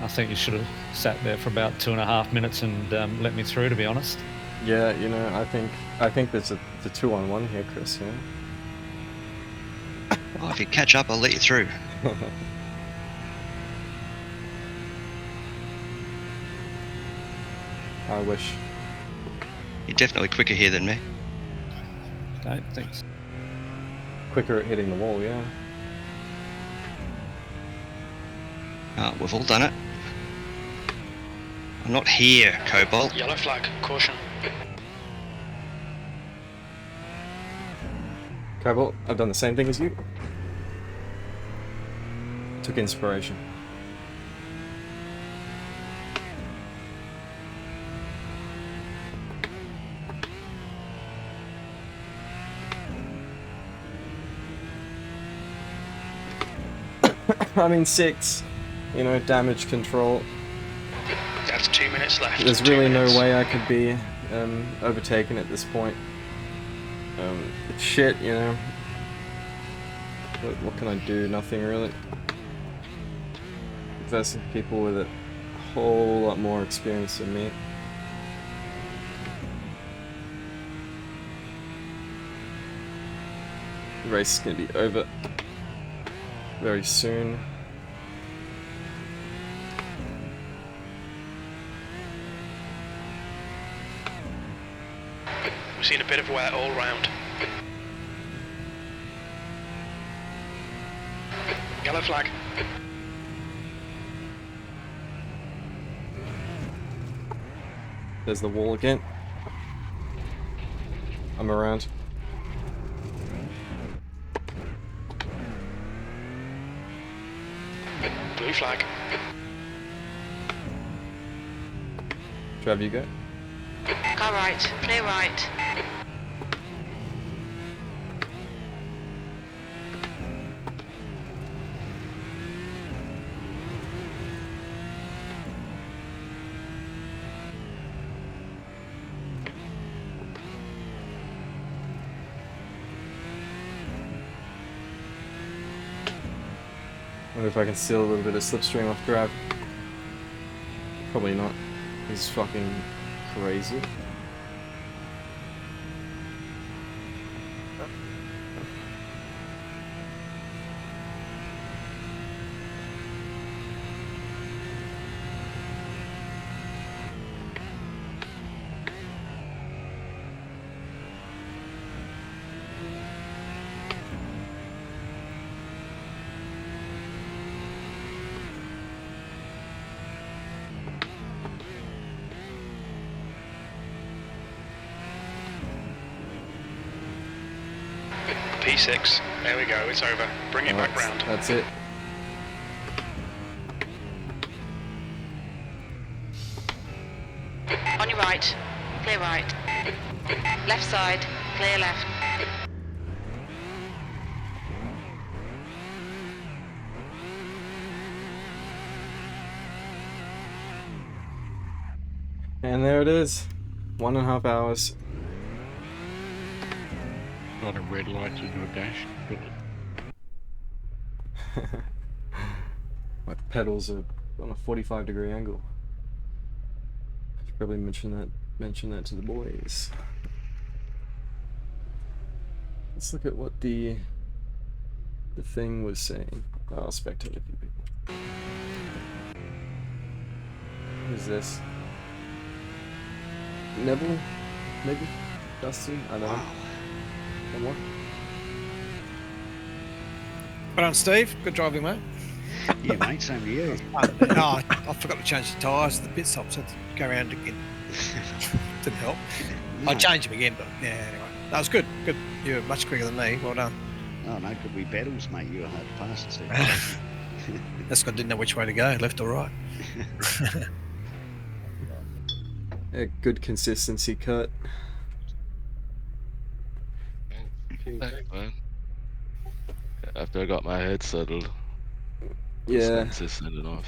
I think you should have sat there for about 2.5 minutes and let me through, to be honest. Yeah, you know, I think there's a 2-on-1 here, Chris. Yeah. Oh, if you catch up, I'll let you through. I wish. You're definitely quicker here than me. Don't think so. Quicker at hitting the wall, yeah. We've all done it. I'm not here, Cobalt. Yellow flag, caution. Cobalt, I've done the same thing as you. Took inspiration. I mean 6, you know, damage control. That's 2 minutes left. There's 2 really minutes. no way I could be overtaken at this point. It's shit, you know. What can I do? Nothing really. Versus people with a whole lot more experience than me. The race is going to be over very soon. We've seen a bit of wear all round. Yellow flag. There's the wall again. I'm around. Blue flag. Trav, you go. Go right, clear right. Wonder if I can steal a little bit of slipstream off Trav. Probably not. He's fucking crazy. P6. There we go, it's over. Bring it back round. That's it. On your right. Clear right. Left side. Clear left. And there it is. 1.5 hours. A lot of red lights in your dash. My pedals are on a 45-degree angle. Should probably mention that to the boys. Let's look at what the thing was saying. Oh, I'll spectate a few people. What is this? Neville? Maybe? Dusty? I don't know. One more? Well done, Steve. Good driving, mate. Yeah, mate, same to you. I forgot to change the tyres at the pit stop, so I had to go around again. Didn't help. No. I changed them again, but yeah, anyway. That was good. Good. You were much quicker than me. Well done. Oh, no, could be battles, mate. You were hard to pass, Steve. That's good. I didn't know which way to go, left or right. A good consistency cut. Thanks, man. After I got my head settled, Yeah. it's consistent enough.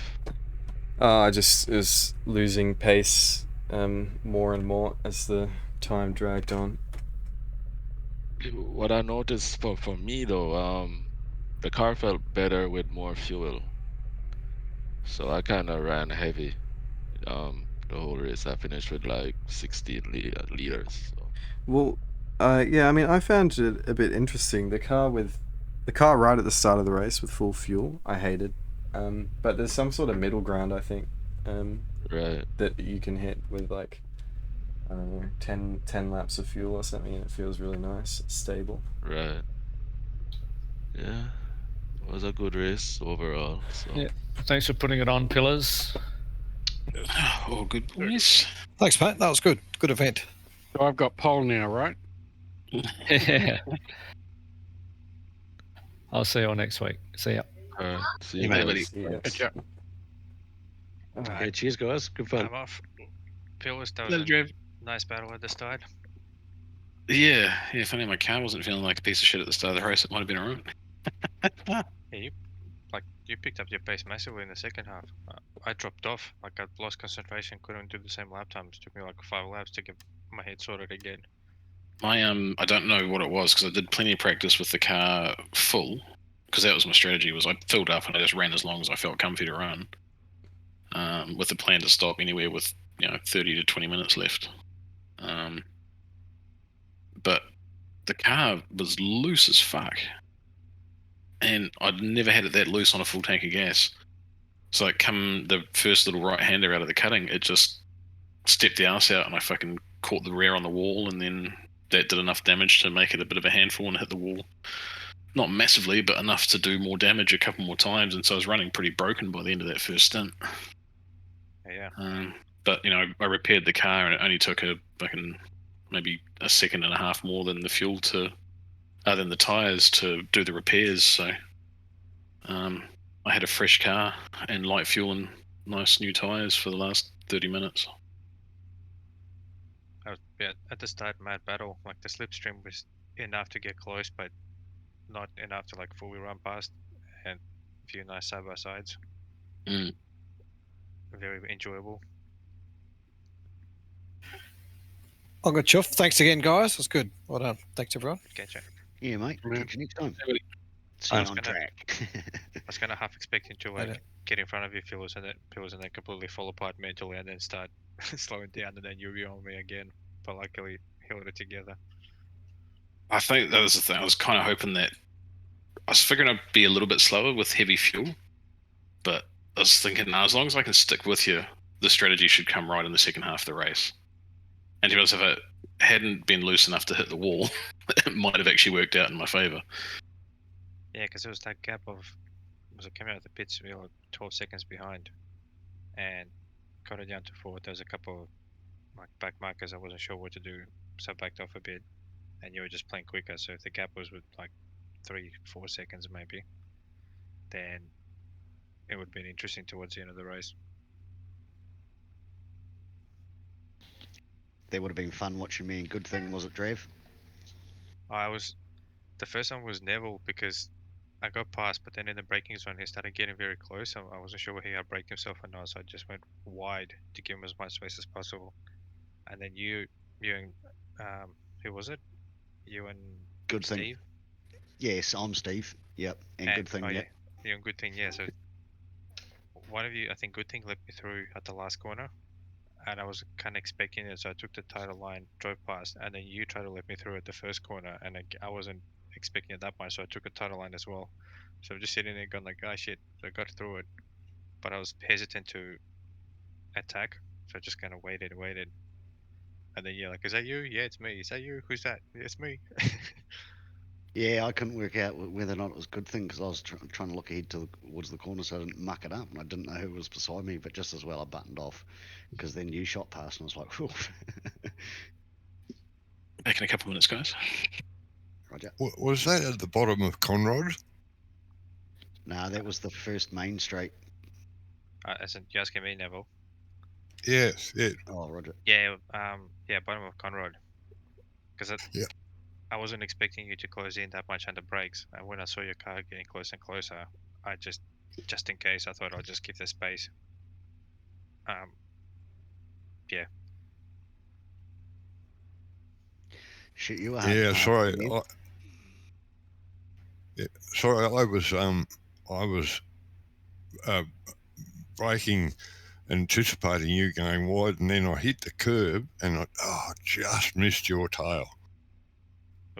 I just was losing pace more and more as the time dragged on. What I noticed for me though, the car felt better with more fuel. So I kind of ran heavy. The whole race I finished with like 16 liters. So. Well, yeah, I mean, I found it a bit interesting. The car right at the start of the race with full fuel, I hated. But there's some sort of middle ground, I think, right, that you can hit with like, I don't know, 10 laps of fuel or something, and it feels really nice. It's stable. Right. Yeah, it was a good race overall. So. Yeah. Thanks for putting it on, Pillars. All good, boys. Thanks, mate. That was good. Good event. So I've got pole now, right? Yeah. I'll see you all next week. See ya. See you, mate, guys. buddy. Catch up. Yeah, cheers, guys. Good fun. I'm off. Pillars, that Little was drive. a nice battle at the start. Yeah, funny my car wasn't feeling like a piece of shit at the start of the race. It might have been alright. Yeah, you picked up your pace massively in the second half. I dropped off. Like I lost concentration, couldn't do the same lap times. Took me like 5 laps to get my head sorted again. I don't know what it was because I did plenty of practice with the car full because that was my strategy. Was I filled up and I just ran as long as I felt comfy to run, with the plan to stop anywhere with 30 to 20 minutes left. But the car was loose as fuck, and I'd never had it that loose on a full tank of gas. So like come the first little right-hander out of the cutting, it just stepped the arse out and I fucking caught the rear on the wall, and then that did enough damage to make it a bit of a handful and hit the wall. Not massively, but enough to do more damage a couple more times, and so I was running pretty broken by the end of that first stint. Yeah. But I repaired the car and it only took maybe a second and a half more than the fuel than the tires to do the repairs. So I had a fresh car and light fuel and nice new tires for the last 30 minutes. At the start, mad battle. Like the slipstream was enough to get close, but not enough to like fully run past. And a few nice side by sides. Very enjoyable. Oh, good, Chuff. Thanks again, guys. That's good. Well done. Thanks, everyone. Catch you. Yeah, mate. Catch you next time. See I you was on gonna- track. I was kind of half expecting to Later. get in front of you, Pillars, and then completely fall apart mentally, and then start slowing down, and then you'll be on me again. But luckily, held it together. I think that was the thing. I was kind of hoping that I was figuring I'd be a little bit slower with heavy fuel, but I was thinking, as long as I can stick with you, the strategy should come right in the second half of the race. And to be honest, if it hadn't been loose enough to hit the wall, it might have actually worked out in my favour. Yeah, because it was that gap of was it coming out of the pits, we were like 12 seconds behind, and got it down to 4. There was a couple of like back markers. I wasn't sure what to do, so I backed off a bit, and you were just playing quicker. So if the gap was with like 3-4 seconds maybe, then it would have been interesting towards the end of the race. That would have been fun watching me and Good Thing, was it, Drev? The first one was Neville because I got past, but then in the braking zone he started getting very close. I wasn't sure whether he had braked himself or not, so I just went wide to give him as much space as possible. And then you and who was it? You and Good Thing. Steve? Yes, I'm Steve. Yep, and Good Thing. Oh Yep. yeah, you and Good Thing. Yeah, so one of you, I think Good Thing, let me through at the last corner, and I was kind of expecting it, so I took the title line, drove past, and then you tried to let me through at the first corner, and I wasn't expecting it that much, so I took a title line as well. So I'm just sitting there going like, oh shit, so I got through it, but I was hesitant to attack, so I just kind of waited, and then you're like, is that you? Yeah, it's me. Is that you? Who's that? Yeah, it's me. Yeah, I couldn't work out whether or not it was a Good Thing because I was trying to look ahead towards the corner so I didn't muck it up, and I didn't know who was beside me. But just as well, I buttoned off because then you shot past, and I was like, "Whew." Back in a couple of minutes, guys. Roger. Was that at the bottom of Conrod? No, that was the first main straight. Isn't you asking me, Neville? Yes, yeah. Oh, Roger. Yeah, bottom of Conrod. Because Yeah. I wasn't expecting you to close in that much under brakes, and when I saw your car getting closer and closer, I just in case, I thought I'll just give the space. Yeah. Shit, you were Yeah, sorry. Neil. Sorry, I was braking, anticipating you going wide, and then I hit the curb, and I just missed your tail.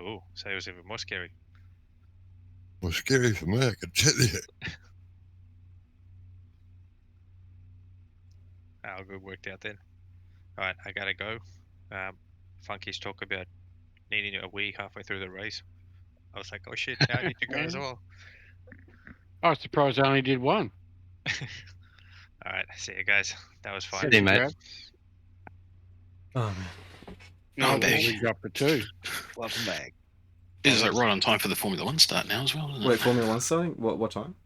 Oh, so it was even more scary. It was scary for me, I can tell you. Oh, good, worked out then. All right, I gotta go. Funky's talk about needing a wee halfway through the race. I was like, oh shit, now I need to go as well. I was surprised I only did one. All right, see you guys. That was fun. See you, mate. Oh man. No, I'm back. we got for two. Welcome back. Is it right on time for the Formula One start now as well? Isn't Wait, it? Formula One starting? What time?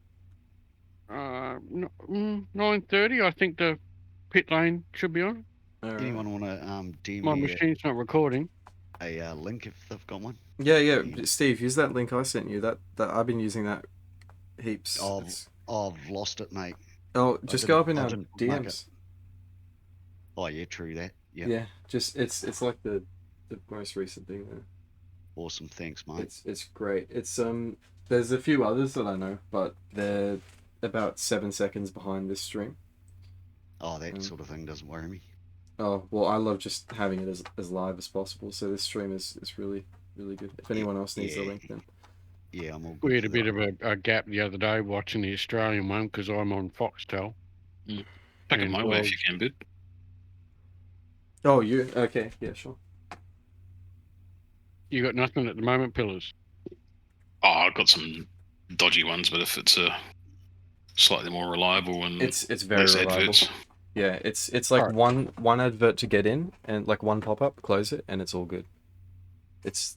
9:30. I think the pit lane should be on. Anyone want to DM My me machine's not recording. a link if they've got one? Yeah. Steve, use that link I sent you. That I've been using that heaps. I've lost it, mate. Oh, just go up in our didn't bookmark DMs. Oh yeah, true that. Yep. Yeah, just it's like the most recent thing there. Awesome, thanks, mate. It's great. It's there's a few others that I know, but they're about 7 seconds behind this stream. Oh, that sort of thing doesn't worry me. Oh well, I love just having it as live as possible. So this stream is really good. If anyone else needs the link, then yeah, I'm all good. We had a bit of a gap the other day watching the Australian one because I'm on Foxtel. Back in my way if you can, bud. Oh, you okay? Yeah, sure. You got nothing at the moment, Pillars? Oh, I've got some dodgy ones, but if it's slightly more reliable and it's very less reliable. adverts. Yeah, it's like one advert to get in and like one pop up, close it, and it's all good. It's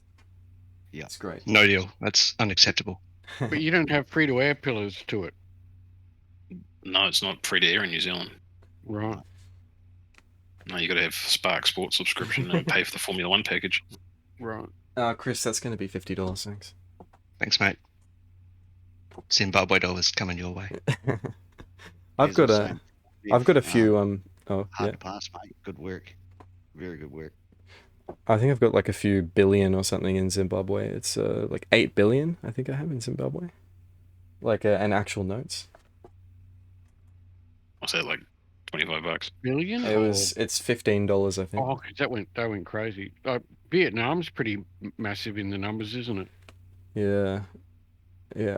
great. No deal. That's unacceptable. But you don't have free to air Pillars to it. No, it's not free to air in New Zealand. Right. No, you got to have Spark Sports subscription and pay for the Formula One package. Right. Chris, that's going to be $50. Thanks. Thanks, mate. Zimbabwe dollars coming your way. I've got a few hard to pass, mate. Good work. Very good work. I think I've got like a few billion or something in Zimbabwe. It's like 8 billion I think I have in Zimbabwe. Like an actual notes. I'll say like $25. Billion? It's $15 I think. Oh, that went crazy. Vietnam's pretty massive in the numbers, isn't it? Yeah.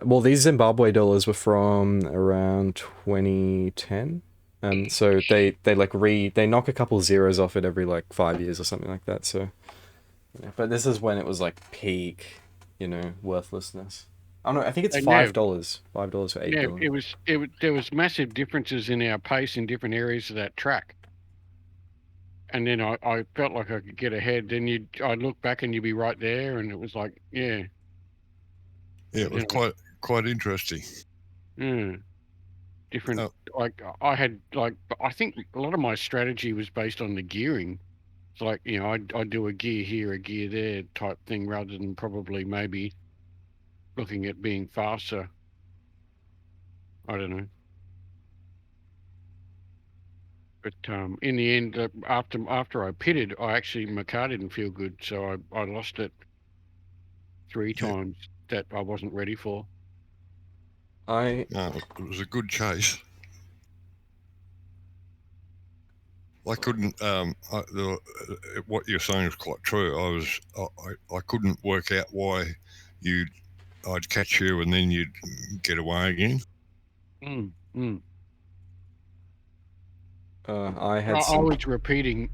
Well, these Zimbabwe dollars were from around 2010. So they like they knock a couple zeros off it every like 5 years or something like that. So, yeah. But this is when it was like peak, worthlessness. I don't know. I think it's $5. $5 for 8 billion. There was massive differences in our pace in different areas of that track. And then I felt like I could get ahead. Then I'd look back and you'd be right there, and it was like, yeah. Yeah, it was quite interesting. Different. Like I had I think a lot of my strategy was based on the gearing. It's like I'd do a gear here, a gear there type thing, rather than probably maybe looking at being faster. I don't know. But in the end, after I pitted, my car didn't feel good, so I lost it 3 times that I wasn't ready for. It was a good chase. I couldn't. What you're saying is quite true. I couldn't work out why I'd catch you and then you'd get away again. I was repeating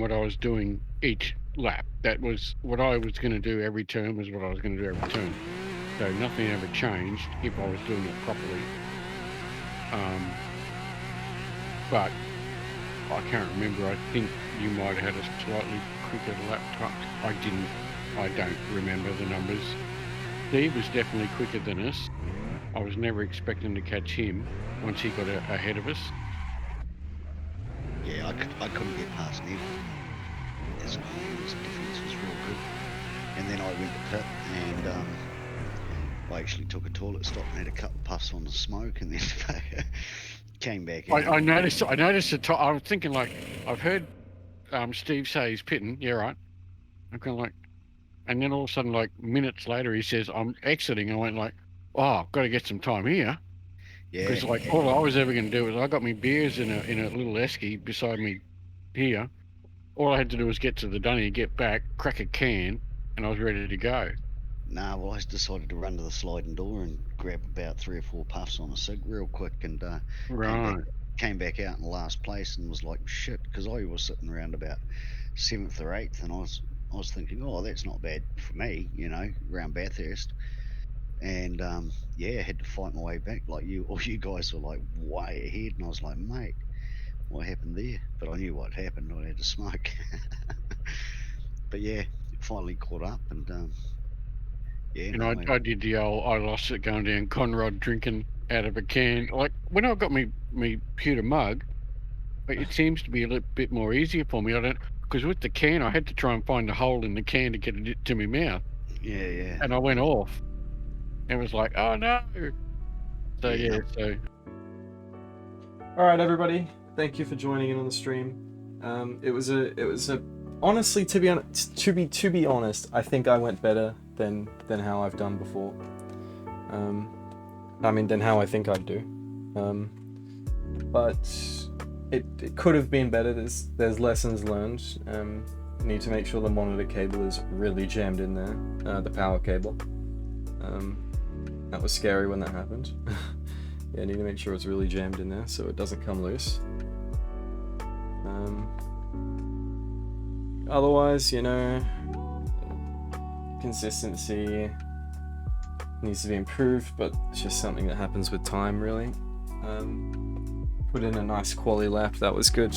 what I was doing each lap. That was what I was going to do every turn. Was what I was going to do every turn. So nothing ever changed if I was doing it properly. But I can't remember. I think you might have had a slightly quicker lap time. I don't remember the numbers. Steve was definitely quicker than us. I was never expecting to catch him once he got ahead of us. Yeah, I couldn't get past Neil. His defence was real good. And then I went to pit and I actually took a toilet stop and had a couple of puffs on the smoke and then came back in. I noticed I was thinking like, I've heard Steve say he's pitting. Yeah, right. I'm kind of like, and then all of a sudden, like minutes later, he says, I'm exiting. I went like, oh, I've got to get some time here. Yeah. Because like all I was ever going to do was I got me beers in a little esky beside me here. All I had to do was get to the dunny, get back, crack a can, and I was ready to go. Nah, well, I decided to run to the sliding door and grab about 3 or 4 puffs on a cig real quick and came back out in the last place and was like, shit, because I was sitting around about 7th or 8th and I was thinking, oh, that's not bad for me, around Bathurst. And I had to fight my way back. Like all you guys were like way ahead, and I was like, mate, what happened there? But I knew what happened. I had to smoke. But yeah, finally caught up, and I did the old I lost it going down Conrod drinking out of a can. Like when I got me pewter mug, it seems to be a little bit more easier for me. I don't, because with the can I had to try and find a hole in the can to get it to my mouth. Yeah. And I went off. It was like, oh no. So so. All right, everybody. Thank you for joining in on the stream. It was a honestly, to be honest, I think I went better than how I've done before. Than how I think I'd do. But it could have been better. There's lessons learned. Need to make sure the monitor cable is really jammed in there. The power cable. That was scary when that happened. Yeah, need to make sure it's really jammed in there so it doesn't come loose. Otherwise, consistency needs to be improved, but it's just something that happens with time, really. Put in a nice quali lap, that was good.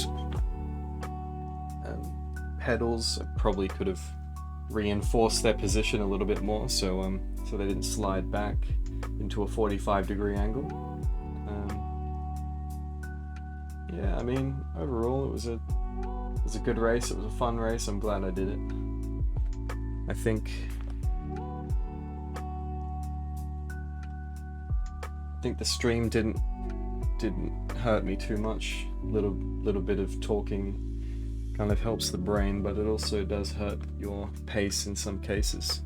Pedals probably could have reinforced their position a little bit more, so they didn't slide back into a 45-degree angle. Overall it was a good race. It was a fun race. I'm glad I did it. I think the stream didn't hurt me too much. Little bit of talking kind of helps the brain, but it also does hurt your pace in some cases.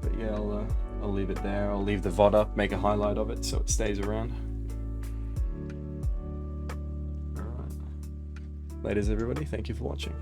But yeah, I'll leave it there. I'll leave the VOD up, make a highlight of it so it stays around. Alright. Ladies, everybody, thank you for watching.